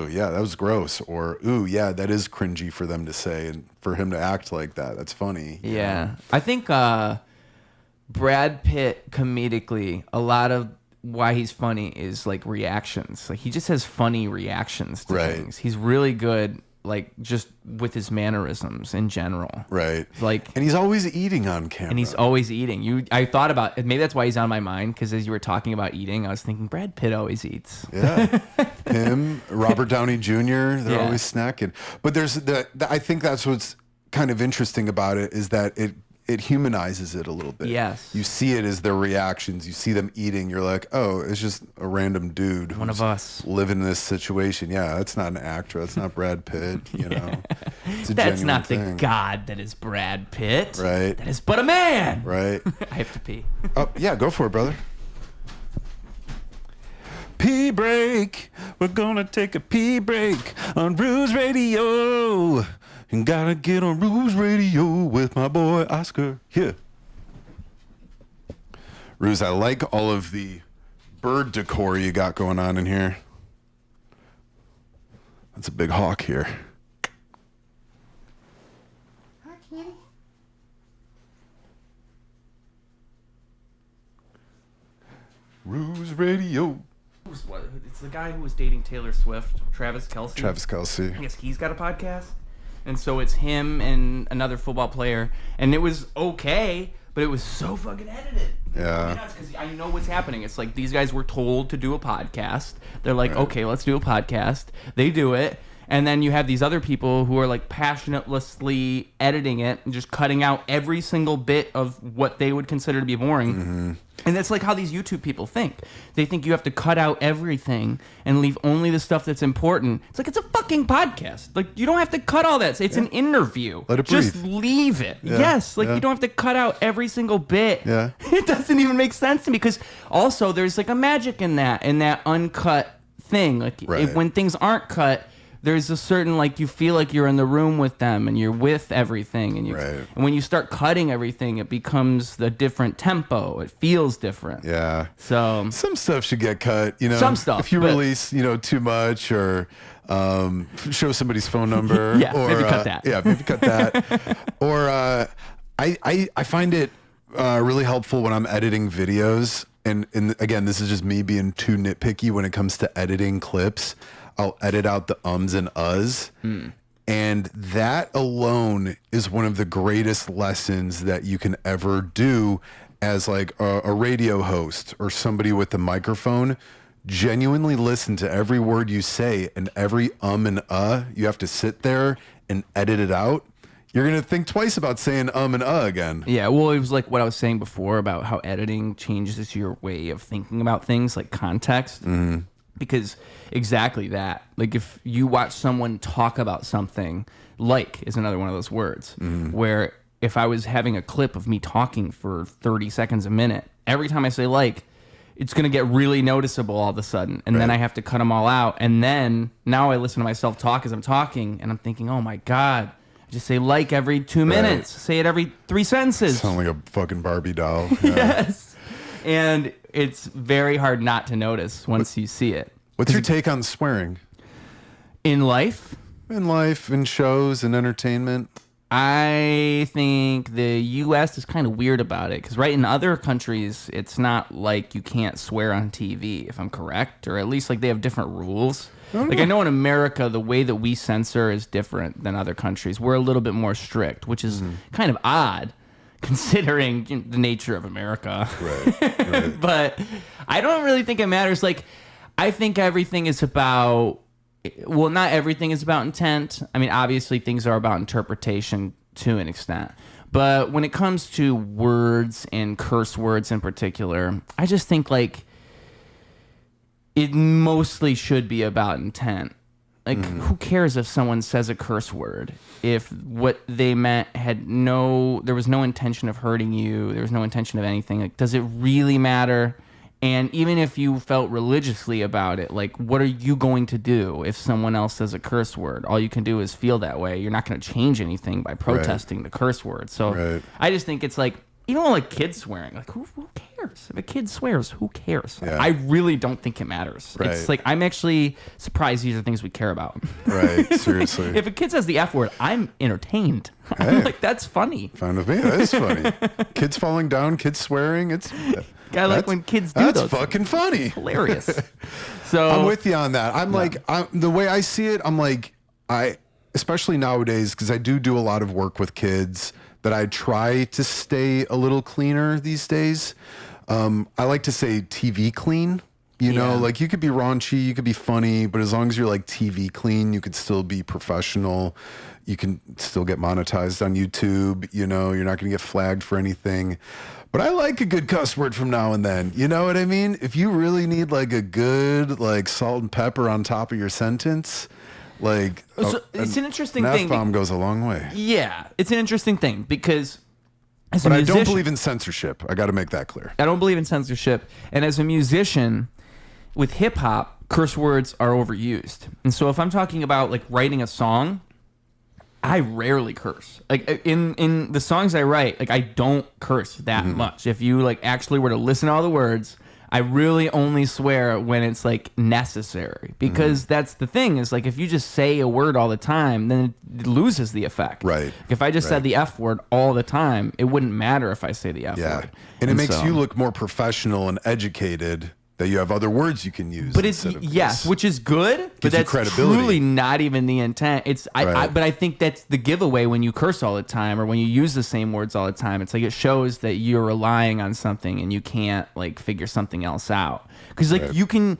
yeah, that was gross. Or, ooh, yeah, that is cringy for them to say. And for him to act like that, that's funny. Yeah. I think Brad Pitt comedically, a lot of why he's funny is like reactions. Like he just has funny reactions to things. He's really good, like just with his mannerisms in general. Right. Like, and he's always eating on camera. And he's always eating. I thought about maybe that's why he's on my mind, because as you were talking about eating, I was thinking Brad Pitt always eats. Yeah. Him, Robert Downey Jr. They're always snacking. But I think that's what's kind of interesting about it, is that it humanizes it a little bit. Yes. You see it as their reactions. You see them eating. You're like, oh, it's just a random dude. One of us. Living in this situation. Yeah, that's not an actor. That's not Brad Pitt, you know. It's a that's not thing. The god that is Brad Pitt. Right. That is but a man. Right. I have to pee. Oh, yeah, go for it, brother. Pee break. We're gonna take a pee break on Ruse Radio. And gotta get on Ruse Radio with my boy Oscar. Yeah. Ruse, I like all of the bird decor you got going on in here. That's a big hawk here. Hi, kitty. Ruse Radio. It's the guy who was dating Taylor Swift, Travis Kelce. Travis Kelce. I guess he's got a podcast. And so it's him and another football player. And it was okay, but it was so fucking edited. Yeah. Because I know what's happening. It's like these guys were told to do a podcast. They're like, okay, let's do a podcast. They do it. And then you have these other people who are like passionately editing it and just cutting out every single bit of what they would consider to be boring. Mm-hmm. And that's like how these YouTube people think. They think you have to cut out everything and leave only the stuff that's important. It's like, it's a fucking podcast. Like, you don't have to cut all that. It's an interview. Let it Just breathe. leave it. Yeah. Yes. Like, Yeah. you don't have to cut out every single bit. Yeah. It doesn't even make sense to me, because also there's like a magic in that uncut thing. Like, Right. when things aren't cut, there's a certain, like, you feel like you're in the room with them and you're with everything. And Right. and when you start cutting everything, it becomes a different tempo. It feels different. Yeah. So Some stuff should get cut, Some stuff, If you but- release, too much, or show somebody's phone number. Yeah, or, maybe cut that. Yeah, maybe cut that. Or I find it really helpful when I'm editing videos. And again, this is just me being too nitpicky when it comes to editing clips. I'll edit out the ums and uhs. And that alone is one of the greatest lessons that you can ever do as like a radio host or somebody with a microphone. Genuinely listen to every word you say, and every and you have to sit there and edit it out. You're going to think twice about saying and again. yeah, well, it was like what I was saying before about how editing changes your way of thinking about things, like context. Mm-hmm. Because exactly that. Like, if you watch someone talk about something, like is another one of those words, where if I was having a clip of me talking for 30 seconds a minute, every time I say like, it's going to get really noticeable all of a sudden. And then I have to cut them all out. And then now I listen to myself talk as I'm talking, and I'm thinking, oh my God, I just say like every 2 minutes. Say it every 3 sentences. Sound like a fucking Barbie doll. Yeah. Yes. And it's very hard not to notice once you see it. What's your take on swearing? In life, In life, in shows, in entertainment? I think the U.S. is kind of weird about it, because right in other countries, it's not like you can't swear on TV, if I'm correct, or at least like they have different rules. Like, I know in America, the way that we censor is different than other countries. We're a little bit more strict, which is kind of odd considering the nature of America. Right. But I don't really think it matters. Like, I think everything is about, well, not everything is about intent. I mean, obviously things are about interpretation to an extent. But when it comes to words and curse words in particular, I just think like it mostly should be about intent. Like, who cares if someone says a curse word if what they meant there was no intention of hurting you, there was no intention of anything? Like, does it really matter? And even if you felt religiously about it, like, what are you going to do if someone else says a curse word? All you can do is feel that way. You're not going to change anything by protesting the curse word. So I just think it's like, even like kids swearing, like, who cares? If a kid swears, who cares? Yeah. I really don't think it matters. Right. It's like, I'm actually surprised these are things we care about. Right, seriously. If a kid says the F word, I'm entertained. Hey. I'm like, that's funny. Fine with me. That is funny. Kids falling down, kids swearing. I like when kids do that's those fucking funny. Hilarious. So I'm with you on that. The way I see it, I'm like, especially nowadays, because I do a lot of work with kids, that I try to stay a little cleaner these days. I like to say TV clean. You know, like, you could be raunchy, you could be funny, but as long as you're like TV clean, you could still be professional. You can still get monetized on YouTube. You know, you're not going to get flagged for anything. But I like a good cuss word from now and then. You know what I mean? If you really need like a good like salt and pepper on top of your sentence, like, it's an interesting an thing. F-bomb goes a long way. Yeah, it's an interesting thing because as But a I musician, don't believe in censorship. I got to make that clear. I don't believe in censorship. And as a musician, with hip hop, curse words are overused. And so if I'm talking about like writing a song, I rarely curse. Like, in the songs I write, like, I don't curse that much. If you like actually were to listen to all the words, I really only swear when it's like necessary, because that's the thing is, like, if you just say a word all the time, then it loses the effect. Right. If I just said the F word all the time, it wouldn't matter if I say the F word. And it makes so- you look more professional and educated, that you have other words you can use. But it's instead of yes, this. which is good, but Gives you that's credibility. truly not even the intent. It's Right. but I think that's the giveaway when you curse all the time or when you use the same words all the time. It's like it shows that you're relying on something and you can't like figure something else out. Because like you can,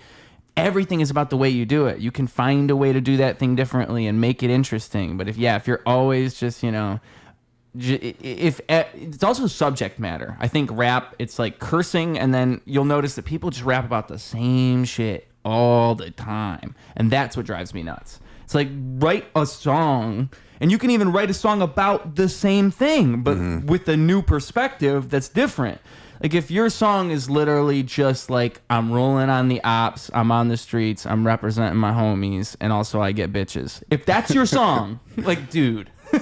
everything is about the way you do it. You can find a way to do that thing differently and make it interesting. But if you're always just, if it's also subject matter. I think rap, it's like cursing, and then you'll notice that people just rap about the same shit all the time, and that's what drives me nuts. It's like, write a song, and you can even write a song about the same thing, but with a new perspective that's different. Like, if your song is literally just like, I'm rolling on the ops, I'm on the streets, I'm representing my homies, and also I get bitches. If that's your song, like, dude. And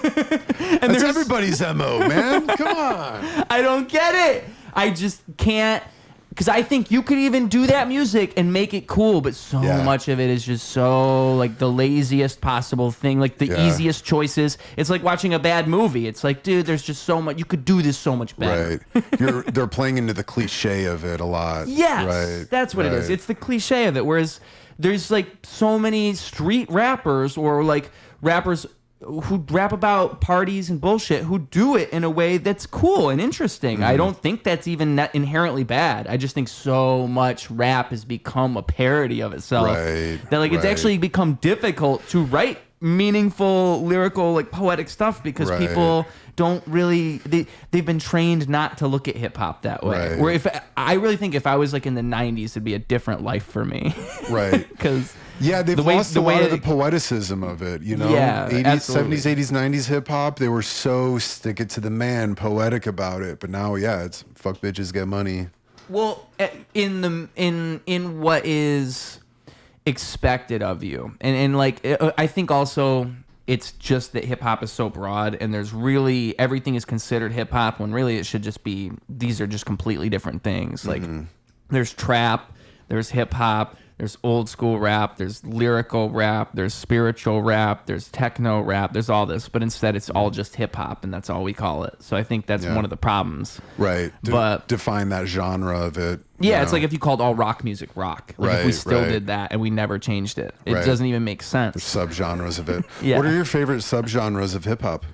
that's everybody's MO, man. Come on. I don't get it. I just can't. Because I think you could even do that music and make it cool, but so much of it is just so, like, the laziest possible thing, like the easiest choices. It's like watching a bad movie. It's like, dude, there's just so much. You could do this so much better. Right. They're playing into the cliche of it a lot. Yes. Right. That's what it is. It's the cliche of it. Whereas there's, like, so many street rappers or, like, rappers who rap about parties and bullshit who do it in a way that's cool and interesting. I don't think that's even inherently bad. I just think so much rap has become a parody of itself that, like, it's actually become difficult to write meaningful, lyrical, like, poetic stuff because people don't really, they've been trained not to look at hip hop that way. Where I really think if I was, like, in the 90s, it'd be a different life for me. Right. Because they've lost a lot of the poeticism of it, Yeah, 80s, absolutely. 70s, 80s, 90s hip hop, they were so stick it to the man, poetic about it. But now, it's fuck bitches, get money. Well, in what is expected of you, and like, I think also it's just that hip hop is so broad, and there's really everything is considered hip hop when really it should just be, these are just completely different things. Like, there's trap, there's hip hop, there's old school rap, there's lyrical rap, there's spiritual rap, there's techno rap, there's all this, but instead it's all just hip hop, and that's all we call it. So I think that's one of the problems. Right. But define that genre of it. Yeah, it's like if you called all rock music rock. Like, if we still did that and we never changed it. It doesn't even make sense. The subgenres of it. What are your favorite subgenres of hip hop?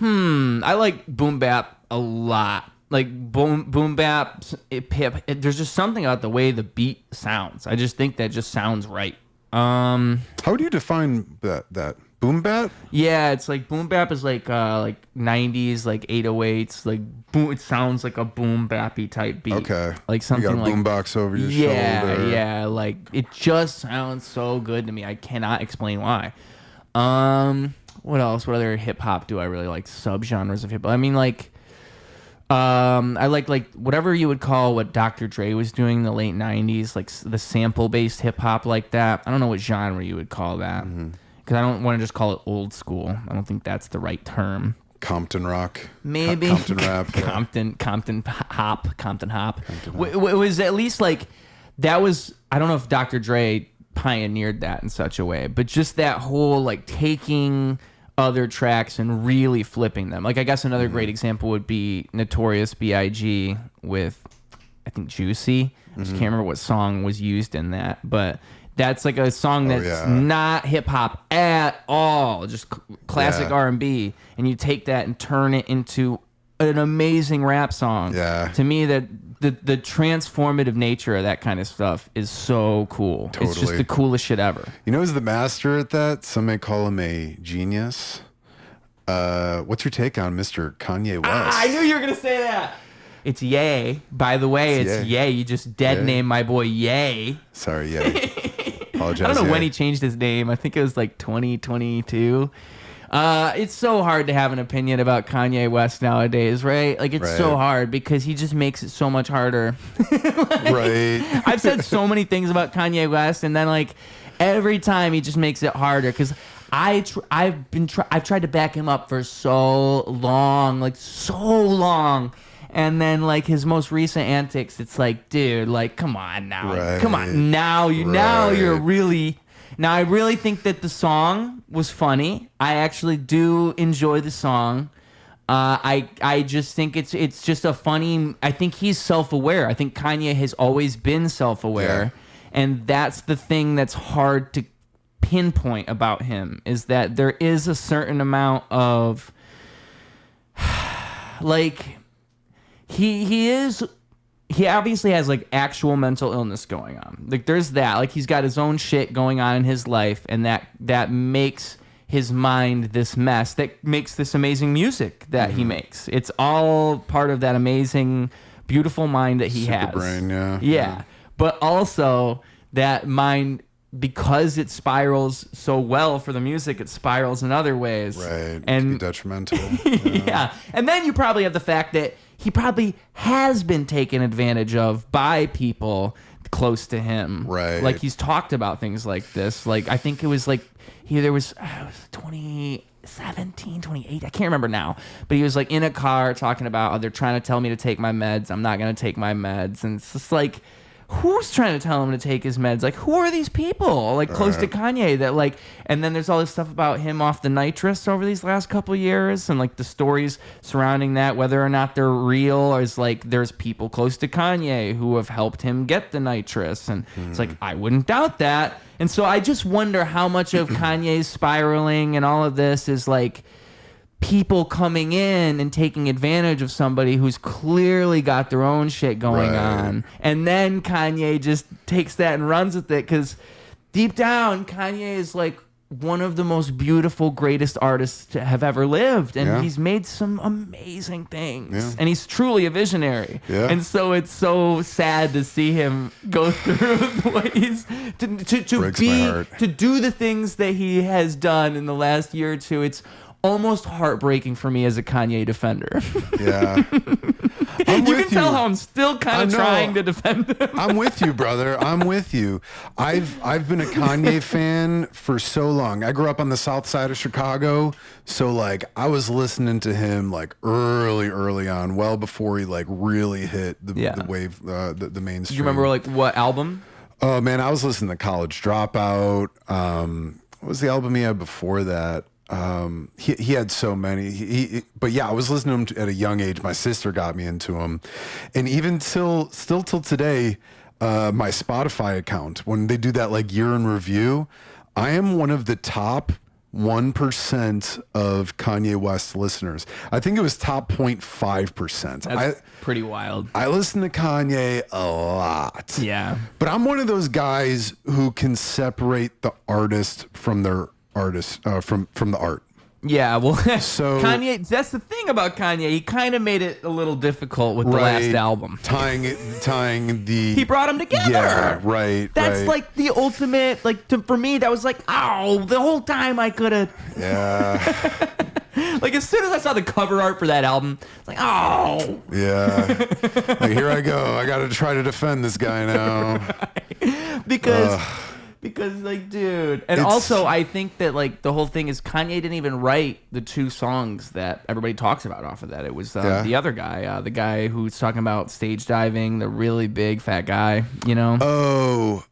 I like boom bap a lot. Like, boom bap, there's just something about the way the beat sounds. I just think that just sounds right. How would you define that? Boom bap? Yeah, it's like boom bap is like 90s, like 808s, like boom. It sounds like a boom bappy type beat. Okay, like something you got a like boombox over your shoulder. Yeah. Like, it just sounds so good to me. I cannot explain why. What else? What other hip hop do I really like? Subgenres of hip hop. I mean, like, I like whatever you would call what Dr. Dre was doing in the late 90s, like the sample based hip hop like that. I don't know what genre you would call that. Because I don't want to just call it old school. I don't think that's the right term. Compton rock. Maybe. Compton rap. Compton hop. It was at least like, that was, I don't know if Dr. Dre pioneered that in such a way, but just that whole, like, taking other tracks and really flipping them. Like, I guess another great example would be Notorious B.I.G. with, I think, Juicy. I just can't remember what song was used in that, but that's like a song that's not hip hop at all, just classic R&B, and you take that and turn it into an amazing rap song. To me, that the transformative nature of that kind of stuff is so cool. It's just the coolest shit ever. You know who's the master at that? Some may call him a genius. What's your take on Mr. Kanye West? I knew you were gonna say that. It's Ye. By the way, it's Ye. You just dead named my boy Ye. Sorry, Ye. Apologize. I don't know when he changed his name. I think it was like 2022. It's so hard to have an opinion about Kanye West nowadays, right? Like, it's so hard because he just makes it so much harder. I've said so many things about Kanye West, and then, like, every time he just makes it harder because I've tried to back him up for so long, and then, like, his most recent antics, it's like, dude, like, come on now, come on now, you're really. Now, I really think that the song was funny. I actually do enjoy the song. I just think it's just a funny. I think he's self-aware. I think Kanye has always been self-aware, and that's the thing that's hard to pinpoint about him, is that there is a certain amount of, like, he he obviously has like actual mental illness going on. Like there's that. Like he's got his own shit going on in his life, and that makes his mind this mess that makes this amazing music that he makes. It's all part of that amazing, beautiful mind that he has. Brain, Yeah. But also that mind, because it spirals so well for the music, it spirals in other ways. Right. And detrimental. yeah. And then you probably have the fact that he probably has been taken advantage of by people close to him. Right. Like he's talked about things like this. Like I think it was like there was 2017, 2018, I can't remember now, but he was like in a car talking about, they're trying to tell me to take my meds. I'm not going to take my meds. And it's just like, who's trying to tell him to take his meds? Like, who are these people like close to Kanye that like, and then there's all this stuff about him off the nitrous over these last couple years, and like the stories surrounding that, whether or not they're real, or is like there's people close to Kanye who have helped him get the nitrous, and it's like I wouldn't doubt that. And so I just wonder how much of Kanye's spiraling and all of this is like people coming in and taking advantage of somebody who's clearly got their own shit going on. And then Kanye just takes that and runs with it, because deep down, Kanye is like one of the most beautiful, greatest artists to have ever lived. And he's made some amazing things. Yeah. And he's truly a visionary. Yeah. And so it's so sad to see him go through what he's to do the things that he has done in the last year or two. It's almost heartbreaking for me as a Kanye defender. Yeah. You can tell how I'm still kind of trying to defend him. I'm with you, brother. I'm with you. I've been a Kanye fan for so long. I grew up on the south side of Chicago, so like I was listening to him like early on, well before he like really hit the wave, the mainstream. Do you remember like what album? Oh man, I was listening to College Dropout. What was the album he had before that? He had so many, but yeah, I was listening to him at a young age. My sister got me into him, and even still till today, my Spotify account, when they do that like year in review, I am one of the top 1% of Kanye West listeners. I think it was top 0.5%. That's pretty wild. I listen to Kanye a lot. Yeah. But I'm one of those guys who can separate the artist from their artist, from the art. Yeah, well, so Kanye, that's the thing about Kanye. He kind of made it a little difficult with the last album. Tying the... He brought them together. Yeah, right. That's like the ultimate, like for me, that was like, oh, the whole time I could have... Yeah. Like as soon as I saw the cover art for that album, it's like, oh. Yeah. Like, here I go. I got to try to defend this guy now. Because, like, dude. And also, I think that, like, the whole thing is Kanye didn't even write the two songs that everybody talks about off of that. It was the other guy, the guy who's talking about stage diving, the really big fat guy, you know? Oh,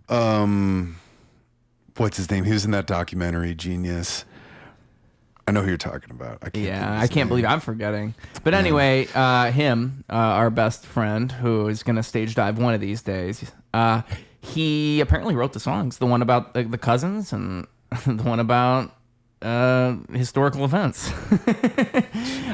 what's his name? He was in that documentary, Genius. I know who you're talking about. I can't believe I'm forgetting. But anyway, him, our best friend, who is going to stage dive one of these days, he apparently wrote the songs, the one about the cousins and the one about historical events.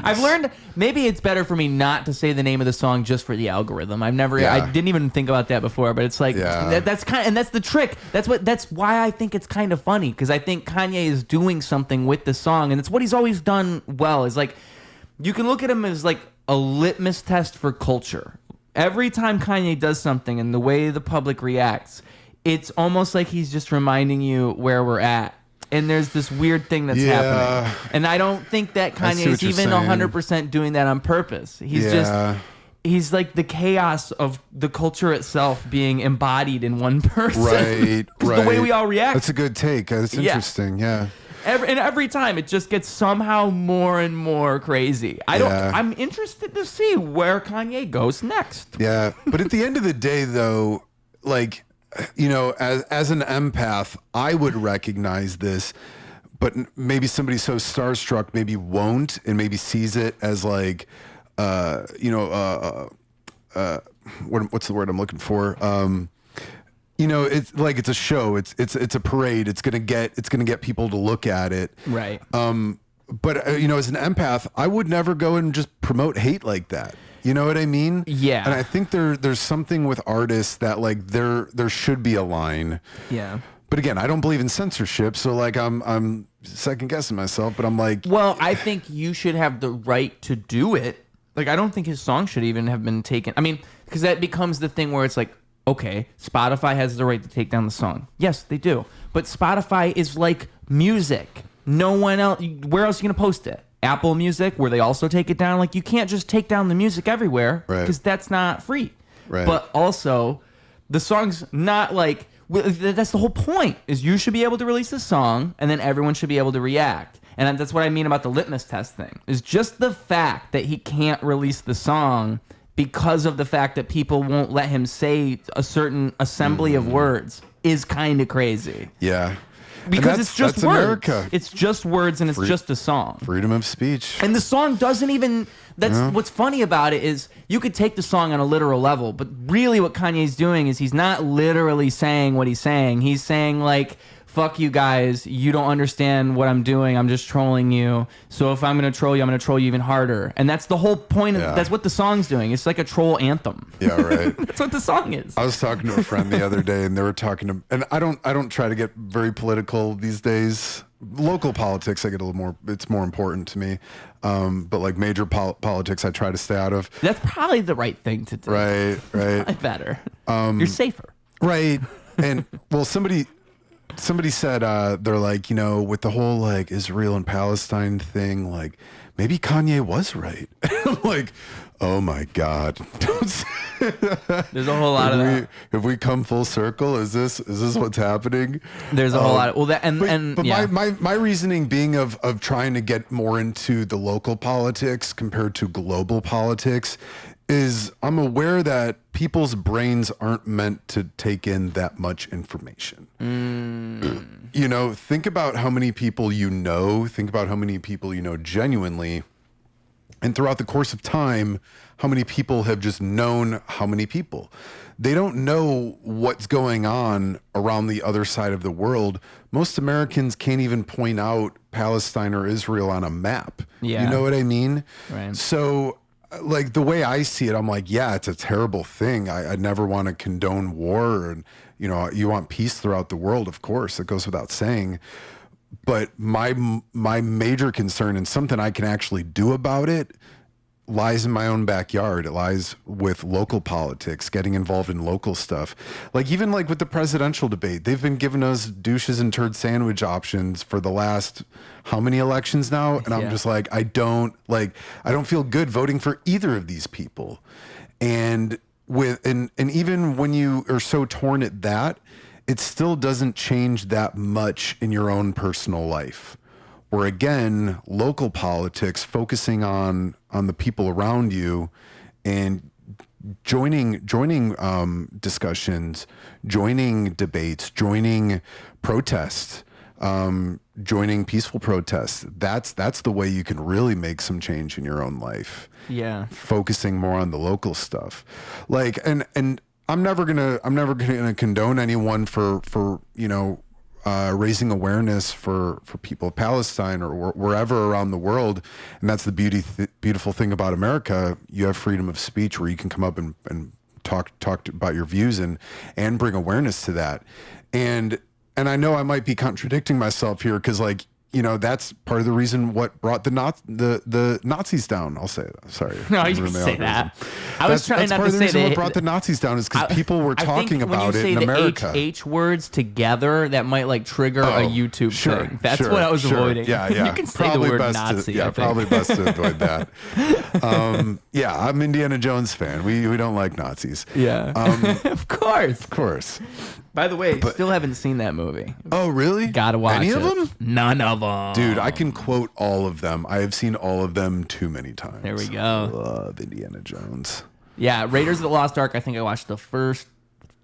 I've learned maybe it's better for me not to say the name of the song just for the algorithm. I didn't even think about that before, but it's like that's the trick. That's why I think it's kind of funny, because I think Kanye is doing something with the song, and it's what he's always done well. Is like you can look at him as like a litmus test for culture. Every time Kanye does something and the way the public reacts, it's almost like he's just reminding you where we're at. And there's this weird thing that's happening. And I don't think that Kanye is even 100% doing that on purpose. He's like the chaos of the culture itself being embodied in one person. Right. The way we all react. That's a good take. That's interesting. Yeah. Every time it just gets somehow more and more crazy. I'm interested to see where Kanye goes next. Yeah, but at the end of the day, though, like, you know, as an empath, I would recognize this, but maybe somebody so starstruck maybe won't, and maybe sees it as like, what's the word I'm looking for? You know, it's like it's a show. It's a parade. It's gonna get people to look at it. Right. But you know, as an empath, I would never go and just promote hate like that. You know what I mean? Yeah. And I think there's something with artists that like there should be a line. Yeah. But again, I don't believe in censorship, so like I'm second guessing myself, but I'm like, well, I think you should have the right to do it. Like, I don't think his song should even have been taken. I mean, because that becomes the thing where it's like, okay, Spotify has the right to take down the song. Yes, they do. But Spotify is like music. No one else, where else are you going to post it? Apple Music, where they also take it down. Like, you can't just take down the music everywhere because that's not free. Right. But also, the song's not like, that's the whole point, is you should be able to release a song and then everyone should be able to react. And that's what I mean about the litmus test thing, is just the fact that he can't release the song because of the fact that people won't let him say a certain assembly of words is kind of crazy. yeah. Because it's just that's words. America. It's just words and it's just a song. Freedom of speech. And the song doesn't even... That's what's funny about it is you could take the song on a literal level, but really what Kanye's doing is he's not literally saying what he's saying. He's saying like, fuck you guys, you don't understand what I'm doing, I'm just trolling you. So if I'm going to troll you, I'm going to troll you even harder. And that's the whole point of that's what the song's doing. It's like a troll anthem. Yeah, right. That's what the song is. I was talking to a friend the other day, and they were talking to, and I don't try to get very political these days. Local politics, I get a little more. It's more important to me, but like major politics, I try to stay out of. That's probably the right thing to do. Right. Probably better. You're safer. Right. And well, somebody said they're like, you know, with the whole like Israel and Palestine thing, like maybe Kanye was right. I'm like, oh my God. There's a whole lot of that. Have we come full circle? Is this what's happening? There's a whole lot of, well, that, But yeah. my reasoning being of trying to get more into the local politics compared to global politics is I'm aware that people's brains aren't meant to take in that much information. You know, think about how many people you know, think about how many people you know genuinely, and throughout the course of time, how many people have just known how many people. They don't know what's going on around the other side of the world. Most Americans can't even point out Palestine or Israel on a map. Yeah. You know what I mean? Right. So, like, the way I see it, I'm like, yeah, it's a terrible thing. I never want to condone war. And, you know, you want peace throughout the world, of course. It goes without saying. But my major concern, and something I can actually do about it, lies in my own backyard. It lies with local politics, getting involved in local stuff. Like even like with the presidential debate, they've been giving us douches and turd sandwich options for the last how many elections now? And I'm just like, I don't feel good voting for either of these people. And even when you are so torn at that, it still doesn't change that much in your own personal life. Or again, local politics, focusing on the people around you and joining discussions, joining debates, joining protests, joining peaceful protests. That's the way you can really make some change in your own life. Yeah. Focusing more on the local stuff. Like, and I'm never gonna condone anyone for you know, raising awareness for people of Palestine or wherever around the world. And that's the beautiful thing about America. You have freedom of speech where you can come up and talk about your views and bring awareness to that. And I know I might be contradicting myself here because, like, you know, that's part of the reason what brought the Nazis down. I'll say that. Sorry. No, you can say that. I was trying not to say that. That's part of the reason what brought the Nazis down is because people were talking about it in America. When you say the words together, that might like trigger a YouTube thing. That's what I was avoiding. Yeah. You can say the word Nazi. Probably best to avoid that. Yeah, I'm Indiana Jones fan. We don't like Nazis. Yeah. Of course. By the way, still haven't seen that movie. Oh, really? Gotta watch Any it. of them? None of them. Dude, I can quote all of them. I have seen all of them too many times. There we go. I love Indiana Jones. Yeah, Raiders of the Lost Ark, I think I watched the first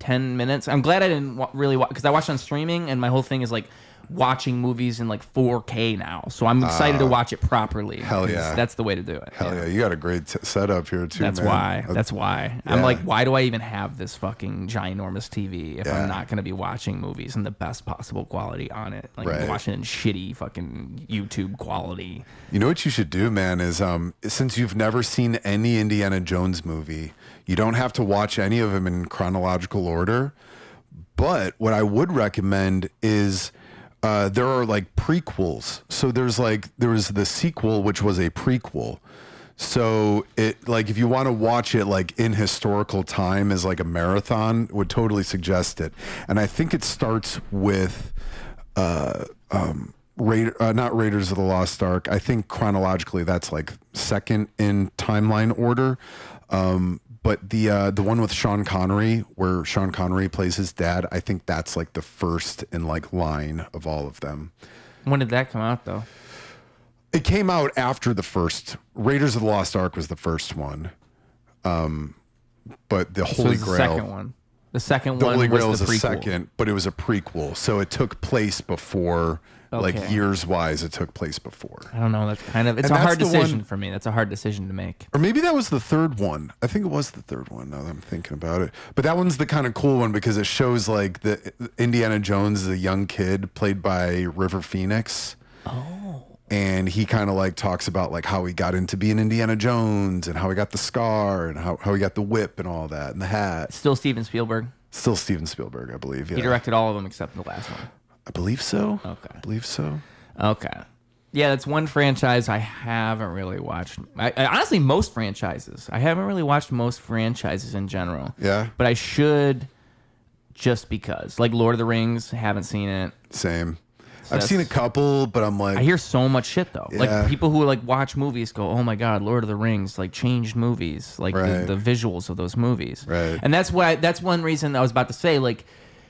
10 minutes. I'm glad I didn't really watch, because I watched on streaming, and my whole thing is like, watching movies in like 4K now, so I'm excited to watch it properly. Hell yeah. That's the way to do it. Hell yeah. You got a great setup here too, That's man. why. That's why. I'm like, why do I even have this fucking ginormous TV if I'm not going to be watching movies in the best possible quality on it? Like watching it in shitty fucking YouTube quality. You know what you should do, man, is since you've never seen any Indiana Jones movie, you don't have to watch any of them in chronological order. But what I would recommend is there are like prequels. So there was the sequel, which was a prequel. So it like if you want to watch it like in historical time as like a marathon, would totally suggest it. And I think it starts with not Raiders of the Lost Ark. I think chronologically that's like second in timeline order. But the one with Sean Connery, where Sean Connery plays his dad, I think that's like the first in like line of all of them. When did that come out though? It came out after the first. Raiders of the Lost Ark was the first one. But the Holy Grail. The second one. The second the one Holy Grail was the was prequel. the second, but it was a prequel. So it took place before, like years wise, it took place before. I don't know. That's kind of, it's a hard decision for me. That's a hard decision to make. Or maybe that was the third one. I think it was the third one now that I'm thinking about it. But that one's the kind of cool one because it shows like the Indiana Jones is a young kid played by River Phoenix. Oh. And he kind of like talks about like how he got into being Indiana Jones and how he got the scar and how he got the whip and all that and the hat. Still Steven Spielberg. Still Steven Spielberg, I believe. Yeah. He directed all of them except the last one. I believe so. Okay. I believe so. Okay. Yeah, that's one franchise I haven't really watched. I honestly, most franchises. I haven't really watched most franchises in general. Yeah. But I should just because. Like Lord of the Rings, haven't seen it. Same. I've seen a couple, but I'm like... I hear so much shit, though. Yeah. Like, people who, like, watch movies go, oh, my God, Lord of the Rings, like, changed movies. Like, the visuals of those movies. Right. And that's one reason I was about to say, like,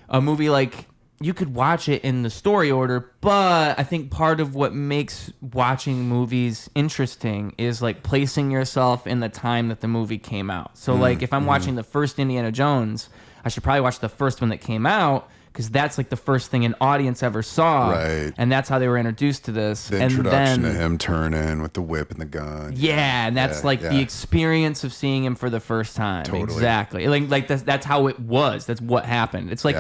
a movie, like, you could watch it in the story order, but I think part of what makes watching movies interesting is, like, placing yourself in the time that the movie came out. So, like, if I'm watching the first Indiana Jones, I should probably watch the first one that came out, because that's like the first thing an audience ever saw, and that's how they were introduced to this. The introduction of him turning with the whip and the gun. Yeah, and that's the experience of seeing him for the first time. Totally. Exactly. Like that's how it was. That's what happened. It's like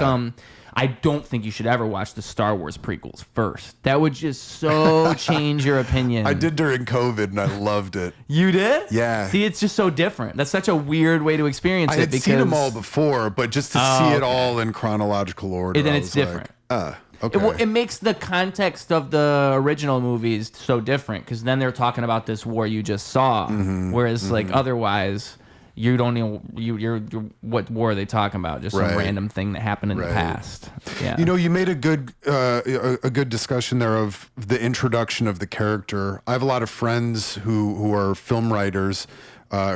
I don't think you should ever watch the Star Wars prequels first. That would just so change your opinion. I did during COVID, and I loved it. You did? Yeah. See, it's just so different. That's such a weird way to experience it. I had seen them all before, but just to see it all in chronological order, then it's different. Like, okay. It makes the context of the original movies so different, because then they're talking about this war you just saw, whereas like otherwise... You don't know you're what war are they talking about? Just some random thing that happened in the past. Yeah. You know, you made a good discussion there of the introduction of the character. I have a lot of friends who are film writers,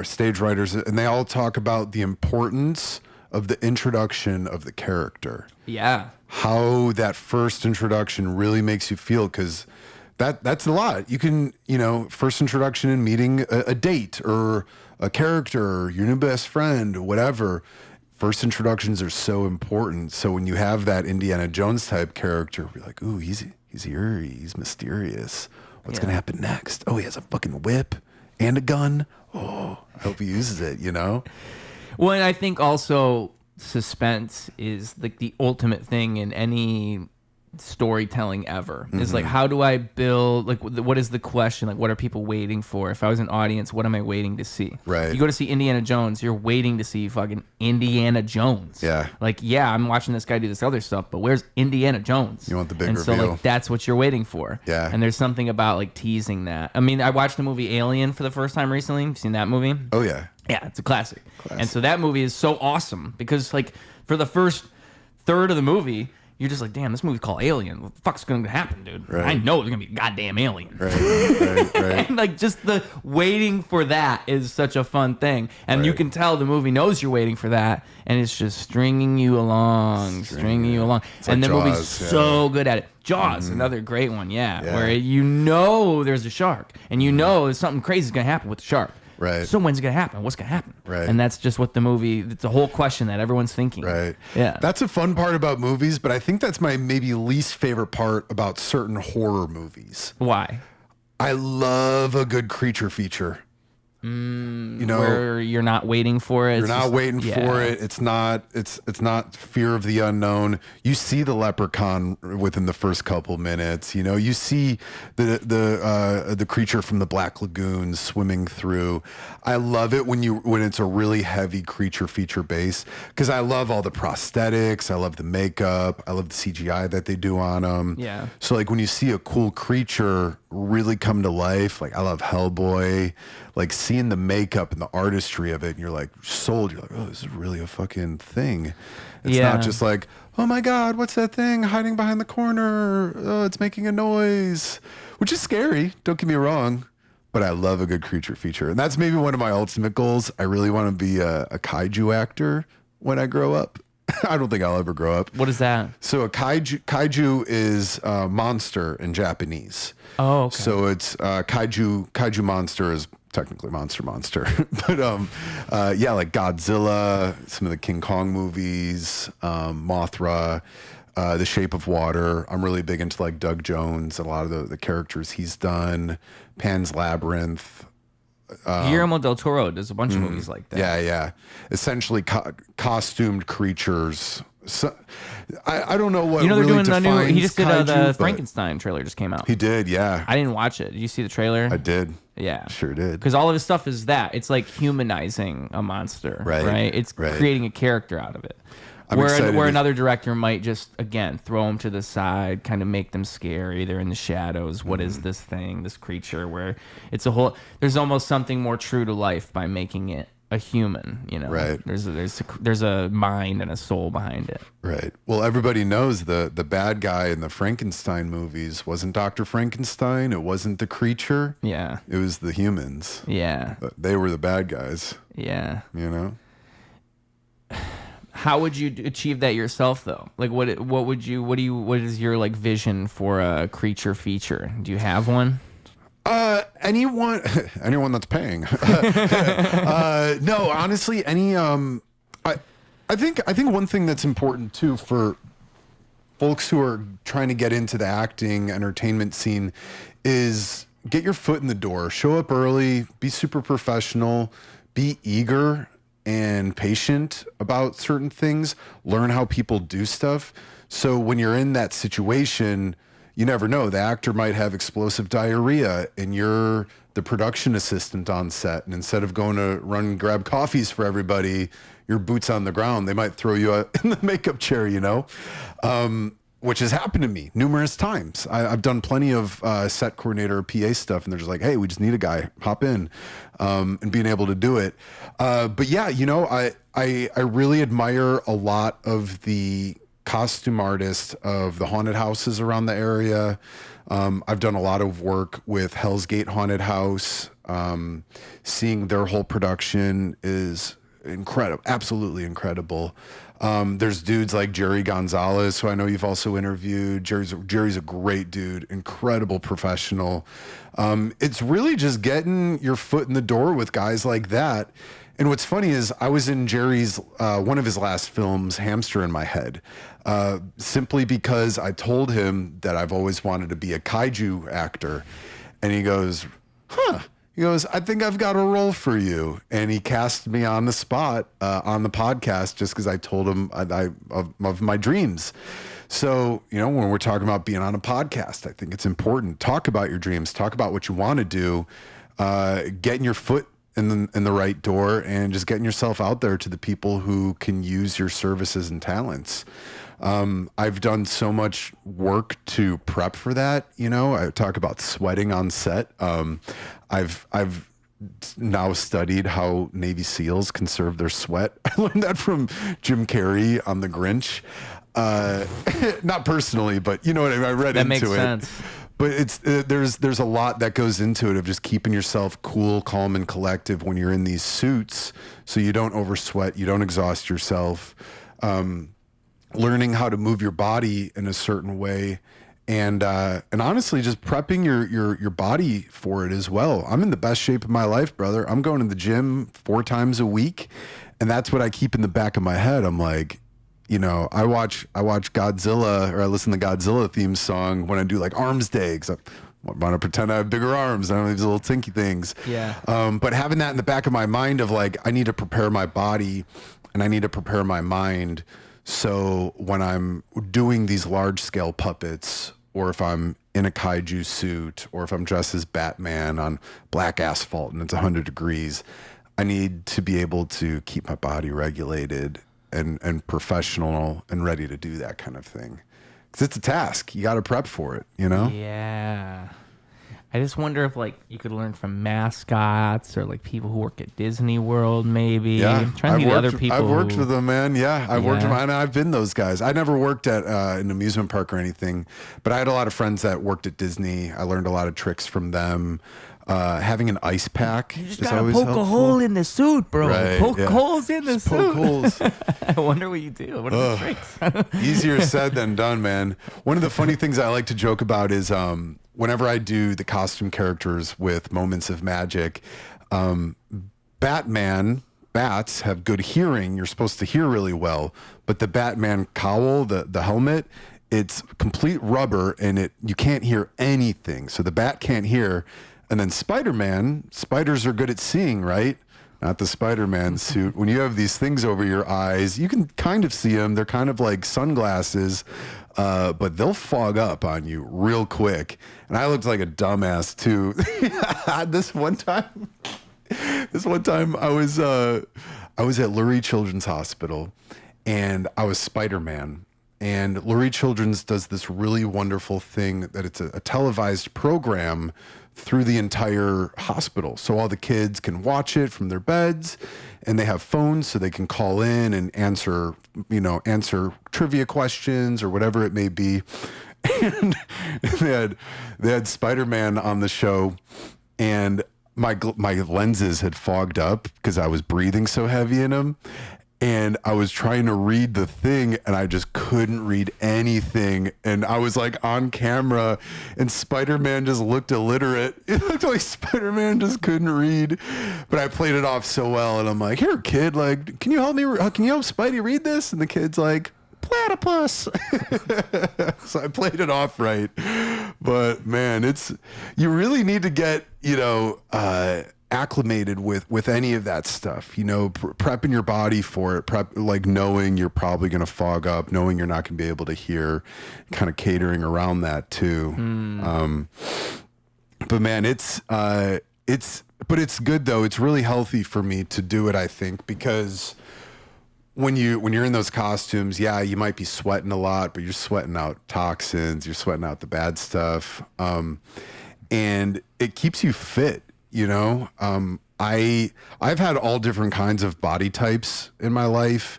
stage writers, and they all talk about the importance of the introduction of the character. Yeah. How that first introduction really makes you feel, because that's a lot. You can, first introduction in meeting a date or a character, or your new best friend, or whatever. First introductions are so important. So when you have that Indiana Jones type character, you're like, ooh, he's eerie, he's mysterious. What's gonna happen next? Oh, he has a fucking whip and a gun. Oh, I hope he uses it. Well, and I think also suspense is like the ultimate thing in any storytelling ever. Is like, how do I build, like, what is the question, like, what are people waiting for? If I was an audience, what am I waiting to see? Right. You go to see Indiana Jones, you're waiting to see fucking Indiana Jones. Yeah. Like, yeah, I'm watching this guy do this other stuff, but where's Indiana Jones? You want the big reveal. reveal. So like that's what you're waiting for. Yeah. And there's something about like teasing that. I mean, I watched the movie Alien for the first time recently. You've seen that movie? Oh yeah. Yeah, it's a classic. And so that movie is so awesome because like for the first third of the movie, you're just like, damn, this movie's called Alien. What the fuck's going to happen, dude? Right. I know there's going to be a goddamn alien. Right. And like just the waiting for that is such a fun thing. And you can tell the movie knows you're waiting for that. And it's just stringing you along. It's and like the movie's Jaws, so good at it. Jaws, another great one, where you know there's a shark. And you know something crazy is going to happen with the shark. Right. So when's it gonna happen? What's gonna happen? Right. And that's just what the movie. It's a whole question that everyone's thinking. Right. Yeah. That's a fun part about movies, but I think that's my maybe least favorite part about certain horror movies. Why? I love a good creature feature. You know, Where you're not waiting for it. you're not waiting for it. It's not fear of the unknown. You see the leprechaun within the first couple minutes. You know, you see the creature from the Black Lagoon swimming through. I love it when it's a really heavy creature feature base, because I love all the prosthetics. I love the makeup. I love the CGI that they do on them. Yeah. So like when you see a cool creature really come to life, like I love Hellboy, like seeing the makeup and the artistry of it, and you're like sold. You're like, oh, this is really a fucking thing. It's not just like, oh my God, what's that thing hiding behind the corner? Oh, it's making a noise, which is scary. Don't get me wrong, but I love a good creature feature. And that's maybe one of my ultimate goals. I really want to be a kaiju actor when I grow up. I don't think I'll ever grow up. What is that? So a kaiju is a monster in Japanese. Oh, okay. So it's kaiju monster is technically monster, but yeah, like Godzilla, some of the King Kong movies, Mothra, The Shape of Water. I'm really big into like Doug Jones, a lot of the characters he's done, Pan's Labyrinth. Guillermo del Toro does a bunch of movies like that. Yeah. Essentially costumed creatures. So, I don't know what You know they're really doing a new. He just did kaiju, the but Frankenstein trailer just came out. He did, yeah. I didn't watch it. Did you see the trailer? I did. Yeah, Sure did. Because all of his stuff is that. It's like humanizing a monster, right? It's creating a character out of it. I'm Where excited to- another director might just, again, throw them to the side, kind of make them scary. They're in the shadows. What is this thing, this creature? Where it's a whole. There's almost something more true to life by making it a human. You know, Right. There's a mind and a soul behind it. Right. Well, everybody knows the bad guy in the Frankenstein movies wasn't Dr. Frankenstein. It wasn't the creature. Yeah. It was the humans. Yeah. They were the bad guys, Yeah. you know? How would you achieve that yourself, though? Like, what is your like vision for a creature feature? Do you have one? Anyone that's paying. No, honestly, I think one thing that's important too for folks who are trying to get into the acting entertainment scene is get your foot in the door, show up early, be super professional, be eager and patient about certain things, learn how people do stuff. So when you're in that situation, you never know. The actor might have explosive diarrhea and you're the production assistant on set. And instead of going to run and grab coffees for everybody, your boots on the ground, they might throw you in the makeup chair, you know, which has happened to me numerous times. I've done plenty of set coordinator or PA stuff, and they're just like, hey, we just need a guy, hop in, and being able to do it. But yeah, you know, I really admire a lot of the costume artists of the haunted houses around the area. I've done a lot of work with Hell's Gate Haunted House. Seeing their whole production is incredible, absolutely incredible. There's dudes like Jerry Gonzalez, who I know you've also interviewed. Jerry's a great dude, incredible professional. It's really just getting your foot in the door with guys like that. And what's funny is I was in Jerry's, one of his last films, Hamster in My Head, simply because I told him that I've always wanted to be a kaiju actor. And he goes, huh. He goes, I think I've got a role for you. And he cast me on the spot on the podcast just because I told him of my dreams. So, you know, when we're talking about being on a podcast, I think it's important. Talk about your dreams. Talk about what you want to do. Getting your foot in the right door and just getting yourself out there to the people who can use your services and talents. I've done so much work to prep for that. You know, I talk about sweating on set. I've now studied how Navy SEALs conserve their sweat. I learned that from Jim Carrey on The Grinch. Not personally, but you know what I mean? I read That into makes it. sense. But it's there's a lot that goes into it of just keeping yourself cool, calm, and collective when you're in these suits, so you don't oversweat, you don't exhaust yourself. Learning how to move your body in a certain way and honestly, just prepping your body for it as well. I'm in the best shape of my life, brother. I'm going to the gym 4 times a week, and that's what I keep in the back of my head. I'm like, you know, I watch Godzilla, or I listen to Godzilla theme song when I do like arms day, because I want to pretend I have bigger arms. I don't have these little tinky things. Yeah. But having that in the back of my mind of like, I need to prepare my body and I need to prepare my mind. So when I'm doing these large scale puppets, or if I'm in a kaiju suit, or if I'm dressed as Batman on black asphalt and it's 100 degrees, I need to be able to keep my body regulated and professional and ready to do that kind of thing. Because it's a task. You got to prep for it, you know? Yeah. I just wonder if like you could learn from mascots or like people who work at Disney World, maybe. Yeah, I'm trying to think of other people. I've worked with them, man. Yeah, I've worked with Yeah. them, and I've been those guys. I never worked at an amusement park or anything, but I had a lot of friends that worked at Disney. I learned a lot of tricks from them. Having an ice pack You just is gotta always poke helpful. a hole in the suit, bro. Right, Poke yeah. holes in the Just suit. poke holes. I wonder what you do. What are the tricks? Easier said than done, man. One of the funny things I like to joke about is whenever I do the costume characters with Moments of Magic, bats have good hearing. You're supposed to hear really well, but the Batman cowl, the helmet, it's complete rubber and you can't hear anything. So the bat can't hear. And then Spider-Man, spiders are good at seeing, right? Not the Spider-Man suit. When you have these things over your eyes, you can kind of see them. They're kind of like sunglasses, but they'll fog up on you real quick. And I looked like a dumbass too. This one time I was at Lurie Children's Hospital, and I was Spider-Man. And Lurie Children's does this really wonderful thing that it's a televised program through the entire hospital. So all the kids can watch it from their beds, and they have phones so they can call in and answer trivia questions or whatever it may be. And they had Spider-Man on the show, and my lenses had fogged up because I was breathing so heavy in them. And I was trying to read the thing, and I just couldn't read anything. And I was like on camera, and Spider-Man just looked illiterate. It looked like Spider-Man just couldn't read. But I played it off so well, and I'm like, "Here, kid, like, can you help me? Can you help Spidey read this?" And the kid's like, "Platypus." So I played it off right. But man, you really need to get, acclimated with any of that stuff, prepping your body for it, like knowing you're probably going to fog up, knowing you're not going to be able to hear, kind of catering around that too. But man, it's good though. It's really healthy for me to do it, I think, because when you're in those costumes, yeah, you might be sweating a lot, but you're sweating out toxins, you're sweating out the bad stuff. And it keeps you fit. I've had all different kinds of body types in my life,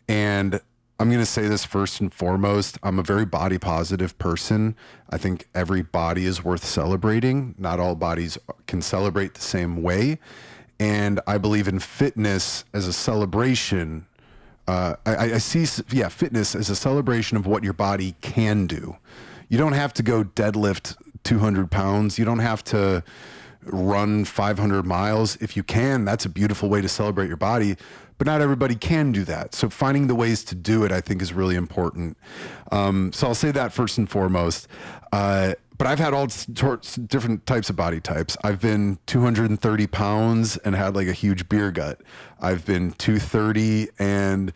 and I'm going to say this first and foremost. I'm a very body positive person. I think every body is worth celebrating. Not all bodies can celebrate the same way. And I believe in fitness as a celebration. I see fitness as a celebration of what your body can do. You don't have to go deadlift 200 pounds. You don't have to run 500 miles. If you can, that's a beautiful way to celebrate your body, but not everybody can do that. So finding the ways to do it, I think, is really important. So I'll say that first and foremost. But I've had all sorts different types of body types. I've been 230 pounds and had like a huge beer gut. I've been 230 and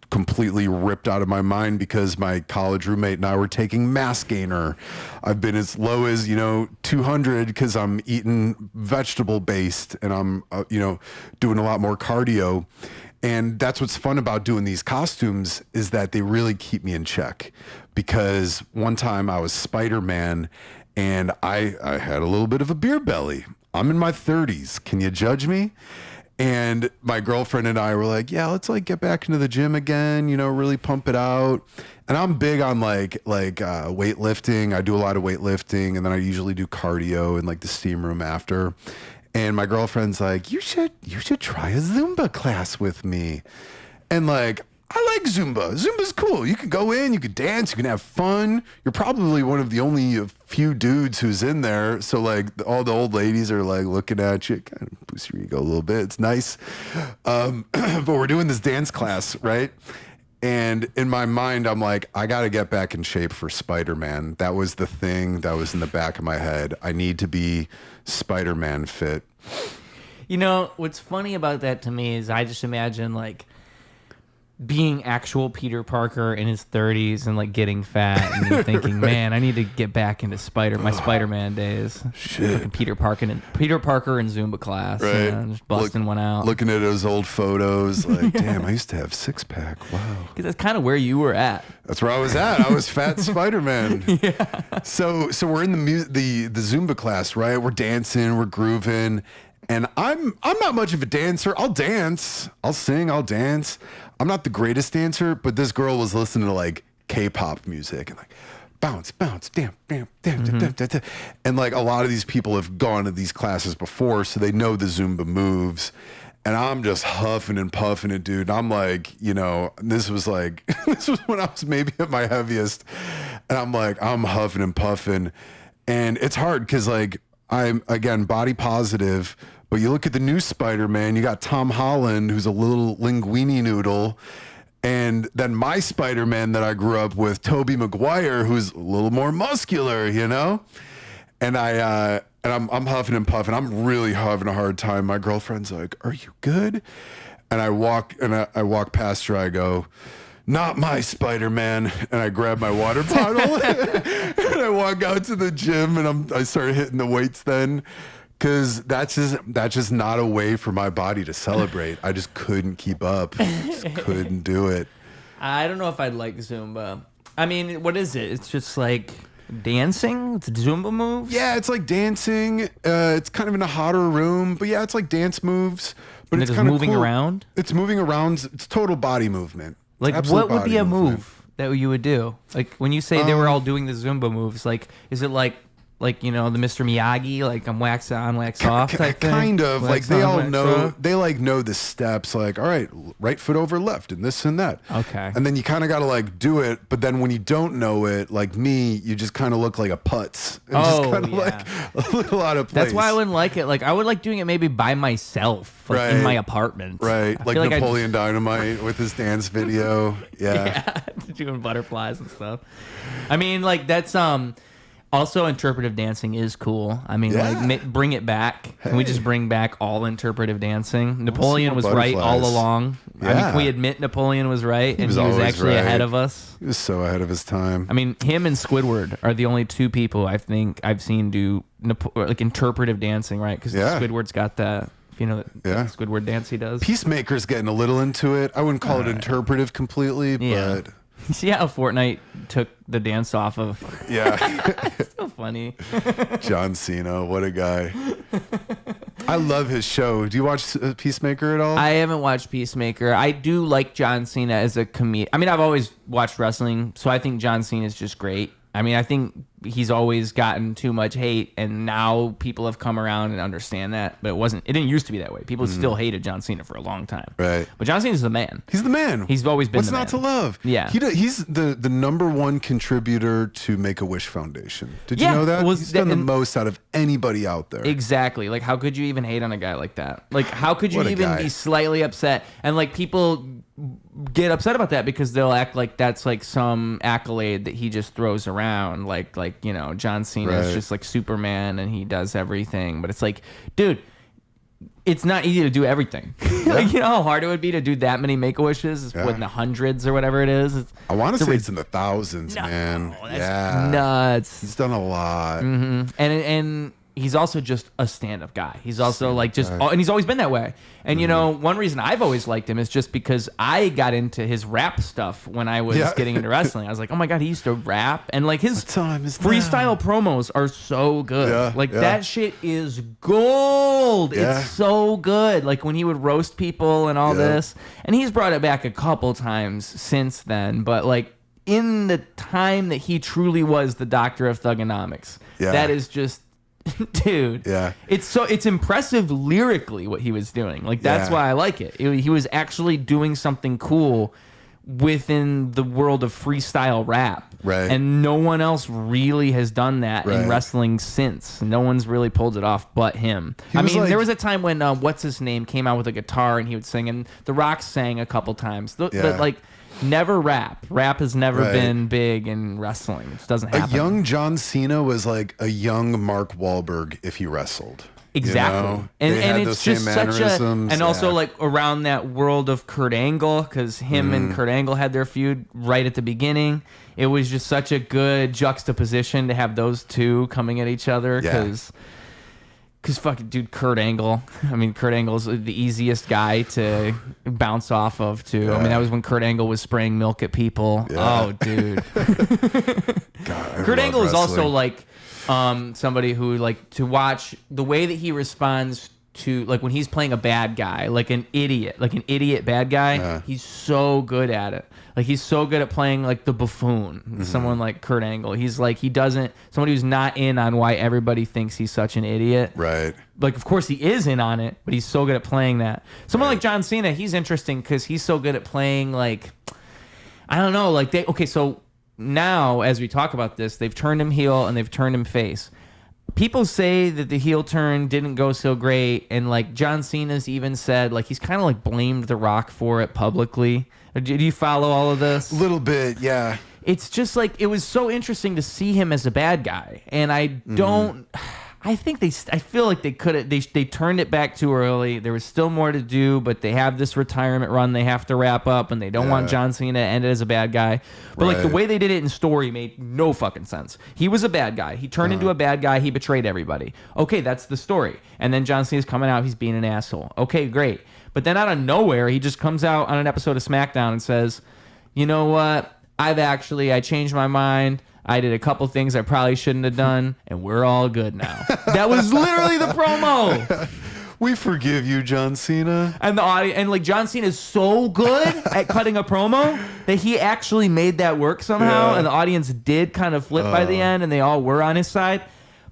completely ripped out of my mind because my college roommate and I were taking mass gainer. I've been as low as 200 because I'm eating vegetable based and I'm doing a lot more cardio. And that's what's fun about doing these costumes, is that they really keep me in check. Because one time I was Spider-Man and I had a little bit of a beer belly. I'm in my 30s. Can you judge me? And my girlfriend and I were like, yeah, let's like get back into the gym again, really pump it out. And I'm big on like weightlifting. I do a lot of weightlifting, and then I usually do cardio in like the steam room after. And my girlfriend's like, you should try a Zumba class with me. And like, I like Zumba. Zumba's cool. You can go in, you can dance, you can have fun. You're probably one of the only few dudes who's in there. So like all the old ladies are like looking at you, kind of boost your ego a little bit. It's nice. But we're doing this dance class, right? And in my mind, I'm like, I got to get back in shape for Spider-Man. That was the thing that was in the back of my head. I need to be Spider-Man fit. You know, what's funny about that to me is I just imagine like being actual Peter Parker in his 30s and like getting fat and thinking, man, I need to get back into my Spider-Man days. Shit. Peter Parker and Zumba class, Right. you know, just busting one out. Looking at those old photos, like, damn, I used to have six pack. Wow. Because that's kind of where you were at. That's where I was at. I was fat Spider-Man. Yeah. So we're in the Zumba class, right? We're dancing, we're grooving, and I'm not much of a dancer. I'll dance, I'll sing, I'll dance. I'm not the greatest dancer, but this girl was listening to like K-pop music and like bounce, bounce, damn, damn, damn, damn, damn, damn. And like a lot of these people have gone to these classes before, so they know the Zumba moves. And I'm just huffing and puffing it, dude. And I'm like, you know, this was when I was maybe at my heaviest. And I'm like, I'm huffing and puffing. And it's hard because like I'm, again, body positive. But you look at the new Spider-Man, you got Tom Holland, who's a little linguine noodle. And then my Spider-Man that I grew up with, Tobey Maguire, who's a little more muscular, you know? And I'm huffing and puffing. I'm really having a hard time. My girlfriend's like, "Are you good?" And I walk past her. I go, "Not my Spider-Man." And I grab my water bottle and I walk out to the gym and I started hitting the weights then. Because that's just not a way for my body to celebrate. I just couldn't keep up. Just couldn't do it. I don't know if I'd like Zumba. I mean, what is it? It's just like dancing? It's Zumba moves? Yeah, it's like dancing. It's kind of in a hotter room. But yeah, it's like dance moves. But And it's it's kind of moving cool. around? It's moving around. It's total body movement. Like, Absolute what would body be a movement. move that you would do? Like, when you say they were all doing the Zumba moves, like, is it like, you know, the Mr. Miyagi, like I'm wax on, wax off type thing? Kind of. Wax Like they on, all wax know, off? they like know the steps, like, all right, right foot over left and this and that. Okay. And then you kind of got to like do it. But then when you don't know it, like me, you just kind of look like a putz. And just Oh, kind of yeah. like a little out of place. That's why I wouldn't like it. Like, I would like doing it maybe by myself, like in Right. my apartment. Right. I Like feel Napoleon Dynamite with his dance video. Yeah. Yeah, doing butterflies and stuff. I mean, like that's also interpretive dancing is cool. I mean, Yeah. like bring it back. Can we just bring back all interpretive dancing? Napoleon was more right all butterflies. along. I mean, Yeah. can we admit Napoleon was right and was he was always actually right. ahead of us? He was so ahead of his time. I mean, him and Squidward are the only two people I think I've seen do like interpretive dancing, right? Because Yeah. Squidward's got that, you know, that Yeah. Squidward dance he does. Peacemaker's getting a little into it. I wouldn't call it interpretive completely, Yeah. but See how Fortnite took the dance off of? yeah. So funny. John Cena, what a guy. I love his show. Do you watch Peacemaker at all? I haven't watched Peacemaker. I do like John Cena as a comedian. I mean, I've always watched wrestling, so I think John Cena is just great. I mean, I think he's always gotten too much hate, and now people have come around and understand that. But it didn't used to be that way. People still hated John Cena for a long time. Right. But John Cena's the man. He's the man. He's always been What's the not to man. love? Yeah. He's the number one contributor to Make-A-Wish Foundation. Did you Yeah, know that? was He's done the and- most out of anybody out there. Exactly. Like, how could you even hate on a guy like that? Like, how could you What a even guy. be slightly upset? And like, people get upset about that because they'll act like that's like some accolade that he just throws around. Like you know, John Cena is Right. just like Superman and he does everything. But it's like, dude, it's not easy to do everything. Like, you know how hard it would be to do that many Make-A-Wishes? It's Yeah. in the hundreds or whatever it is. I want to it's say it's in the thousands, man. that's Yeah. nuts. He's done a lot. And he's also just a stand-up guy. He's also like just, and he's always been that way. And you know, one reason I've always liked him is just because I got into his rap stuff when I was Yeah. getting into wrestling. I was like, oh my god, he used to rap, and like his time is now. freestyle promos are so good. Yeah, Like yeah. that shit is gold. Yeah. It's so good. Like when he would roast people and all Yeah. this, and he's brought it back a couple times since then. But like in the time that he truly was the doctor of thugonomics, Yeah. that is just. Dude, Yeah. it's impressive lyrically what he was doing. Like that's Yeah. why I like it. He was actually doing something cool within the world of freestyle rap. Right. And no one else really has done that in wrestling since. No one's really pulled it off but him. I mean, there was a time when what's his name came out with a guitar and he would sing, and The Rock sang a couple times. But like, never rap. Rap has never been big in wrestling. It just doesn't happen. A young John Cena was like a young Mark Wahlberg if he wrestled. Exactly. You know? And it's just such a, and also like around that world of Kurt Angle, because him and Kurt Angle had their feud right at the beginning. It was just such a good juxtaposition to have those two coming at each other, because fucking dude, Kurt Angle. I mean, Kurt Angle's the easiest guy to bounce off of too. I mean, that was when Kurt Angle was spraying milk at people. Oh, dude. God, Kurt Angle is also like somebody who, like, to watch the way that he responds to, like, when he's playing a bad guy, like an idiot bad guy, he's so good at it. Like, he's so good at playing like the buffoon. Someone like Kurt Angle, he's like, somebody who's not in on why everybody thinks he's such an idiot. Right. Like, of course he is in on it, but he's so good at playing that. Someone like John Cena, he's interesting because he's so good at playing, like, I don't know, like so now, as we talk about this, they've turned him heel and they've turned him face. People say that the heel turn didn't go so great, and like John Cena's even said, like, he's kind of like blamed The Rock for it publicly. Do you follow all of this? A little bit, yeah. It's just like, it was so interesting to see him as a bad guy, and I don't. I feel like they could have. They turned it back too early. There was still more to do, but they have this retirement run they have to wrap up, and they don't want John Cena to end it as a bad guy. But like the way they did it in story made no fucking sense. He was a bad guy. He turned into a bad guy. He betrayed everybody. Okay, that's the story. And then John Cena's coming out. He's being an asshole. Okay, great. But then out of nowhere, he just comes out on an episode of SmackDown and says, "You know what? I changed my mind. I did a couple things I probably shouldn't have done, and we're all good now." That was literally the promo. We forgive you, John Cena. And the audience, and like, John Cena is so good at cutting a promo that he actually made that work somehow, and the audience did kind of flip by the end, and they all were on his side.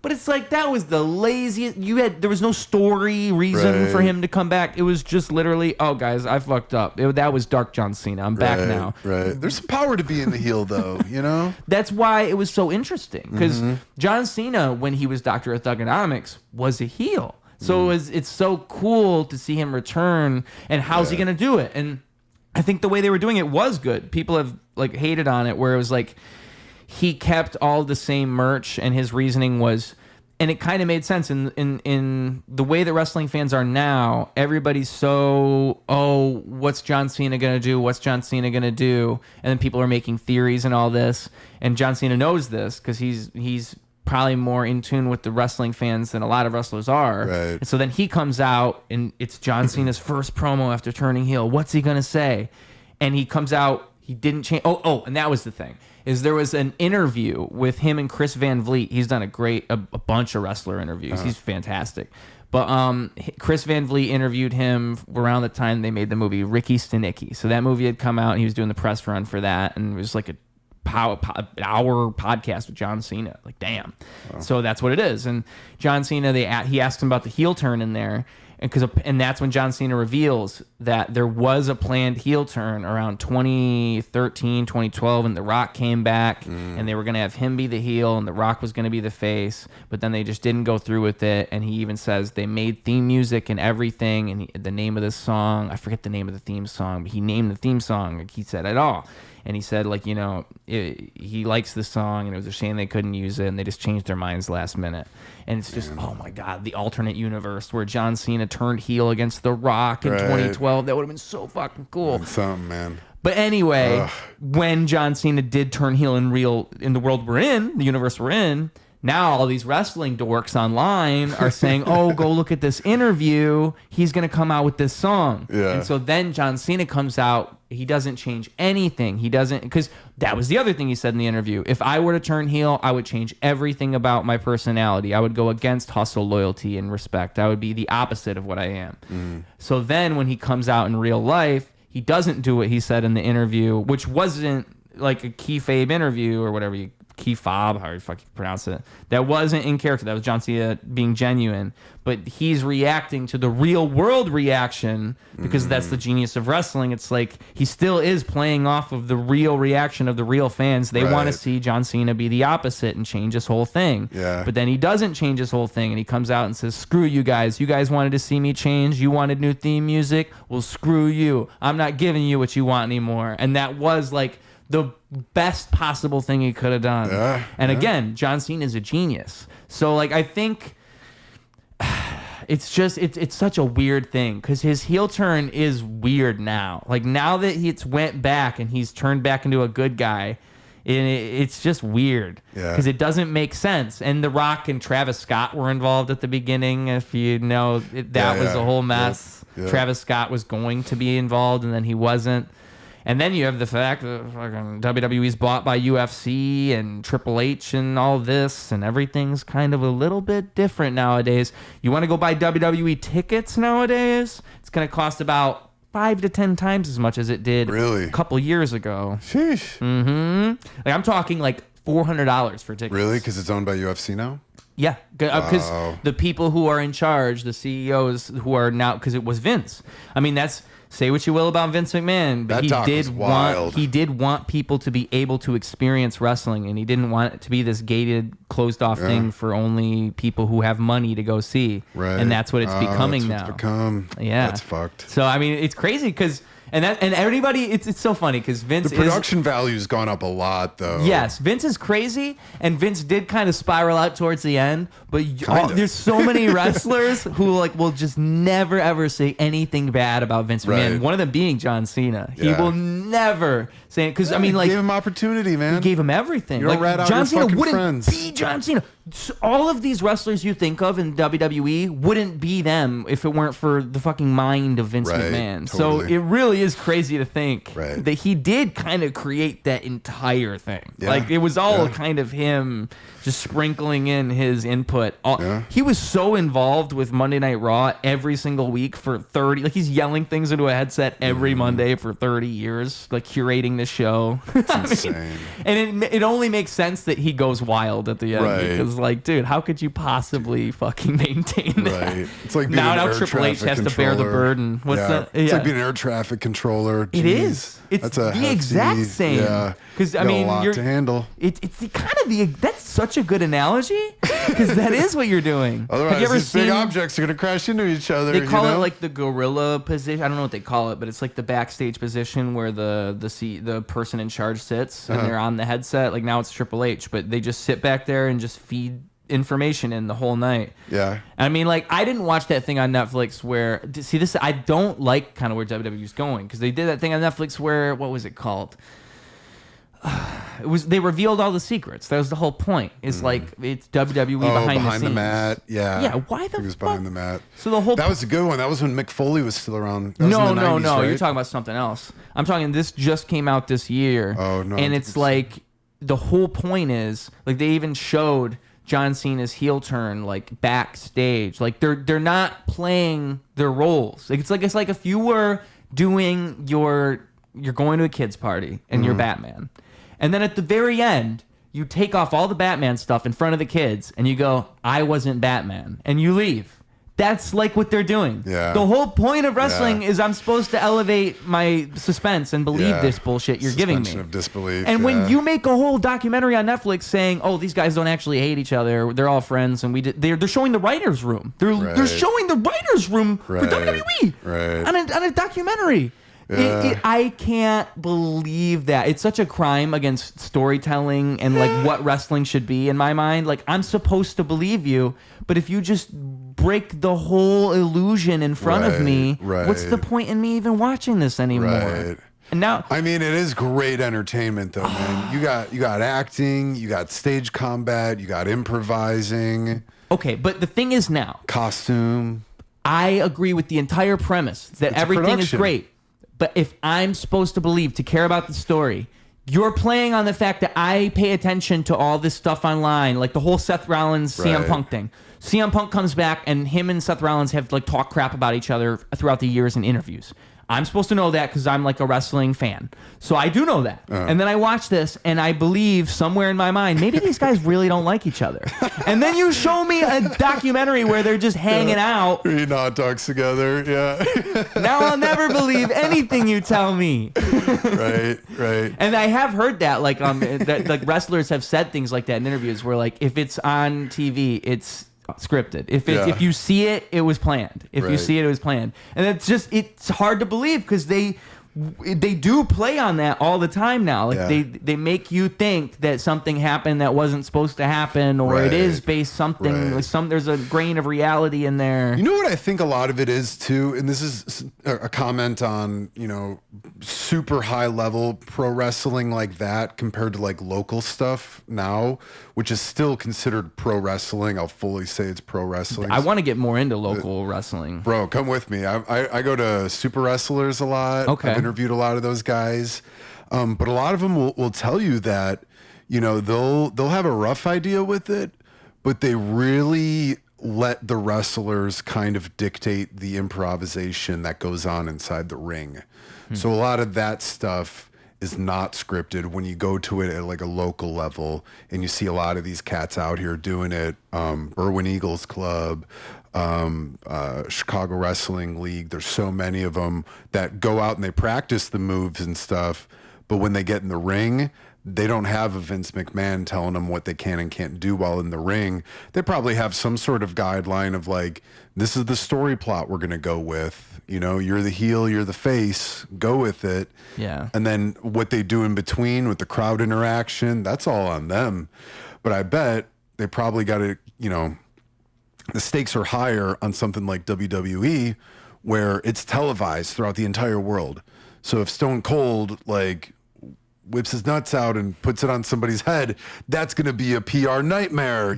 But it's like, that was the laziest. There was no story reason for him to come back. It was just literally, oh, guys, I fucked up. That was dark John Cena. I'm back now. Right. There's some power to being the heel, though, you know? That's why it was so interesting. Because John Cena, when he was Dr. Thugonomics, was a heel. So it's so cool to see him return. And how's he going to do it? And I think the way they were doing it was good. People have like hated on it, where it was like, he kept all the same merch, and his reasoning was, and it kind of made sense in the way that wrestling fans are now. Everybody's so, oh, what's John Cena gonna do? What's John Cena gonna do? And then people are making theories and all this. And John Cena knows this because he's probably more in tune with the wrestling fans than a lot of wrestlers are. Right. And so then he comes out, and it's John Cena's first promo after turning heel. What's he gonna say? And he comes out. He didn't change. Oh, and that was the thing. Is there was an interview with him and Chris Van Vliet. He's done a bunch of wrestler interviews. He's fantastic. But Chris Van Vliet interviewed him around the time they made the movie Ricky Stenicki. So that movie had come out, and he was doing the press run for that, and it was like an hour podcast with John Cena. Like, damn. Wow. So that's what it is. And John Cena, he asked him about the heel turn in there. And that's when John Cena reveals that there was a planned heel turn around 2013, 2012, and The Rock came back, and they were going to have him be the heel, and The Rock was going to be the face, but then they just didn't go through with it. And he even says they made theme music and everything, and the name of this song, I forget the name of the theme song, but he named the theme song, like he said it all. And he said, like, you know, he likes the song, and it was a shame they couldn't use it, and they just changed their minds last minute. And it's just, oh my God, the alternate universe where John Cena turned heel against The Rock in 2012. That would have been so fucking cool. That's something, man. But anyway, when John Cena did turn heel in the world we're in, the universe we're in, now all these wrestling dorks online are saying, oh, go look at this interview. He's going to come out with this song. Yeah. And so then John Cena comes out. He doesn't change anything. He doesn't, because that was the other thing he said in the interview. If I were to turn heel, I would change everything about my personality. I would go against hustle, loyalty, and respect. I would be the opposite of what I am. So then when he comes out in real life, he doesn't do what he said in the interview, which wasn't like a kayfabe interview or whatever you Fobb, how you fucking pronounce it. That wasn't in character. That was John Cena being genuine. But he's reacting to the real world reaction because that's the genius of wrestling. It's like he still is playing off of the real reaction of the real fans. They want to see John Cena be the opposite and change his whole thing. Yeah. But then he doesn't change his whole thing, and he comes out and says, screw you guys. You guys wanted to see me change. You wanted new theme music. Well, screw you. I'm not giving you what you want anymore. And that was like the best possible thing he could have done. Yeah, and again, John Cena is a genius. So like I think it's just it's such a weird thing because his heel turn is weird now. Like now that it's went back and he's turned back into a good guy, it's just weird because it doesn't make sense. And The Rock and Travis Scott were involved at the beginning. If you know, that was a whole mess. Yep. Travis Scott was going to be involved and then he wasn't. And then you have the fact that fucking WWE's bought by UFC and Triple H and all this, and everything's kind of a little bit different nowadays. You want to go buy WWE tickets nowadays? It's going to cost about 5 to 10 times as much as it did a couple years ago. Sheesh. Mm-hmm. Like I'm talking like $400 for tickets. Really? Because it's owned by UFC now? Yeah, because the people who are in charge, the CEOs who are now, because it was Vince. I mean, say what you will about Vince McMahon, but he did want people to be able to experience wrestling, and he didn't want it to be this gated, closed off thing for only people who have money to go see. Right. And that's what it's becoming now. Yeah, that's fucked. So I mean, it's crazy because. And everybody, it's so funny because Vince. The production value's gone up a lot, though. Yes, Vince is crazy, and Vince did kind of spiral out towards the end. But there's so many wrestlers who like will just never ever say anything bad about Vince McMahon. One of them being John Cena. He will never say it because I mean, like, gave him opportunity, man. He gave him everything. You're like John Cena wouldn't be John Cena. All of these wrestlers you think of in WWE wouldn't be them if it weren't for the fucking mind of Vince McMahon. Totally. So it really is crazy to think that he did kind of create that entire thing. Like it was all kind of him just sprinkling in his input. He was so involved with Monday Night Raw every single week for 30, like he's yelling things into a headset every Monday for 30 years, like curating the show. It's insane. And it only makes sense that he goes wild at the end because like, dude, how could you possibly fucking maintain that? Right. It's like being now Triple H has to bear the burden. What's that? It's like being an air traffic controller. Jeez. It is. It's the exact same. Yeah. Because I mean, a lot to handle. It's that's such a good analogy because that is what you're doing. Otherwise, have you ever these seen big objects are going to crash into each other. They call it like the gorilla position. I don't know what they call it, but it's like the backstage position where the person in charge sits and they're on the headset. Like now it's Triple H, but they just sit back there and just feed information in the whole night. Yeah. I mean, like, I didn't watch that thing on Netflix where this I don't like kind of where WWE's going because they did that thing on Netflix where what was it called? They revealed all the secrets. That was the whole point. It's like it's WWE behind the scenes. The mat. Yeah. Yeah. Why the fuck? He was behind the mat. So the whole that was a good one. That was when Mick Foley was still around. That no. was in the 90s, right? You're talking about something else. I'm talking. This just came out this year. Oh no. And it's like the whole point is like they even showed John Cena's heel turn like backstage. Like they're not playing their roles. Like it's like if you were doing you're going to a kid's party and you're Batman. And then at the very end, you take off all the Batman stuff in front of the kids and you go, I wasn't Batman. And you leave. That's like what they're doing. Yeah. The whole point of wrestling is I'm supposed to elevate my suspense and believe this bullshit you're giving me. Suspension of disbelief. And when you make a whole documentary on Netflix saying, "Oh, these guys don't actually hate each other; they're all friends," and they're showing the writers' room. They're showing the writers' room for WWE on a documentary. Yeah. I can't believe that. It's such a crime against storytelling and like what wrestling should be in my mind. Like I'm supposed to believe you, but if you just break the whole illusion in front of me, what's the point in me even watching this anymore? Right. And now, I mean, it is great entertainment, though, man. You got acting, you got stage combat, you got improvising. Okay, but the thing is now, costume. I agree with the entire premise that everything is great. But if I'm supposed to believe, to care about the story, you're playing on the fact that I pay attention to all this stuff online, like the whole Seth Rollins CM Punk thing. CM Punk comes back and him and Seth Rollins have like talked crap about each other throughout the years in interviews. I'm supposed to know that because I'm like a wrestling fan. So I do know that. And then I watch this and I believe somewhere in my mind, maybe these guys really don't like each other. And then you show me a documentary where they're just hanging out. Eating hot dogs together. Yeah. Now I'll never believe anything you tell me. Right. And I have heard that, that like wrestlers have said things like that in interviews where like if it's on TV, it's scripted. If you see it, it was planned. If you see it, it was planned. And it's hard to believe because they do play on that all the time now. Like they make you think that something happened that wasn't supposed to happen, or it is based something like there's a grain of reality in there. You know what I think a lot of it is too, and this is a comment on, super high level pro wrestling like that compared to like local stuff now, which is still considered pro wrestling. I'll fully say it's pro wrestling. I want to get more into local wrestling. Bro, come with me. I go to super wrestlers a lot. Okay. I've interviewed a lot of those guys. But a lot of them will tell you that, they'll have a rough idea with it, but they really let the wrestlers kind of dictate the improvisation that goes on inside the ring. So a lot of that stuff is not scripted when you go to it at like a local level, and you see a lot of these cats out here doing it. Berwyn Eagles Club, Chicago Wrestling League. There's so many of them that go out and they practice the moves and stuff, but when they get in the ring, they don't have a Vince McMahon telling them what they can and can't do while in the ring. They probably have some sort of guideline of like, this is the story plot we're going to go with. You're the heel, you're the face, go with it. Yeah. And then what they do in between with the crowd interaction, that's all on them. But I bet they probably got to, the stakes are higher on something like WWE, where it's televised throughout the entire world. So if Stone Cold whips his nuts out and puts it on somebody's head, that's going to be a PR nightmare,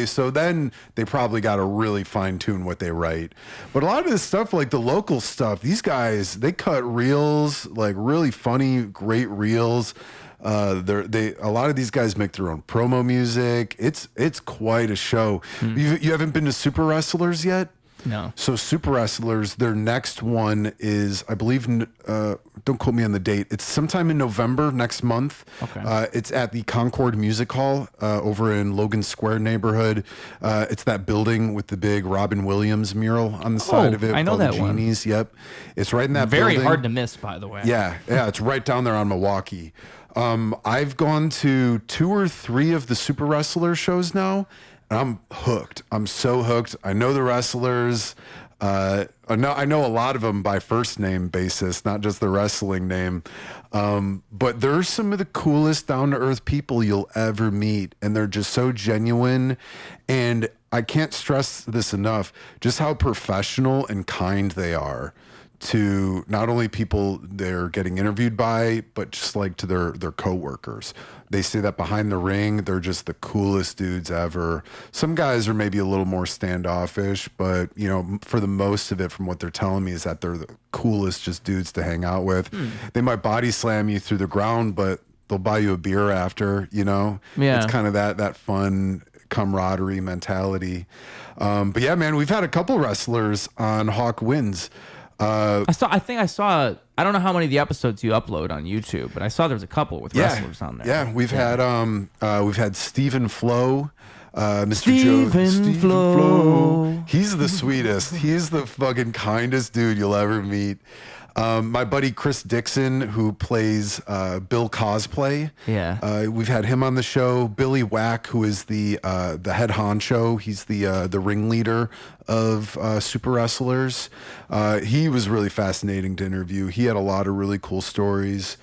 so then they probably got to really fine tune what they write. But a lot of this stuff, like the local stuff, these guys, they cut reels, like really funny, great reels. A lot of these guys make their own promo music. It's quite a show. You haven't been to Super Wrestlers yet? No. So Super Wrestlers, their next one is, I believe, don't quote me on the date. It's sometime in November next month. Okay. It's at the Concord Music Hall over in Logan Square neighborhood. It's that building with the big Robin Williams mural on the side of it. I know all that the one. genies. Yep. It's right in that Very building. hard to miss, by the way. Yeah. It's right down there on Milwaukee. I've gone to 2 or 3 of the Super Wrestler shows now, and I'm hooked. I'm so hooked. I know the wrestlers. I know a lot of them by first name basis, not just the wrestling name. But they're some of the coolest down-to-earth people you'll ever meet, and they're just so genuine. And I can't stress this enough, just how professional and kind they are to not only people they're getting interviewed by, but just like to their coworkers. They say that behind the ring, they're just the coolest dudes ever. Some guys are maybe a little more standoffish, but for the most of it, from what they're telling me, is that they're the coolest just dudes to hang out with. They might body slam you through the ground, but they'll buy you a beer after, Yeah. It's kind of that fun camaraderie mentality. But yeah, man, we've had a couple wrestlers on Hawk Wins. I don't know how many of the episodes you upload on YouTube, but I saw there was a couple with wrestlers on there. Yeah, we've had Stephen Flo, Mr. Stephen Flo. He's the sweetest. He's the fucking kindest dude you'll ever meet. My buddy Chris Dixon, who plays Bill Cosplay. Yeah. We've had him on the show. Billy Wack, who is the head honcho. He's the ringleader of Super Wrestlers. He was really fascinating to interview. He had a lot of really cool stories.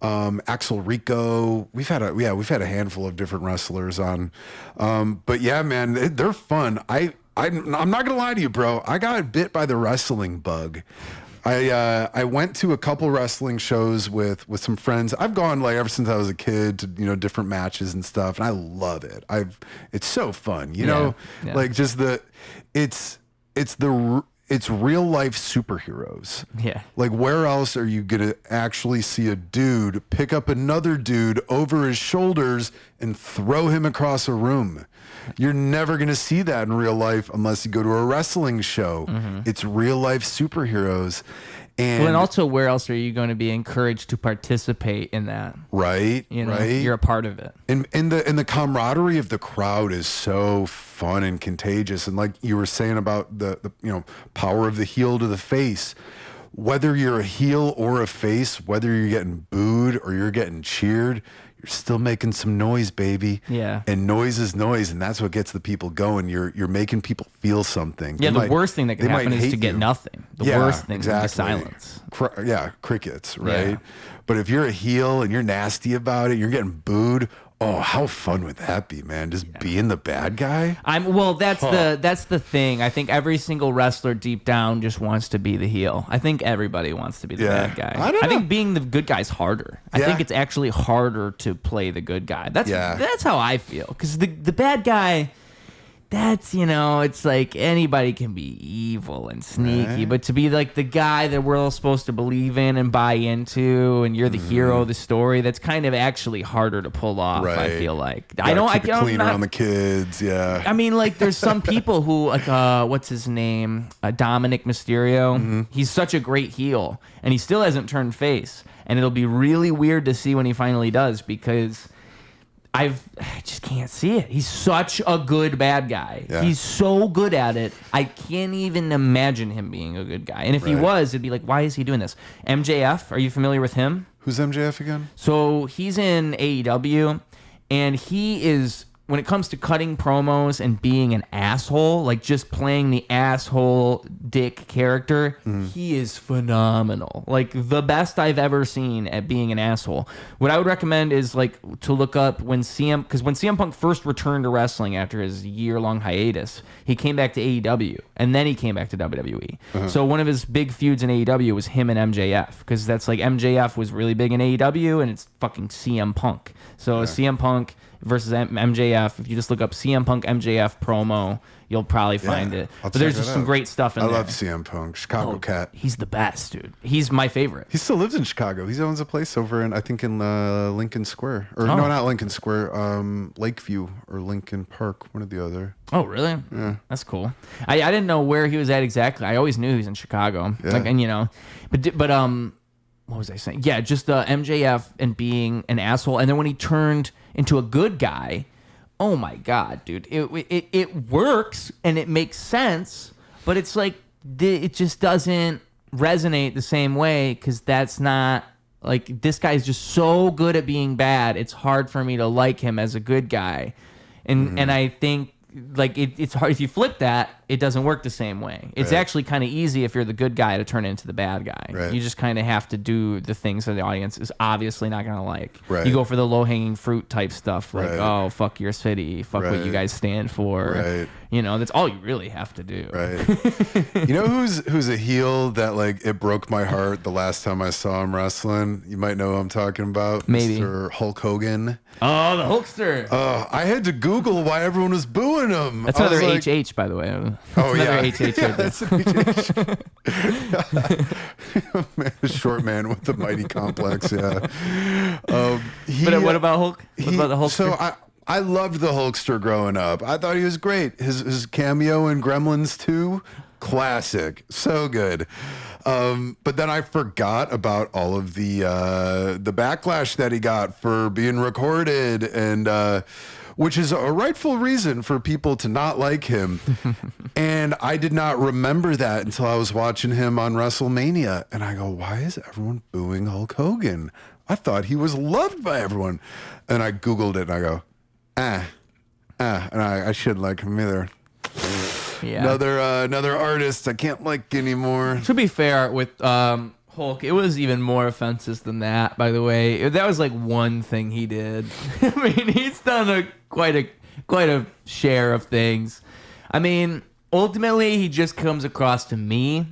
Axel Rico. We've had a handful of different wrestlers on. But yeah, man, they're fun. I'm not gonna lie to you, bro. I got bit by the wrestling bug. I went to a couple wrestling shows with some friends. I've gone ever since I was a kid to different matches and stuff, and I love it. It's so fun, Yeah. It's real life superheroes. Yeah. Like, where else are you gonna actually see a dude pick up another dude over his shoulders and throw him across a room? You're never going to see that in real life unless you go to a wrestling show. It's real life superheroes. And also, where else are you going to be encouraged to participate in that? Right, right. You're a part of it. And the camaraderie of the crowd is so fun and contagious. And like you were saying about the power of the heel to the face, whether you're a heel or a face, whether you're getting booed or you're getting cheered, you're still making some noise, baby. Yeah. And noise is noise, and that's what gets the people going. You're making people feel something. Yeah, the worst thing that can happen is to get nothing. The worst thing is silence. Crickets, right? Yeah. But if you're a heel and you're nasty about it, you're getting booed. Oh, how fun would that be, man? Just being the bad guy? That's the thing. I think every single wrestler deep down just wants to be the heel. I think everybody wants to be the bad guy. I think being the good guy's harder. I think it's actually harder to play the good guy. That's how I feel. Because the bad guy, that's, it's like anybody can be evil and sneaky, but to be like the guy that we're all supposed to believe in and buy into, and you're the hero of the story, that's kind of actually harder to pull off. I feel like I keep it clean around the kids. Yeah, I mean, like there's some people who like what's his name, Dominic Mysterio. He's such a great heel, and he still hasn't turned face, and it'll be really weird to see when he finally does, because I just can't see it. He's such a good bad guy. Yeah. He's so good at it. I can't even imagine him being a good guy. And if he was, it'd be like, why is he doing this? MJF, are you familiar with him? Who's MJF again? So he's in AEW, and he is, when it comes to cutting promos and being an asshole, like just playing the asshole dick character, he is phenomenal. Like the best I've ever seen at being an asshole. What I would recommend is like to look up when CM Punk first returned to wrestling after his year-long hiatus, he came back to AEW, and then he came back to WWE. So one of his big feuds in AEW was him and MJF, because that's like MJF was really big in AEW, and it's fucking CM Punk. So CM Punk versus MJF. If you just look up CM Punk MJF promo, you'll probably find it. But there's just some great stuff in there. I love CM Punk, Chicago cat. He's the best, dude. He's my favorite. He still lives in Chicago. He owns a place over in, I think, in Lincoln Square. No, not Lincoln Square. Lakeview or Lincoln Park, one or the other. Oh, really? Yeah. That's cool. I didn't know where he was at exactly. I always knew he was in Chicago. Yeah. But what was I saying? Yeah, just MJF and being an asshole. And then when he turned into a good guy, oh my God, dude. It works and it makes sense, but it's like it just doesn't resonate the same way, because that's not, like, this guy's just so good at being bad. It's hard for me to like him as a good guy. And I think, like, it's hard. If you flip that, it doesn't work the same way. It's actually kind of easy if you're the good guy to turn into the bad guy. Right. You just kind of have to do the things that the audience is obviously not going to like. Right. You go for the low-hanging fruit type stuff, like, oh, fuck your city, fuck what you guys stand for. Right. That's all you really have to do. Right. You know who's a heel that, like, it broke my heart the last time I saw him wrestling? You might know who I'm talking about. Maybe. Mr. Hulk Hogan. Oh, the Hulkster. I had to Google why everyone was booing him. That's another HH, by the way. Oh, yeah. HH right that's an HH. Short man with the mighty complex, yeah. But what about Hulk? What about the Hulkster? So I loved the Hulkster growing up. I thought he was great. His cameo in Gremlins 2, classic. So good. But then I forgot about all of the backlash that he got for being recorded, and which is a rightful reason for people to not like him. And I did not remember that until I was watching him on WrestleMania. And I go, why is everyone booing Hulk Hogan? I thought he was loved by everyone. And I Googled it and I go, and I shouldn't like him either. Yeah. Another artist I can't like anymore. To be fair, with Hulk, it was even more offensive than that, by the way. That was like one thing he did. I mean, he's done quite a share of things. I mean, ultimately, he just comes across to me.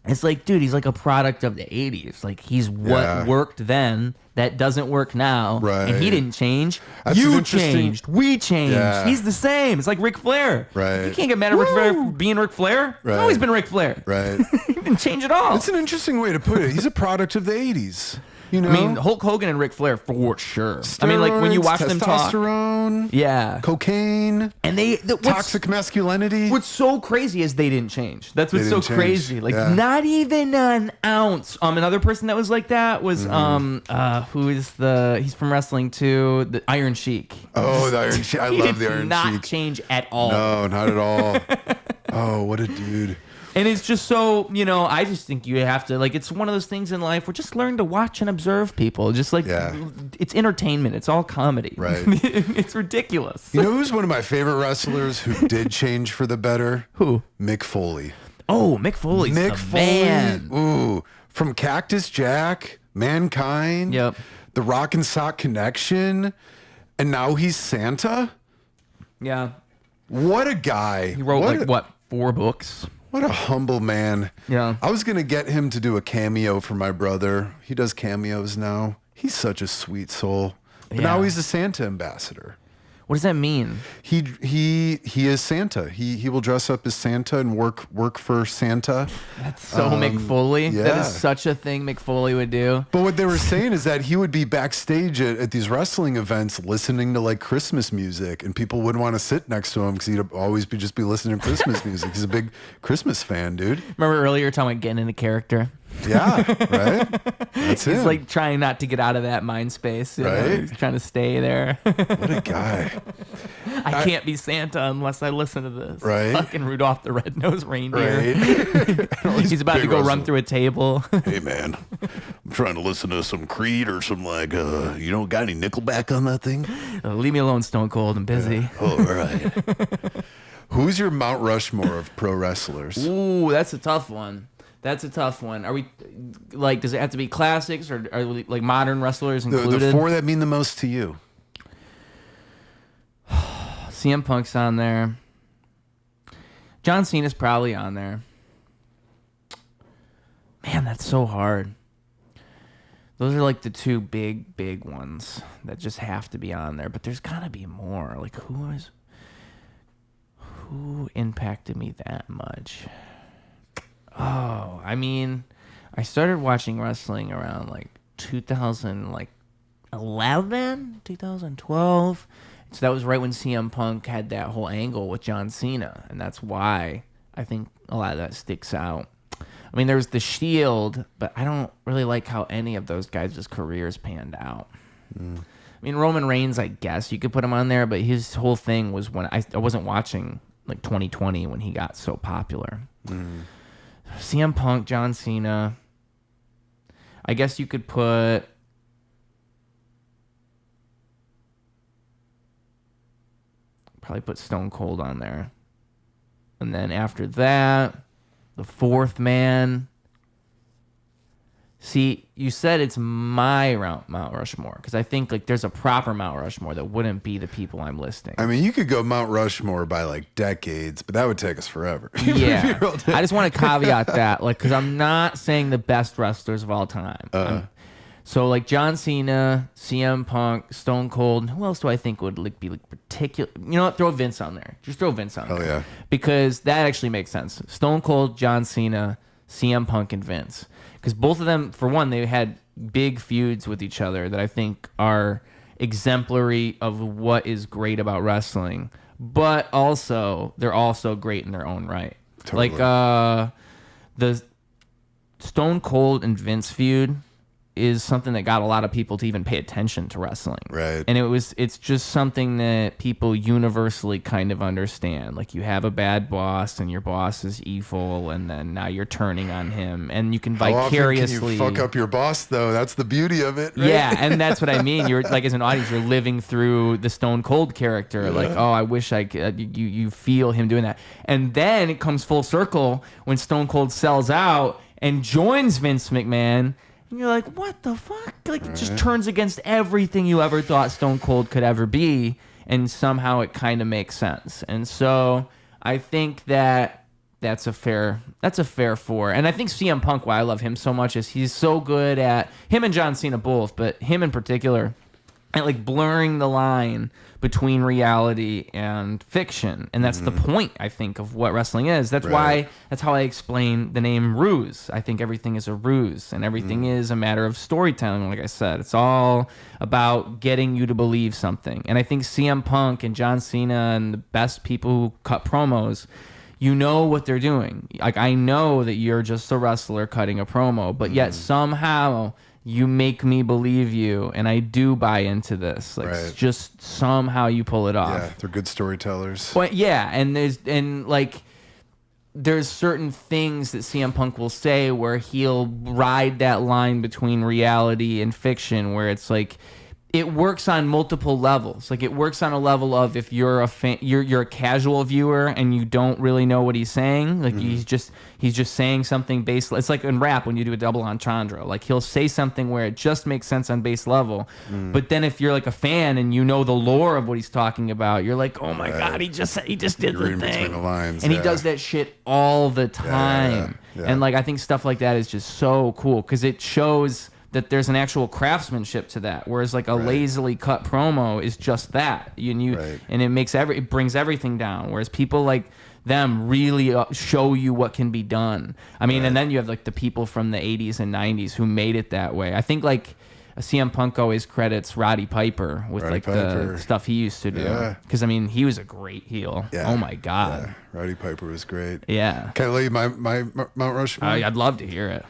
It's like, dude, he's like a product of the 80s. Like, he's what worked then that doesn't work now. Right. And he didn't change. You changed. We changed. Yeah. He's the same. It's like Ric Flair. Right. You can't get mad at Ric Flair for being Ric Flair. Right. He's always been Ric Flair. Right. He didn't change at all. It's an interesting way to put it. He's a product of the 80s. You know? I mean, Hulk Hogan and Ric Flair for sure. I mean, like when you watch them talk, testosterone, yeah, cocaine, and toxic masculinity. What's so crazy is they didn't change. That's what's so crazy. Like not even an ounce. Another person that was like that was he's from wrestling too, the Iron Sheik. Oh, the Iron Sheik. I love the Iron Sheik. Not change at all. No, not at all. Oh, what a dude. And it's just so, I just think you have to, like, it's one of those things in life where just learn to watch and observe people. Just like, it's entertainment. It's all comedy. Right. It's ridiculous. You know who's one of my favorite wrestlers who did change for the better? Who? Mick Foley. Oh, Mick Foley's the man. Ooh, from Cactus Jack, Mankind, yep, the Rock and Sock Connection, and now he's Santa? Yeah. What a guy. He wrote 4 books? What a humble man. Yeah. I was going to get him to do a cameo for my brother. He does cameos now. He's such a sweet soul. But now he's a Santa ambassador. What does that mean? He is Santa. He will dress up as Santa and work for Santa. That's so Mick Foley. Yeah. That is such a thing Mick Foley would do. But what they were saying is that he would be backstage at these wrestling events listening to like Christmas music, and people wouldn't want to sit next to him because he'd always just be listening to Christmas music. He's a big Christmas fan, dude. Remember earlier you were talking about getting into character? Yeah, right? That's He's him. like trying not to get out of that mind space. Right? He's trying to stay there. What a guy. I can't be Santa unless I listen to this. Right? Fucking Rudolph the Red-Nosed Reindeer. Right? He's about to go run through a table. Hey man, I'm trying to listen to some Creed or some you don't got any Nickelback on that thing? Leave me alone, Stone Cold. I'm busy. Oh, all right. Who's your Mount Rushmore of pro wrestlers? Ooh, that's a tough one. That's a tough one. Are we like? Does it have to be classics or are we, like modern wrestlers included? The 4 that mean the most to you. CM Punk's on there. John Cena's probably on there. Man, that's so hard. Those are like the 2 big ones that just have to be on there. But there's gotta be more. Like who impacted me that much? Oh, I mean, I started watching wrestling around like 2011, 2012. So that was right when CM Punk had that whole angle with John Cena. And that's why I think a lot of that sticks out. I mean, there was The Shield, but I don't really like how any of those guys' careers panned out. I mean, Roman Reigns, I guess you could put him on there, but his whole thing was when I wasn't watching like 2020 when he got so popular. CM Punk, John Cena. I guess you could put Stone Cold on there. And then after that, the 4th man. See, you said it's my Mount Rushmore because I think like there's a proper Mount Rushmore that wouldn't be the people I'm listing. I mean, you could go Mount Rushmore by like decades, but that would take us forever. Yeah, I just want to caveat that, like, because I'm not saying the best wrestlers of all time. So like John Cena, CM Punk, Stone Cold. Who else do I think would like be like particular? You know what? Throw Vince on there. Just throw Vince on there. Oh yeah, because that actually makes sense. Stone Cold, John Cena, CM Punk, and Vince. Because both of them, for one, they had big feuds with each other that I think are exemplary of what is great about wrestling. But also, they're also great in their own right. Totally. Like the Stone Cold and Vince feud is something that got a lot of people to even pay attention to wrestling. Right. And it's just something that people universally kind of understand. Like you have a bad boss and your boss is evil and then now you're turning on him and you can vicariously... How often can you fuck up your boss though? That's the beauty of it, right? Yeah, and that's what I mean. You're like, as an audience, you're living through the Stone Cold character. Yeah. Like, oh, I wish I could... You feel him doing that. And then it comes full circle when Stone Cold sells out and joins Vince McMahon. And you're like, what the fuck? Like, it just turns against everything you ever thought Stone Cold could ever be, and somehow it kind of makes sense. And so I think that's a fair 4. And I think CM Punk, why I love him so much, is he's so good at him and John Cena both, but him in particular. and like blurring the line between reality and fiction. And that's the point, I think, of what wrestling is. That's why, that's how I explain the name ruse. I think everything is a ruse, and everything is a matter of storytelling. Like I said, it's all about getting you to believe something. And I think CM Punk and John Cena and the best people who cut promos, you know what they're doing. Like, I know that you're just a wrestler cutting a promo, but yet somehow you make me believe you, and I do buy into this. Like, it's just somehow you pull it off. Yeah, they're good storytellers. But yeah, and there's certain things that CM Punk will say where he'll ride that line between reality and fiction, where it's like it works on multiple levels. Like, it works on a level of, if you're a fan, you're a casual viewer and you don't really know what he's saying. Like, he's just saying something base. It's like in rap when you do a double entendre. Like, he'll say something where it just makes sense on base level. But then if you're like a fan and you know the lore of what he's talking about, you're like, oh my god, he just did You're the reading thing. between the lines, and he does that shit all the time. Yeah. And like, I think stuff like that is just so cool because it shows that there's an actual craftsmanship to that, whereas like a lazily cut promo is just that. And it brings everything down. Whereas people like them really show you what can be done. I mean, and then you have like the people from the 80s and 90s who made it that way. I think like CM Punk always credits Roddy Piper with the stuff he used to do. Because I mean, he was a great heel. Yeah. Oh my god, Roddy Piper was great. Yeah. Can I leave my Mount Rushmore? I'd love to hear it.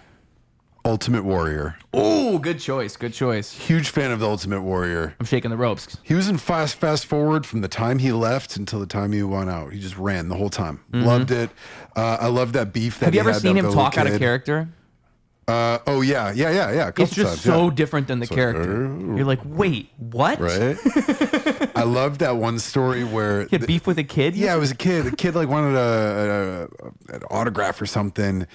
Ultimate Warrior. Oh, good choice. Good choice. Huge fan of the Ultimate Warrior. I'm shaking the ropes. He was in fast forward from the time he left until the time he went out. He just ran the whole time. Loved it. I love that beef that Have you ever had seen with him the talk little out of kid. character? A couple It's just times, so different than the character. You're like, wait, what? Right? I love that one story where He had beef with a kid? it was a kid. The kid like wanted an autograph or something.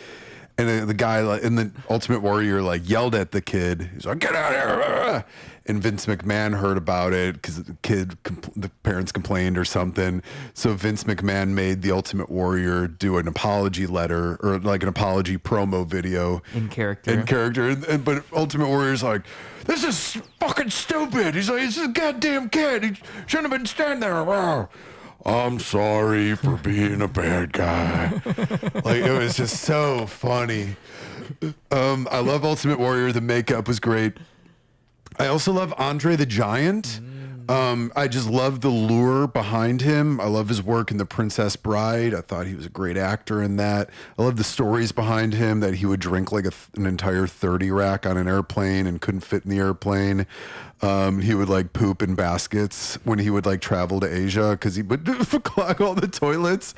And the guy in the Ultimate Warrior like yelled at the kid. He's like, "Get out of here!" And Vince McMahon heard about it because the parents complained or something. So Vince McMahon made the Ultimate Warrior do an apology letter or like an apology promo video In character. But Ultimate Warrior's like, "This is fucking stupid." He's like, "It's a goddamn kid. He shouldn't have been standing there." I'm sorry for being a bad guy. Like, it was just so funny. I love Ultimate Warrior. The makeup was great. I also love Andre the Giant. I just love the lure behind him. I love his work in The Princess Bride. I thought he was a great actor in that. I love the stories behind him, that he would drink like an entire 30 rack on an airplane and couldn't fit in the airplane. He would like poop in baskets when he would like travel to Asia because he would clog all the toilets.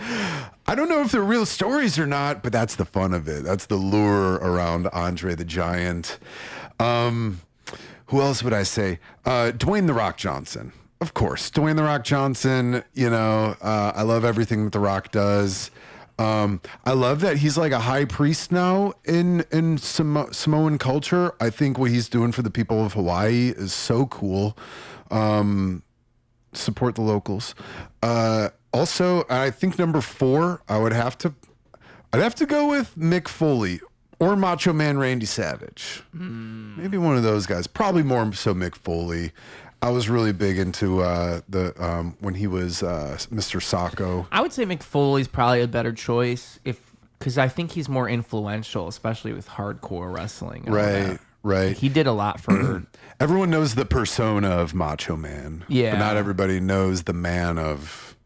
I don't know if they're real stories or not, but that's the fun of it. That's the lure around Andre the Giant. Who else would I say? Dwayne The Rock Johnson. Of course. Dwayne The Rock Johnson, I love everything that The Rock does. I love that he's like a high priest now in Samoan culture. I think what he's doing for the people of Hawaii is so cool. Support the locals. Also, I think number 4, I'd have to go with Mick Foley. Or Macho Man Randy Savage. Maybe one of those guys. Probably more so Mick Foley. I was really big into when he was Mr. Sacco. I would say Mick Foley's probably a better choice because I think he's more influential, especially with hardcore wrestling. Right. He did a lot for... Everyone knows the persona of Macho Man. Yeah. But not everybody knows the man of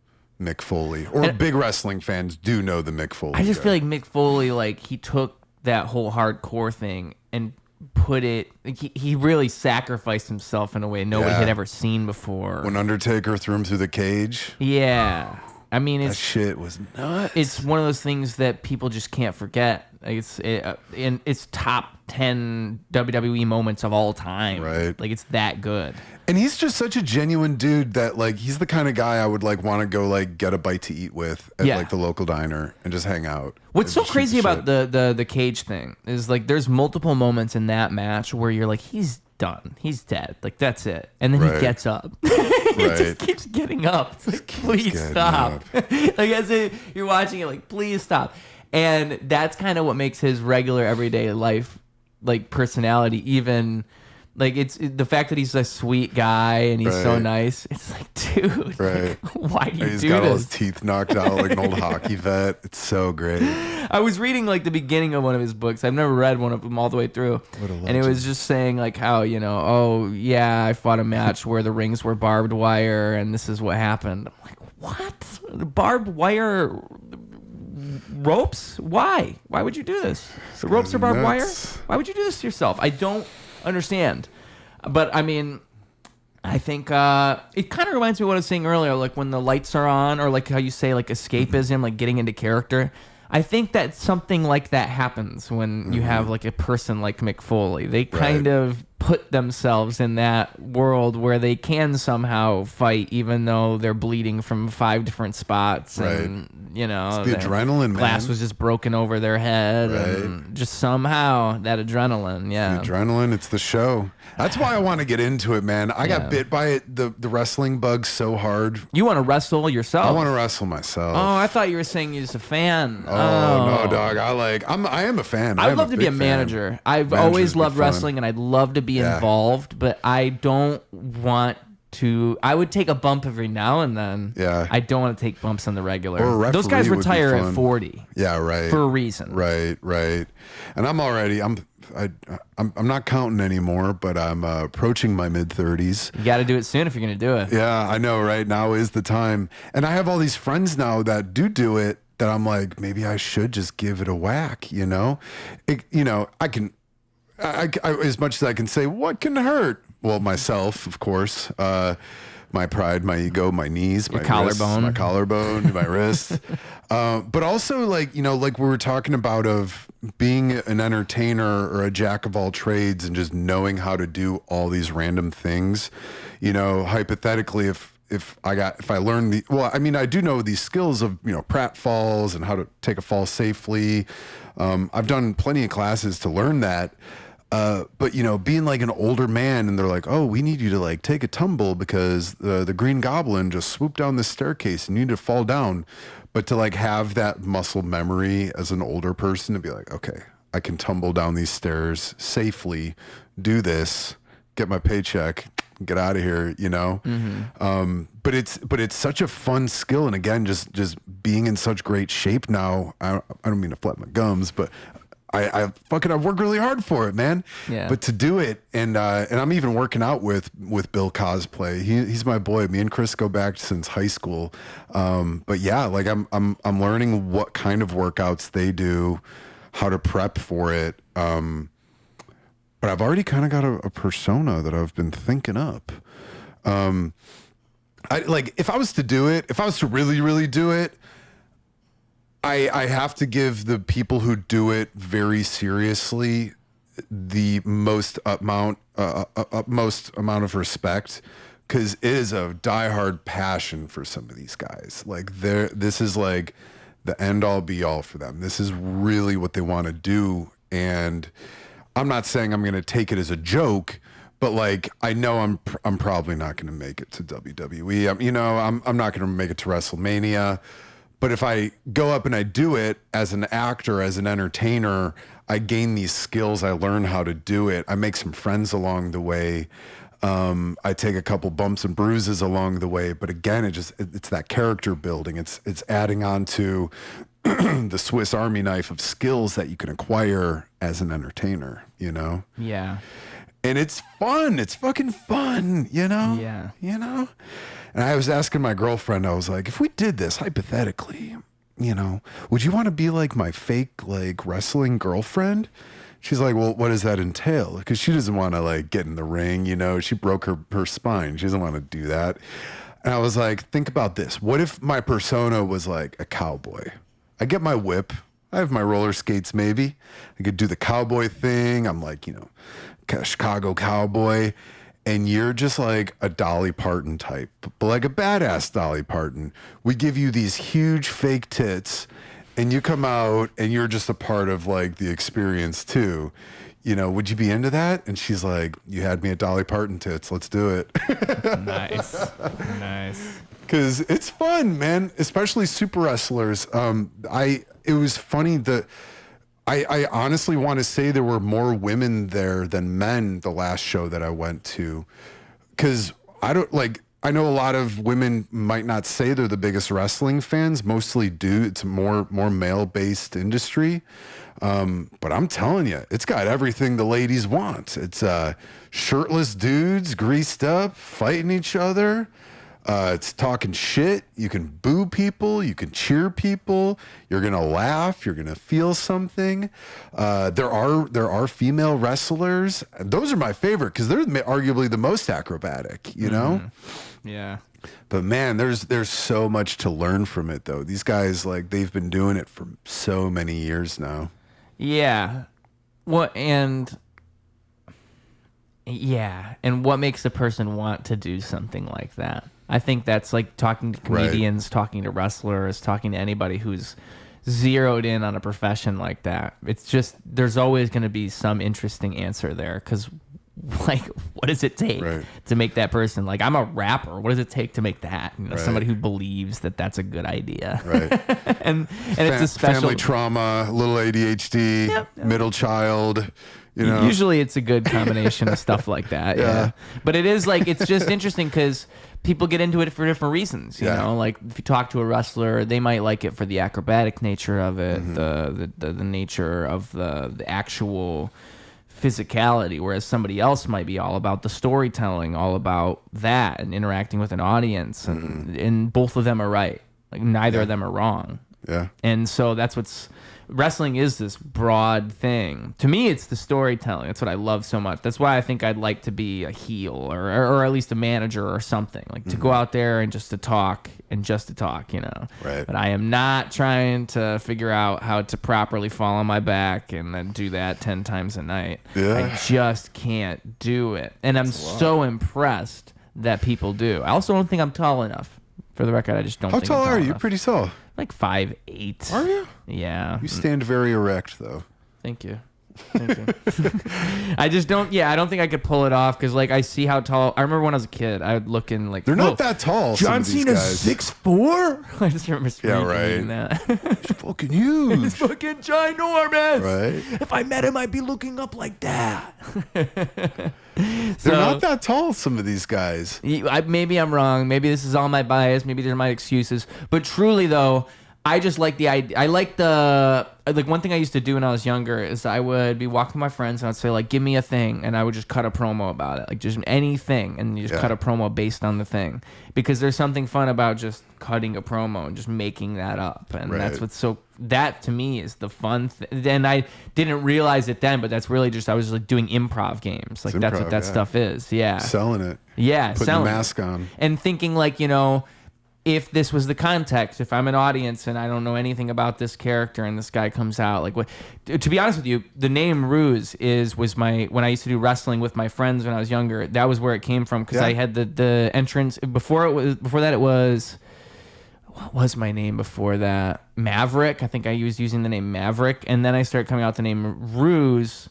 Mick Foley. Or big wrestling fans do know the Mick Foley. I just feel like Mick Foley, like, he took that whole hardcore thing and put it, he really sacrificed himself in a way nobody had ever seen before. When Undertaker threw him through the cage. Yeah. I mean, that shit was nuts. It's one of those things that people just can't forget. Like, it's top 10 WWE moments of all time. Right. Like, it's that good. And he's just such a genuine dude that, like, he's the kind of guy I would, like, want to go, like, get a bite to eat with at, like, the local diner and just hang out. What's so crazy about the cage thing is, like, there's multiple moments in that match where you're like, he's done. He's dead. Like, that's it. And then he gets up. He just keeps getting up. It's like, please stop. Like, as if you're watching it, like, please stop. And that's kind of what makes his regular everyday life, like, personality even... Like the fact that he's a sweet guy and he's so Right. nice. It's like, dude, Right. why do you He's do got all this? his teeth knocked out like an old hockey vet. It's so great. I was reading like the beginning of one of his books. I've never read one of them all the way through. What a And it was just saying like how, oh yeah, I fought a match where the rings were barbed wire and this is what happened. I'm like, what? Barbed wire ropes? Why? Why would you do this? The ropes are barbed wire? Nuts. Why would you do this to yourself? I don't understand. But I mean, I think it kind of reminds me of what I was saying earlier, like when the lights are on, or like how you say like escapism, like getting into character. I think that something like that happens when you have like a person like Mick Foley. They kind of put themselves in that world where they can somehow fight, even though they're bleeding from 5 different spots. Right. And, the their adrenaline, glass man. was just broken over their head. And just somehow that adrenaline, The adrenaline, it's the show. That's why I want to get into it, man. I got bit by it, the wrestling bug so hard. You want to wrestle yourself? I want to wrestle myself. Oh, I thought you were saying you're just a fan. Oh, no, dog. I am a fan. I would love to be a big fan. manager. I've Managers always be loved fun. wrestling, and I'd love to be involved, but I don't want to. I would take a bump every now and then. Yeah. I don't want to take bumps on the regular. Or a Those guys referee would be retire at fun. 40 Yeah, right. for a reason. Right. And I'm not counting anymore, but I'm approaching my mid-30s. You got to do it soon if you're going to do it. Yeah, I know, right? Now is the time. And I have all these friends now that do it that I'm like, maybe I should just give it a whack, I can, I as much as I can say, what can hurt? Well, myself, of course, my pride, my ego, my knees, my collarbone. wrists, my collarbone, my wrist. But also like we were talking about of being an entertainer or a jack of all trades and just knowing how to do all these random things, hypothetically, if I learn I do know these skills of, pratfalls and how to take a fall safely. I've done plenty of classes to learn that. But being like an older man and they're like, oh, we need you to like take a tumble because the green goblin just swooped down the staircase and you need to fall down. But to like have that muscle memory as an older person to be like, okay, I can tumble down these stairs safely, do this, get my paycheck, get out of here, But it's such a fun skill. And again, just being in such great shape now, I don't mean to flap my gums, but I've worked really hard for it, man. Yeah. But to do it, and I'm even working out with Bill Cosplay. He's my boy. Me and Chris go back since high school. But yeah, like I'm learning what kind of workouts they do, how to prep for it. But I've already kind of got a persona that I've been thinking up. If I was to really, really do it, I have to give the people who do it very seriously the most amount of respect, because it is a diehard passion for some of these guys. Like this is like the end all be all for them. This is really what they want to do, and I'm not saying I'm going to take it as a joke, but like I know I'm probably not going to make it to WWE. I'm not going to make it to WrestleMania. But if I go up and I do it as an actor, as an entertainer, I gain these skills. I learn how to do it. I make some friends along the way. I take a couple bumps and bruises along the way. But again, it's that character building. It's adding on to the Swiss Army knife of skills that you can acquire as an entertainer, Yeah. And it's fun. It's fucking fun, Yeah. And I was asking my girlfriend, I was like, if we did this hypothetically, would you want to be like my fake like wrestling girlfriend? She's like, well, what does that entail? Because she doesn't want to like get in the ring, she broke her spine. She doesn't want to do that. And I was like, think about this. What if my persona was like a cowboy? I get my whip. I have my roller skates maybe. I could do the cowboy thing. I'm like, a Chicago cowboy. And you're just like a Dolly Parton type, but like a badass Dolly Parton. We give you these huge fake tits and you come out and you're just a part of like the experience too. Would you be into that? And she's like, you had me at Dolly Parton tits. Let's do it. Nice. Cause it's fun, man, especially super wrestlers. It was funny that I honestly want to say there were more women there than men the last show that I went to, because I know a lot of women might not say they're the biggest wrestling fans, mostly do. It's a more male based industry, but I'm telling you, it's got everything the ladies want. It's shirtless dudes, greased up, fighting each other. It's talking shit. You can boo people. You can cheer people. You're gonna laugh. You're gonna feel something. There are female wrestlers. Those are my favorite because they're arguably the most acrobatic. You know. Yeah. But man, there's so much to learn from it though. These guys, like, they've been doing it for so many years now. Yeah. What makes a person want to do something like that? I think that's like talking to comedians, Right. talking to wrestlers, talking to anybody who's zeroed in on a profession like that. It's just, there's always going to be some interesting answer there, because like, what does it take Right. to make that person, like, I'm a rapper, what does it take to make that, Right. somebody who believes that that's a good idea? Right. and it's a special family trauma, little ADHD, middle child. You know, usually it's a good combination of stuff like that. Yeah. But it is like, it's just interesting because people get into it for different reasons. You know, like if you talk to a wrestler, they might like it for the acrobatic nature of it, the nature of the actual physicality, whereas somebody else might be all about the storytelling, all about that and interacting with an audience. And both of them are right. Like neither of them are wrong. Yeah. And so that's what's wrestling is, this broad thing. To me, it's the storytelling. That's what I love so much. That's why I think I'd like to be a heel or at least a manager or something, like to go out there and just to talk, you know. Right. But I am not trying to figure out how to properly fall on my back and then do that 10 times a night. Yeah. I just can't do it. And I'm so impressed that people do. I also don't think I'm tall enough. For the record, I just don't How think I'm tall tall are you? enough. Pretty tall. Like 5'8". Are you? Yeah. You stand very erect, though. Thank you. I just don't. Yeah, I don't think I could pull it off because, like, I see how tall. I remember when I was a kid, I would look in like They're not that tall. John some of these Cena's guys. 6'4". I just remember screaming right. that. He's fucking huge. He's fucking ginormous. Right. If I met him, I'd be looking up like that. They're not that tall. Some of these guys. Maybe I'm wrong. Maybe this is all my bias. Maybe these are my excuses. But truly, though, I just like the idea. I like one thing I used to do when I was younger is I would be walking with my friends and I'd say, like, give me a thing, and I would just cut a promo about it, like just anything, and you just cut a promo based on the thing, because there's something fun about just cutting a promo and just making that up, and that's what's so. That to me is the fun thing. And I didn't realize it then, but that's really just I was like doing improv games, like that's what that stuff is. Yeah, Selling it. Yeah, Putting selling the mask on and thinking, like, you know, if this was the context, if I'm an audience and I don't know anything about this character and this guy comes out, like, what? To be honest with you, the name Ruse was when I used to do wrestling with my friends when I was younger. That was where it came from, because I had the entrance before that it was. What was my name before that? Maverick. I think I was using the name Maverick, and then I started coming out with the name Ruse,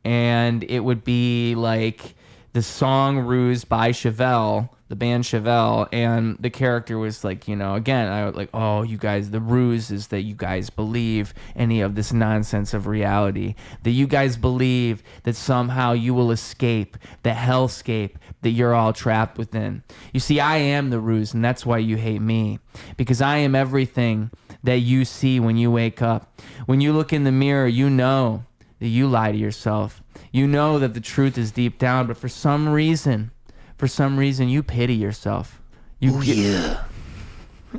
and it would be like the song Ruse by Chevelle, the band Chevelle, and the character was like, you know, again, I was like, oh, you guys, the ruse is that you guys believe any of this nonsense of reality, that you guys believe that somehow you will escape the hellscape that you're all trapped within. You see, I am the ruse, and that's why you hate me, because I am everything that you see when you wake up. When you look in the mirror, you know that you lie to yourself. You know that the truth is deep down, but for some reason, you pity yourself. Yeah.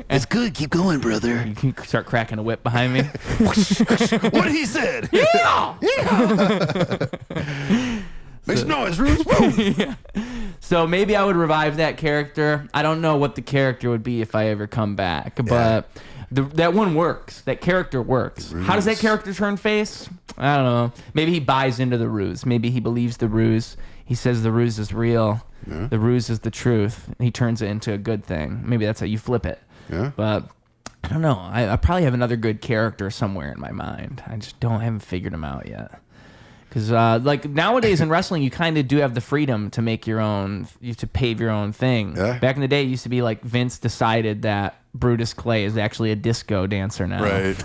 It's good. Keep going, brother. You can start cracking a whip behind me. What he said. Makes noise, Ruse. Woo! So maybe I would revive that character. I don't know what the character would be if I ever come back, but that one works. That character works. How does that character turn face? I don't know. Maybe he buys into the ruse. Maybe he believes the ruse. He says the ruse is real. Yeah. The ruse is the truth. He turns it into a good thing. Maybe that's how you flip it. Yeah. But I don't know. I probably have another good character somewhere in my mind. I just haven't figured him out yet. Because like nowadays in wrestling, you kind of do have the freedom to make your own, to pave your own thing. Yeah. Back in the day, it used to be like Vince decided that Brutus Clay is actually a disco dancer now. Right.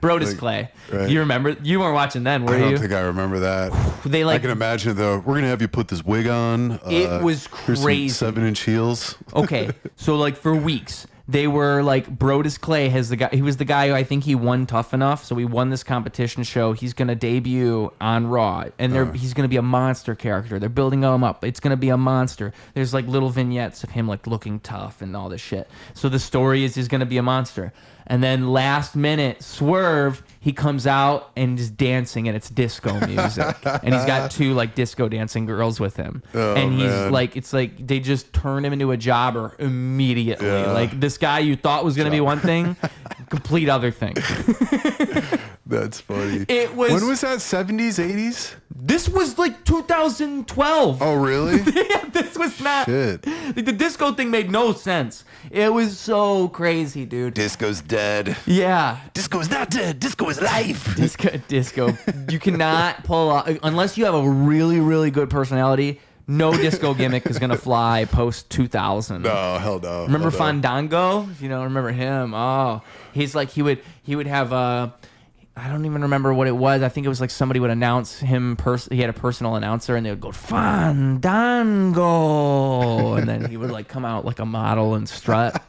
Brutus Clay. right. You remember? You weren't watching then, were I you? don't think I remember that. They I can imagine though. We're gonna have you put this wig on. It was here's some crazy. 7-inch heels. Okay, so like for weeks they were like Brodus Clay has the guy. He was the guy who I think he won Tough Enough, so he won this competition show. He's gonna debut on Raw, and he's gonna be a monster character. They're building him up. It's gonna be a monster. There's like little vignettes of him like looking tough and all this shit. So the story is he's gonna be a monster. And then last minute, swerve, he comes out and is dancing, and it's disco music. And he's got 2 like disco dancing girls with him. Oh, and he's man. like, it's like they just turn him into a jobber immediately. Yeah. Like this guy you thought was going to be one thing, complete other thing. That's funny. It was- When was that? 70s, 80s? This was like 2012. Oh, really? Yeah, this was not. Shit. Like, the disco thing made no sense. It was so crazy, dude. Disco's dead. Yeah. Disco's not dead. Disco is life. Disco. You cannot pull off unless you have a really, really good personality. No disco gimmick is gonna fly post 2000. No, hell no. Remember Hell no. Fandango? If you don't remember him, he's like he would have I don't even remember what it was. I think it was like somebody would announce him. He had a personal announcer, and they would go Fandango, and then he would like come out like a model and strut.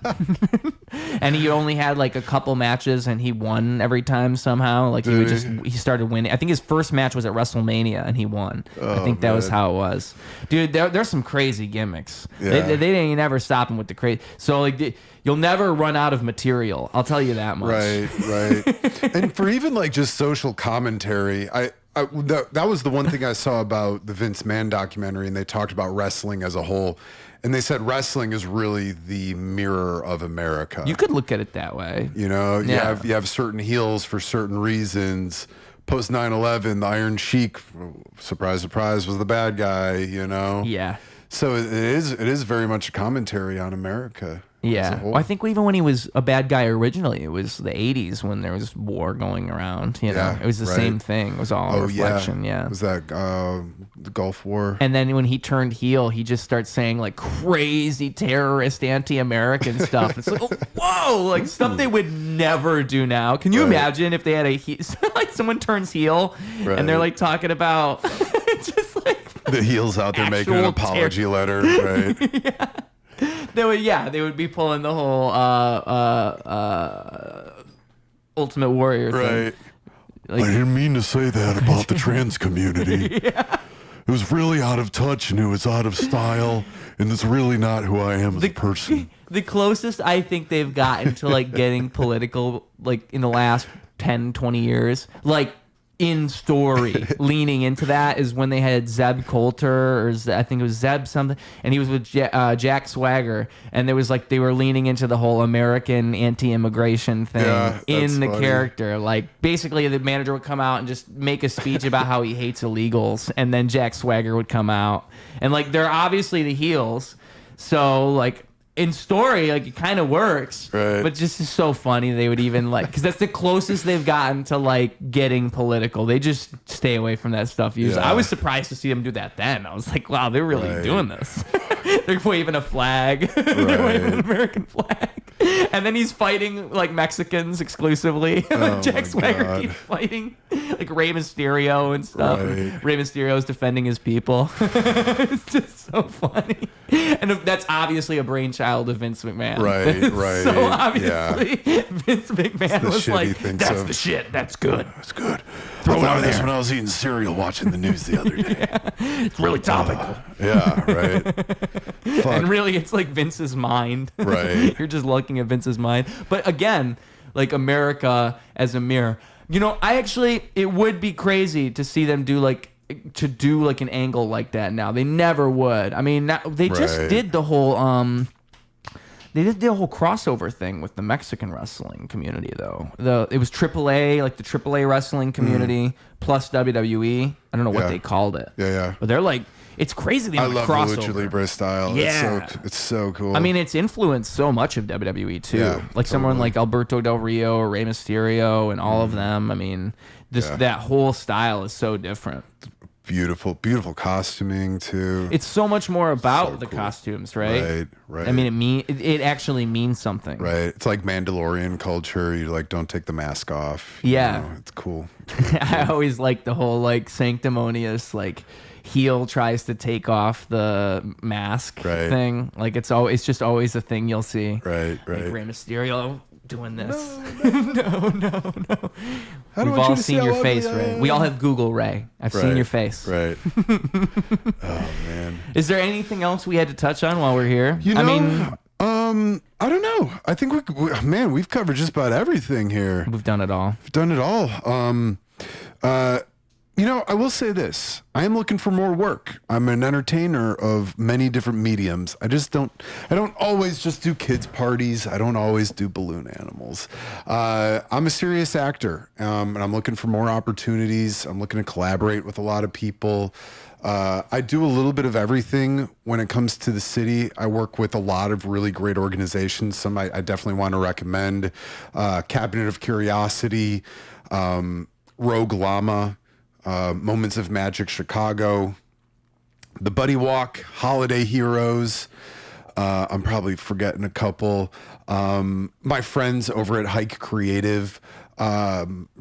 And he only had like a couple matches, and he won every time somehow. Like he started winning. I think his first match was at WrestleMania, and he won. I think that was how it was. Dude, there's some crazy gimmicks. Yeah. They didn't never stop him with the crazy. So like. You'll never run out of material. I'll tell you that much. Right. And for even like just social commentary, that was the one thing I saw about the Vince Mann documentary, and they talked about wrestling as a whole, and they said wrestling is really the mirror of America. You could look at it that way. You know, you have certain heels for certain reasons. Post 9/11, the Iron Sheik, surprise, surprise, was the bad guy. You know. Yeah. So it is very much a commentary on America. Yeah. Well, I think even when he was a bad guy originally, it was the 80s when there was war going around. You know, it was the same thing. It was all a reflection. Yeah. Was that the Gulf War? And then when he turned heel, he just starts saying like crazy terrorist, anti-American stuff. It's like, whoa, like stuff they would never do now. Can you imagine if they had like someone turns heel and they're like talking about just like the heels out there making an apology letter, right? They would be pulling the whole Ultimate Warrior thing. Right. I didn't mean to say that about the trans community. It was really out of touch and it was out of style, and it's really not who I am as a person. The closest I think they've gotten to like getting political like in the last 10, 20 years, like in story leaning into that is when they had Zeb Coulter, or I think it was Zeb something, and he was with Jack Swagger, and there was like they were leaning into the whole American anti-immigration thing in the character. Like basically the manager would come out and just make a speech about how he hates illegals, and then Jack Swagger would come out, and like they're obviously the heels, so like in story, like it kind of works, but just is so funny. They would even like, because that's the closest they've gotten to like getting political. They just stay away from that stuff usually. I was surprised to see them do that then. I was like, wow, they're really doing this. They're waving a flag. They're waving an American flag. And then he's fighting like Mexicans exclusively. Jack Swagger keeps fighting like Rey Mysterio and stuff. Rey Mysterio's defending his people. It's just so funny. And that's obviously a brainchild of Vince McMahon. Right. So obviously Vince McMahon was like, that's the shit. That's good. That's good. Throw it on this when I was eating cereal watching the news the other day. It's really topical. And really, it's like Vince's mind. Right. You're just looking at Vince's mind. But again, like America as a mirror. You know, it would be crazy to see them do like an angle like that now. They never would. I mean, they just did the whole crossover thing with the Mexican wrestling community, though. It was AAA, like the AAA wrestling community plus WWE. I don't know what they called it. Yeah. But they're like, it's crazy. The I love crossover. the Lucha Libre style. Yeah. It's so cool. I mean, it's influenced so much of WWE too. Yeah, like someone like Alberto Del Rio or Rey Mysterio and all of them. I mean, that whole style is so different. Beautiful, beautiful costuming too. It's so much more about So the cool. costumes, right? Right. I mean, it actually means something. Right. It's like Mandalorian culture. You like don't take the mask off. Yeah. You know, it's cool. I always like the whole like sanctimonious like heel tries to take off the mask Right. thing. Like it's just always a thing you'll see. Right. Like Right. Rey Mysterio doing this. No. I don't We've want all you to see seen how your ugly face, I Ray. am. We all have Google, Ray. I've seen Right, your face. Right. Oh man. Is there anything else we had to touch on while we're here? You know, I mean, I don't know. I think we've covered just about everything here. we've done it all. We've done it all. You know, I will say this. I am looking for more work. I'm an entertainer of many different mediums. I don't always just do kids parties. I don't always do balloon animals. I'm a serious actor, and I'm looking for more opportunities. I'm looking to collaborate with a lot of people. I do a little bit of everything when it comes to the city. I work with a lot of really great organizations. Some I definitely want to recommend. Cabinet of Curiosity, Rogue Llama, Moments of Magic Chicago, The Buddy Walk, Holiday Heroes. I'm probably forgetting a couple. My friends over at Hike Creative,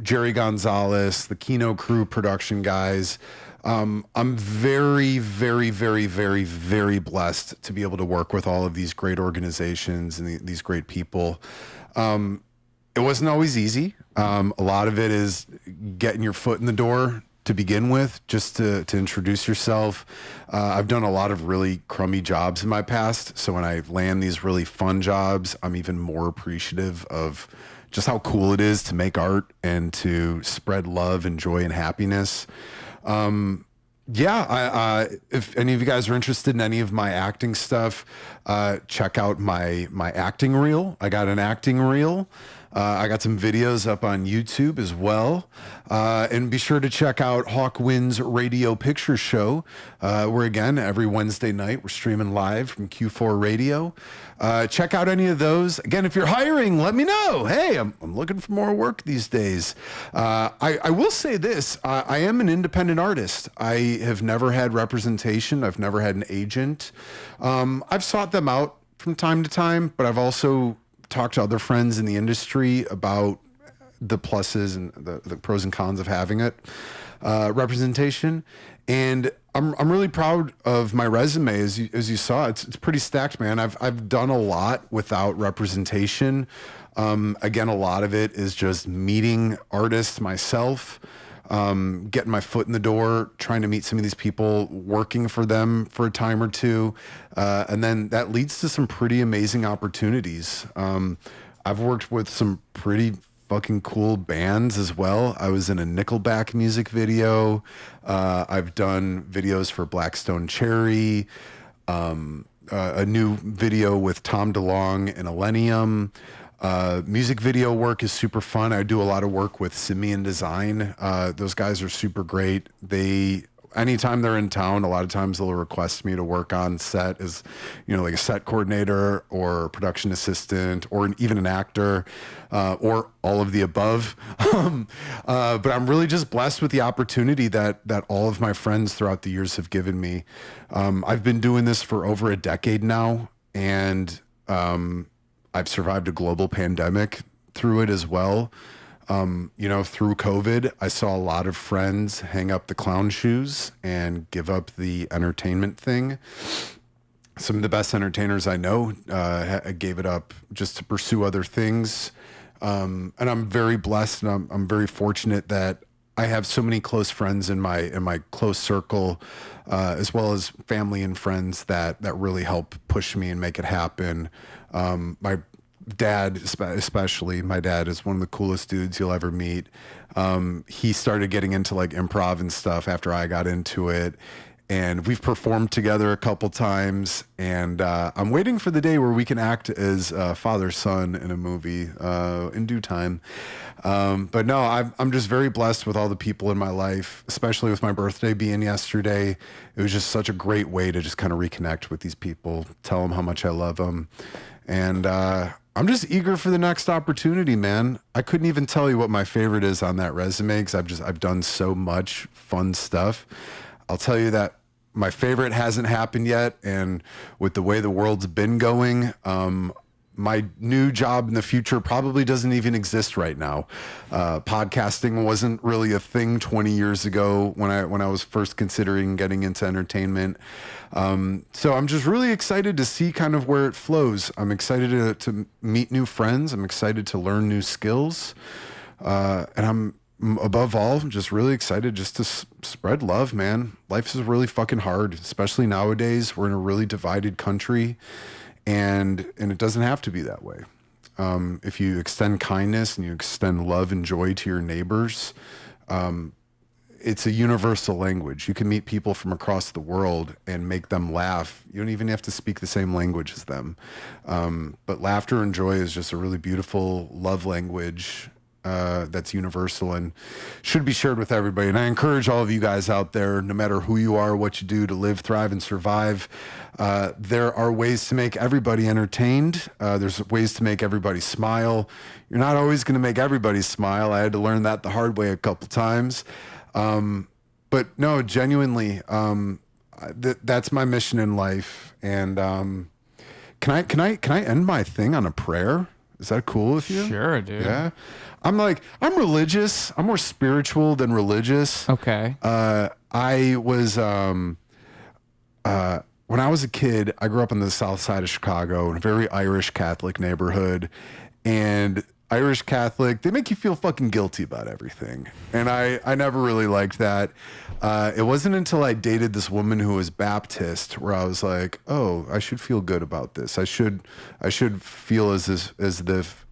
Jerry Gonzalez, the Kino Crew production guys. I'm very, very, very, very, very blessed to be able to work with all of these great organizations and these great people. It wasn't always easy. A lot of it is getting your foot in the door to begin with, just to introduce yourself. I've done a lot of really crummy jobs in my past. So when I land these really fun jobs, I'm even more appreciative of just how cool it is to make art and to spread love and joy and happiness. If any of you guys are interested in any of my acting stuff, check out my acting reel. I got an acting reel. I got some videos up on YouTube as well. And be sure to check out Hawkwind's Radio Picture Show, where again, every Wednesday night, we're streaming live from Q4 Radio. Check out any of those. Again, if you're hiring, let me know. Hey, I'm looking for more work these days. I will say this. I am an independent artist. I have never had representation. I've never had an agent. I've sought them out from time to time, but I've also talked to other friends in the industry about the pluses and the pros and cons of having it, representation. And I'm really proud of my resume. As you saw, it's pretty stacked, man. I've done a lot without representation. Again, a lot of it is just meeting artists myself, getting my foot in the door, trying to meet some of these people, working for them for a time or two. And then that leads to some pretty amazing opportunities. I've worked with some pretty fucking cool bands as well. I was in a Nickelback music video. I've done videos for Blackstone Cherry, a new video with Tom DeLonge and Millennium. Music video work is super fun. I do a lot of work with Simeon Design. Those guys are super great. Anytime they're in town, a lot of times they'll request me to work on set as, like a set coordinator or production assistant or even an actor, or all of the above. But I'm really just blessed with the opportunity that all of my friends throughout the years have given me. I've been doing this for over a decade now, and I've survived a global pandemic through it as well. Through COVID, I saw a lot of friends hang up the clown shoes and give up the entertainment thing. Some of the best entertainers I know gave it up just to pursue other things. And I'm very blessed, and I'm very fortunate that I have so many close friends in my close circle, as well as family and friends that really help push me and make it happen. My dad, especially, my dad is one of the coolest dudes you'll ever meet. He started getting into like improv and stuff after I got into it, and we've performed together a couple times, and I'm waiting for the day where we can act as father-son in a movie in due time. But no, I'm just very blessed with all the people in my life, especially with my birthday being yesterday. It was just such a great way to just kind of reconnect with these people, tell them how much I love them. And I'm just eager for the next opportunity, man. I couldn't even tell you what my favorite is on that resume, because I've done so much fun stuff. I'll tell you that my favorite hasn't happened yet. And with the way the world's been going, my new job in the future probably doesn't even exist right now. Podcasting wasn't really a thing 20 years ago when I was first considering getting into entertainment. So I'm just really excited to see kind of where it flows. I'm excited to meet new friends. I'm excited to learn new skills. And I'm above all just really excited just to spread love, man. Life is really fucking hard, especially nowadays. We're in a really divided country. And it doesn't have to be that way. If you extend kindness and you extend love and joy to your neighbors, it's a universal language. You can meet people from across the world and make them laugh. You don't even have to speak the same language as them. But laughter and joy is just a really beautiful love language that's universal and should be shared with everybody. And I encourage all of you guys out there, no matter who you are, what you do, to live, thrive, and survive. There are ways to make everybody entertained. There's ways to make everybody smile. You're not always going to make everybody smile. I had to learn that the hard way a couple times. But no, genuinely, that's my mission in life. And can I end my thing on a prayer? Is that cool with you? Sure, dude. Yeah. I'm religious. I'm more spiritual than religious. Okay. I was, when I was a kid, I grew up on the south side of Chicago in a very Irish Catholic neighborhood. And Irish Catholic, they make you feel fucking guilty about everything. And I never really liked that. It wasn't until I dated this woman who was Baptist where I was like, oh, I should feel good about this. I should feel as if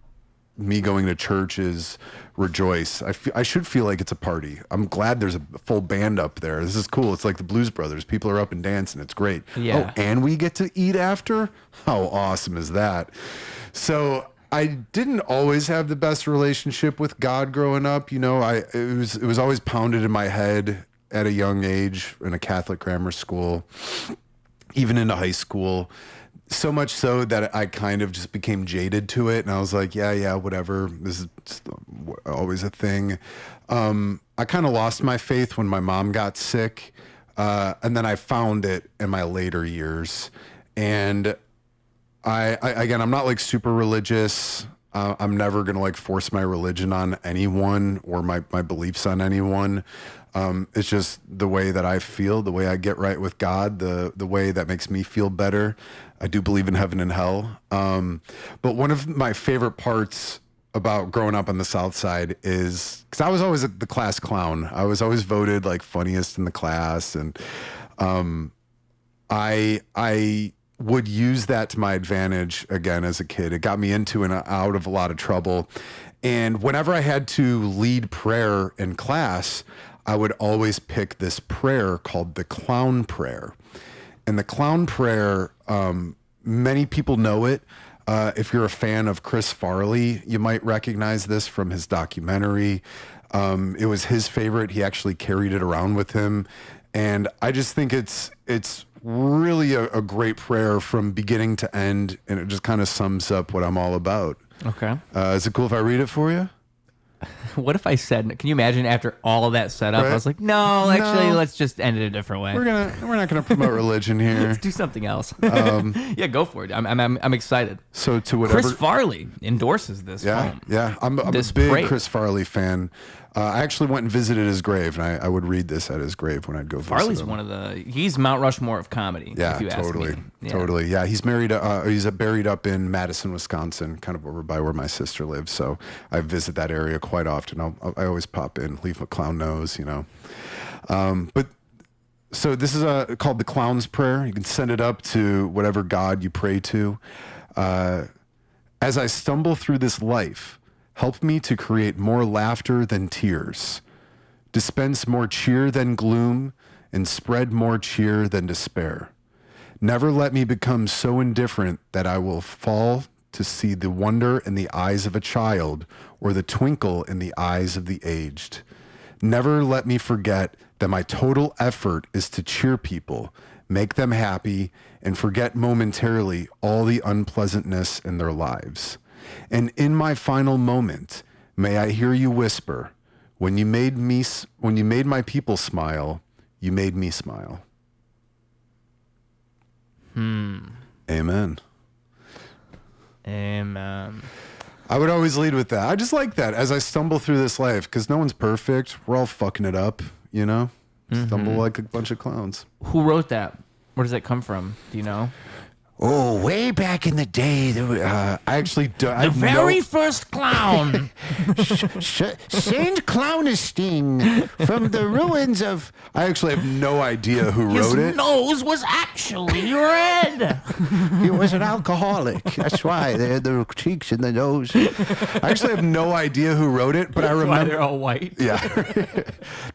me going to church is rejoice. I should feel like it's a party. I'm glad there's a full band up there. This is cool. It's like the Blues Brothers. People are up and dancing. It's great. Yeah. Oh, and we get to eat after? How awesome is that? So I didn't always have the best relationship with God growing up. You know, it was always pounded in my head at a young age in a Catholic grammar school, even into high school. So much so that I kind of just became jaded to it. And I was like, yeah, whatever. This is just always a thing. I kind of lost my faith when my mom got sick. And then I found it in my later years. And I'm not like super religious. I'm never going to like force my religion on anyone or my beliefs on anyone. It's just the way that I feel, the way I get right with God, the way that makes me feel better. I do believe in heaven and hell. But one of my favorite parts about growing up on the South Side is because I was always the class clown. I was always voted like funniest in the class. And I would use that to my advantage again as a kid. It got me into and out of a lot of trouble. And whenever I had to lead prayer in class, I would always pick this prayer called the clown prayer. And the clown prayer, many people know it. If you're a fan of Chris Farley, you might recognize this from his documentary. It was his favorite. He actually carried it around with him. And I just think it's really a great prayer from beginning to end. And it just kind of sums up what I'm all about. Okay. Is it cool if I read it for you? What if I said, can you imagine after all of that setup, Right. I was like, no, actually, No. let's just end it a different way. We're not gonna promote religion here. Let's do something else. Yeah, go for it. I'm excited. So to whatever. Chris Farley endorses this Yeah, poem. yeah. I'm a This big prayer. Chris Farley fan. I actually went and visited his grave, and I would read this at his grave when I'd go visit Farley's him. he's Mount Rushmore of comedy. Yeah, if you ask totally, me. Yeah. totally. Yeah, he's married. He's buried up in Madison, Wisconsin, kind of over by where my sister lives. So I visit that area quite often. I always pop in, leave a clown nose, you know. But so this is called the Clown's Prayer. You can send it up to whatever God you pray to. As I stumble through this life, help me to create more laughter than tears, dispense more cheer than gloom, and spread more cheer than despair. Never let me become so indifferent that I will fall to see the wonder in the eyes of a child or the twinkle in the eyes of the aged. Never let me forget that my total effort is to cheer people, make them happy, and forget momentarily all the unpleasantness in their lives. And in my final moment, may I hear you whisper, when you made my people smile, You made me smile. Amen. Amen. I would always lead with that. I just like that as I stumble through this life, because no one's perfect. We're all fucking it up, you know? Stumble like a bunch of clowns. Who wrote that? Where does that come from? Do you know? Oh, way back in the day, there were, I actually don't. The very first clown. Saint Clownisting from the ruins of... I actually have no idea who His wrote it. nose was actually red. He was an alcoholic. That's why they had the cheeks and the nose. I actually have no idea who wrote it, but I Why remember. they're all white. Yeah,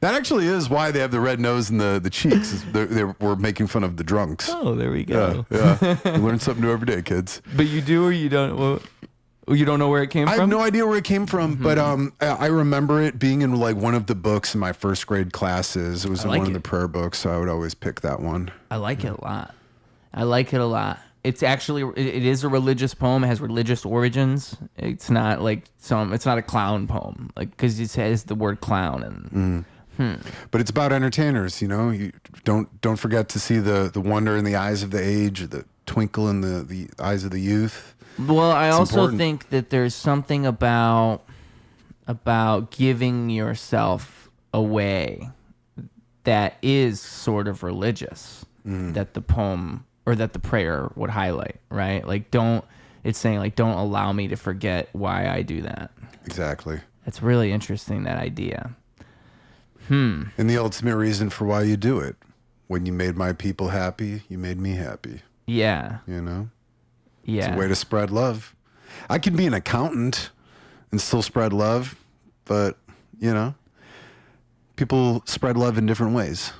that actually is why they have the red nose and the cheeks. Is they were making fun of the drunks. Oh, there we go. Yeah. You learn something new every day, kids. But you do or you don't? Well, you don't know where it came I from? have no idea where it came from, but I remember it being in like one of the books in my first grade classes. It was in like one of it. the prayer books, so I would always pick that one. I like it a lot. I like it a lot. It's actually, it is a religious poem. It has religious origins. It's not like it's not a clown poem, like, because it says the word clown and. But it's about entertainers, you know. You don't forget to see the wonder in the eyes of the age, the twinkle in the eyes of the youth. Well, I also important. think that there's something about giving yourself away that is sort of religious, that the poem or that the prayer would highlight, right? Like, it's saying like, don't allow me to forget why I do that. Exactly. It's really interesting, that idea. And the ultimate reason for why you do it. When you made my people happy, you made me happy. Yeah. You know? Yeah. It's a way to spread love. I can be an accountant and still spread love, but, you know, people spread love in different ways.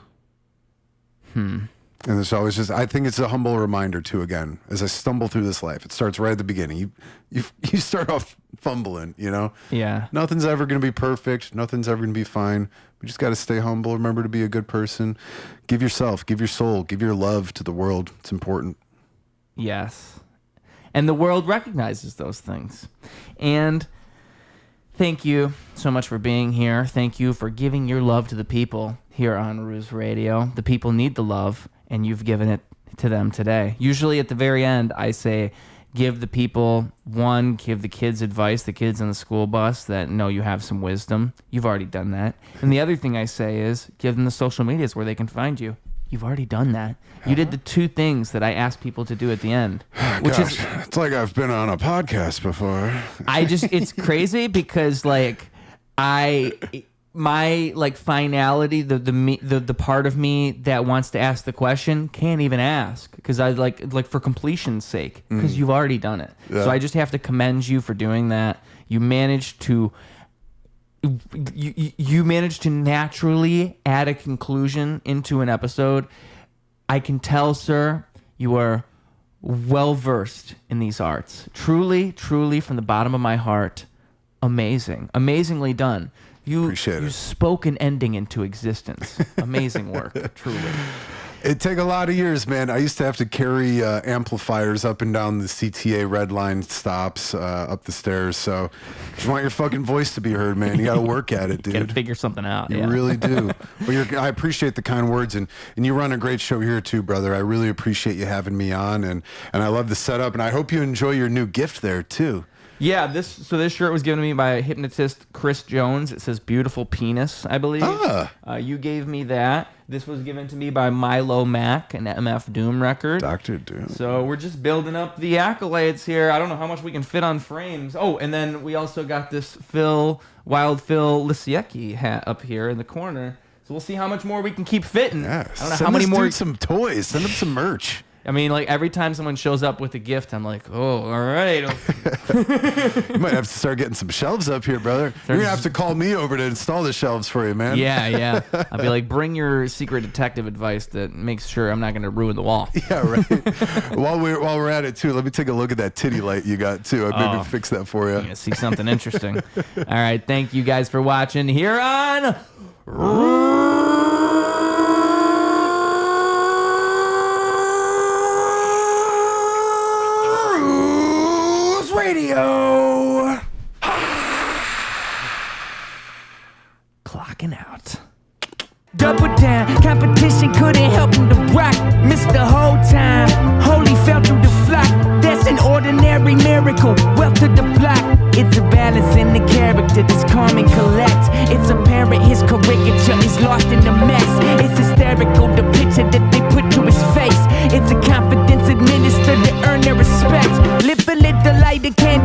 And it's always just, I think it's a humble reminder too, again, as I stumble through this life. It starts right at the beginning. You start off fumbling, you know? Yeah. Nothing's ever going to be perfect. Nothing's ever going to be fine. We just got to stay humble. Remember to be a good person. Give yourself, give your soul, give your love to the world. It's important. Yes. And the world recognizes those things. And thank you so much for being here. Thank you for giving your love to the people here on Ruse Radio. The people need the love, and you've given it to them today. Usually at the very end, I say, give the people, give the kids advice, the kids on the school bus that know you have some wisdom. You've already done that. And the other thing I say is, give them the social medias where they can find you. You've already done that. You did the two things that I asked people to do at the end, which is, it's like I've been on a podcast before. it's crazy because like my like finality, the part of me that wants to ask the question can't even ask because I like for completion's sake, because you've already done it. Yeah. So I just have to commend you for doing that. You managed to naturally add a conclusion into an episode. I can tell, sir, you are well versed in these arts. Truly, truly, from the bottom of my heart, amazingly done. Appreciate it. You spoke an ending into existence. Amazing work, truly. It take a lot of years, man. I used to have to carry amplifiers up and down the CTA red line stops up the stairs. So if you want your fucking voice to be heard, man, you got to work at it, dude. Got to figure something out. You Yeah. really do. Well, I appreciate the kind words, and you run a great show here too, brother. I really appreciate you having me on, and I love the setup, and I hope you enjoy your new gift there too. Yeah, this shirt was given to me by hypnotist Chris Jones. It says "Beautiful Penis," I believe. You gave me that. This was given to me by Milo Mack, an MF Doom record. Dr. Doom. So we're just building up the accolades here. I don't know how much we can fit on frames. Oh, and then we also got this Wild Phil Lisiecki hat up here in the corner. So we'll see how much more we can keep fitting. Yeah. I don't know how many more. Dude some toys. Send him some merch. I mean, like every time someone shows up with a gift, I'm like, oh, all right. You might have to start getting some shelves up here, brother. You're gonna have to call me over to install the shelves for you, man. Yeah. I'll be like, bring your secret detective advice that makes sure I'm not going to ruin the wall. Yeah, right. while we're at it too, let me take a look at that titty light you got too. I'd maybe fix that for you. You're gonna see something interesting. All right, thank you guys for watching here on Radio. Clocking out. Double down, competition. couldn't help him to rock. Missed the whole time. Holy fell through the flock. That's an ordinary miracle. Wealth to the block. It's a balance in the character that's calm and collect. It's apparent his caricature is lost in the mess. It's hysterical, the picture that they put to his face. It's a confidence administered to earn their respect. Live a little, light a candle.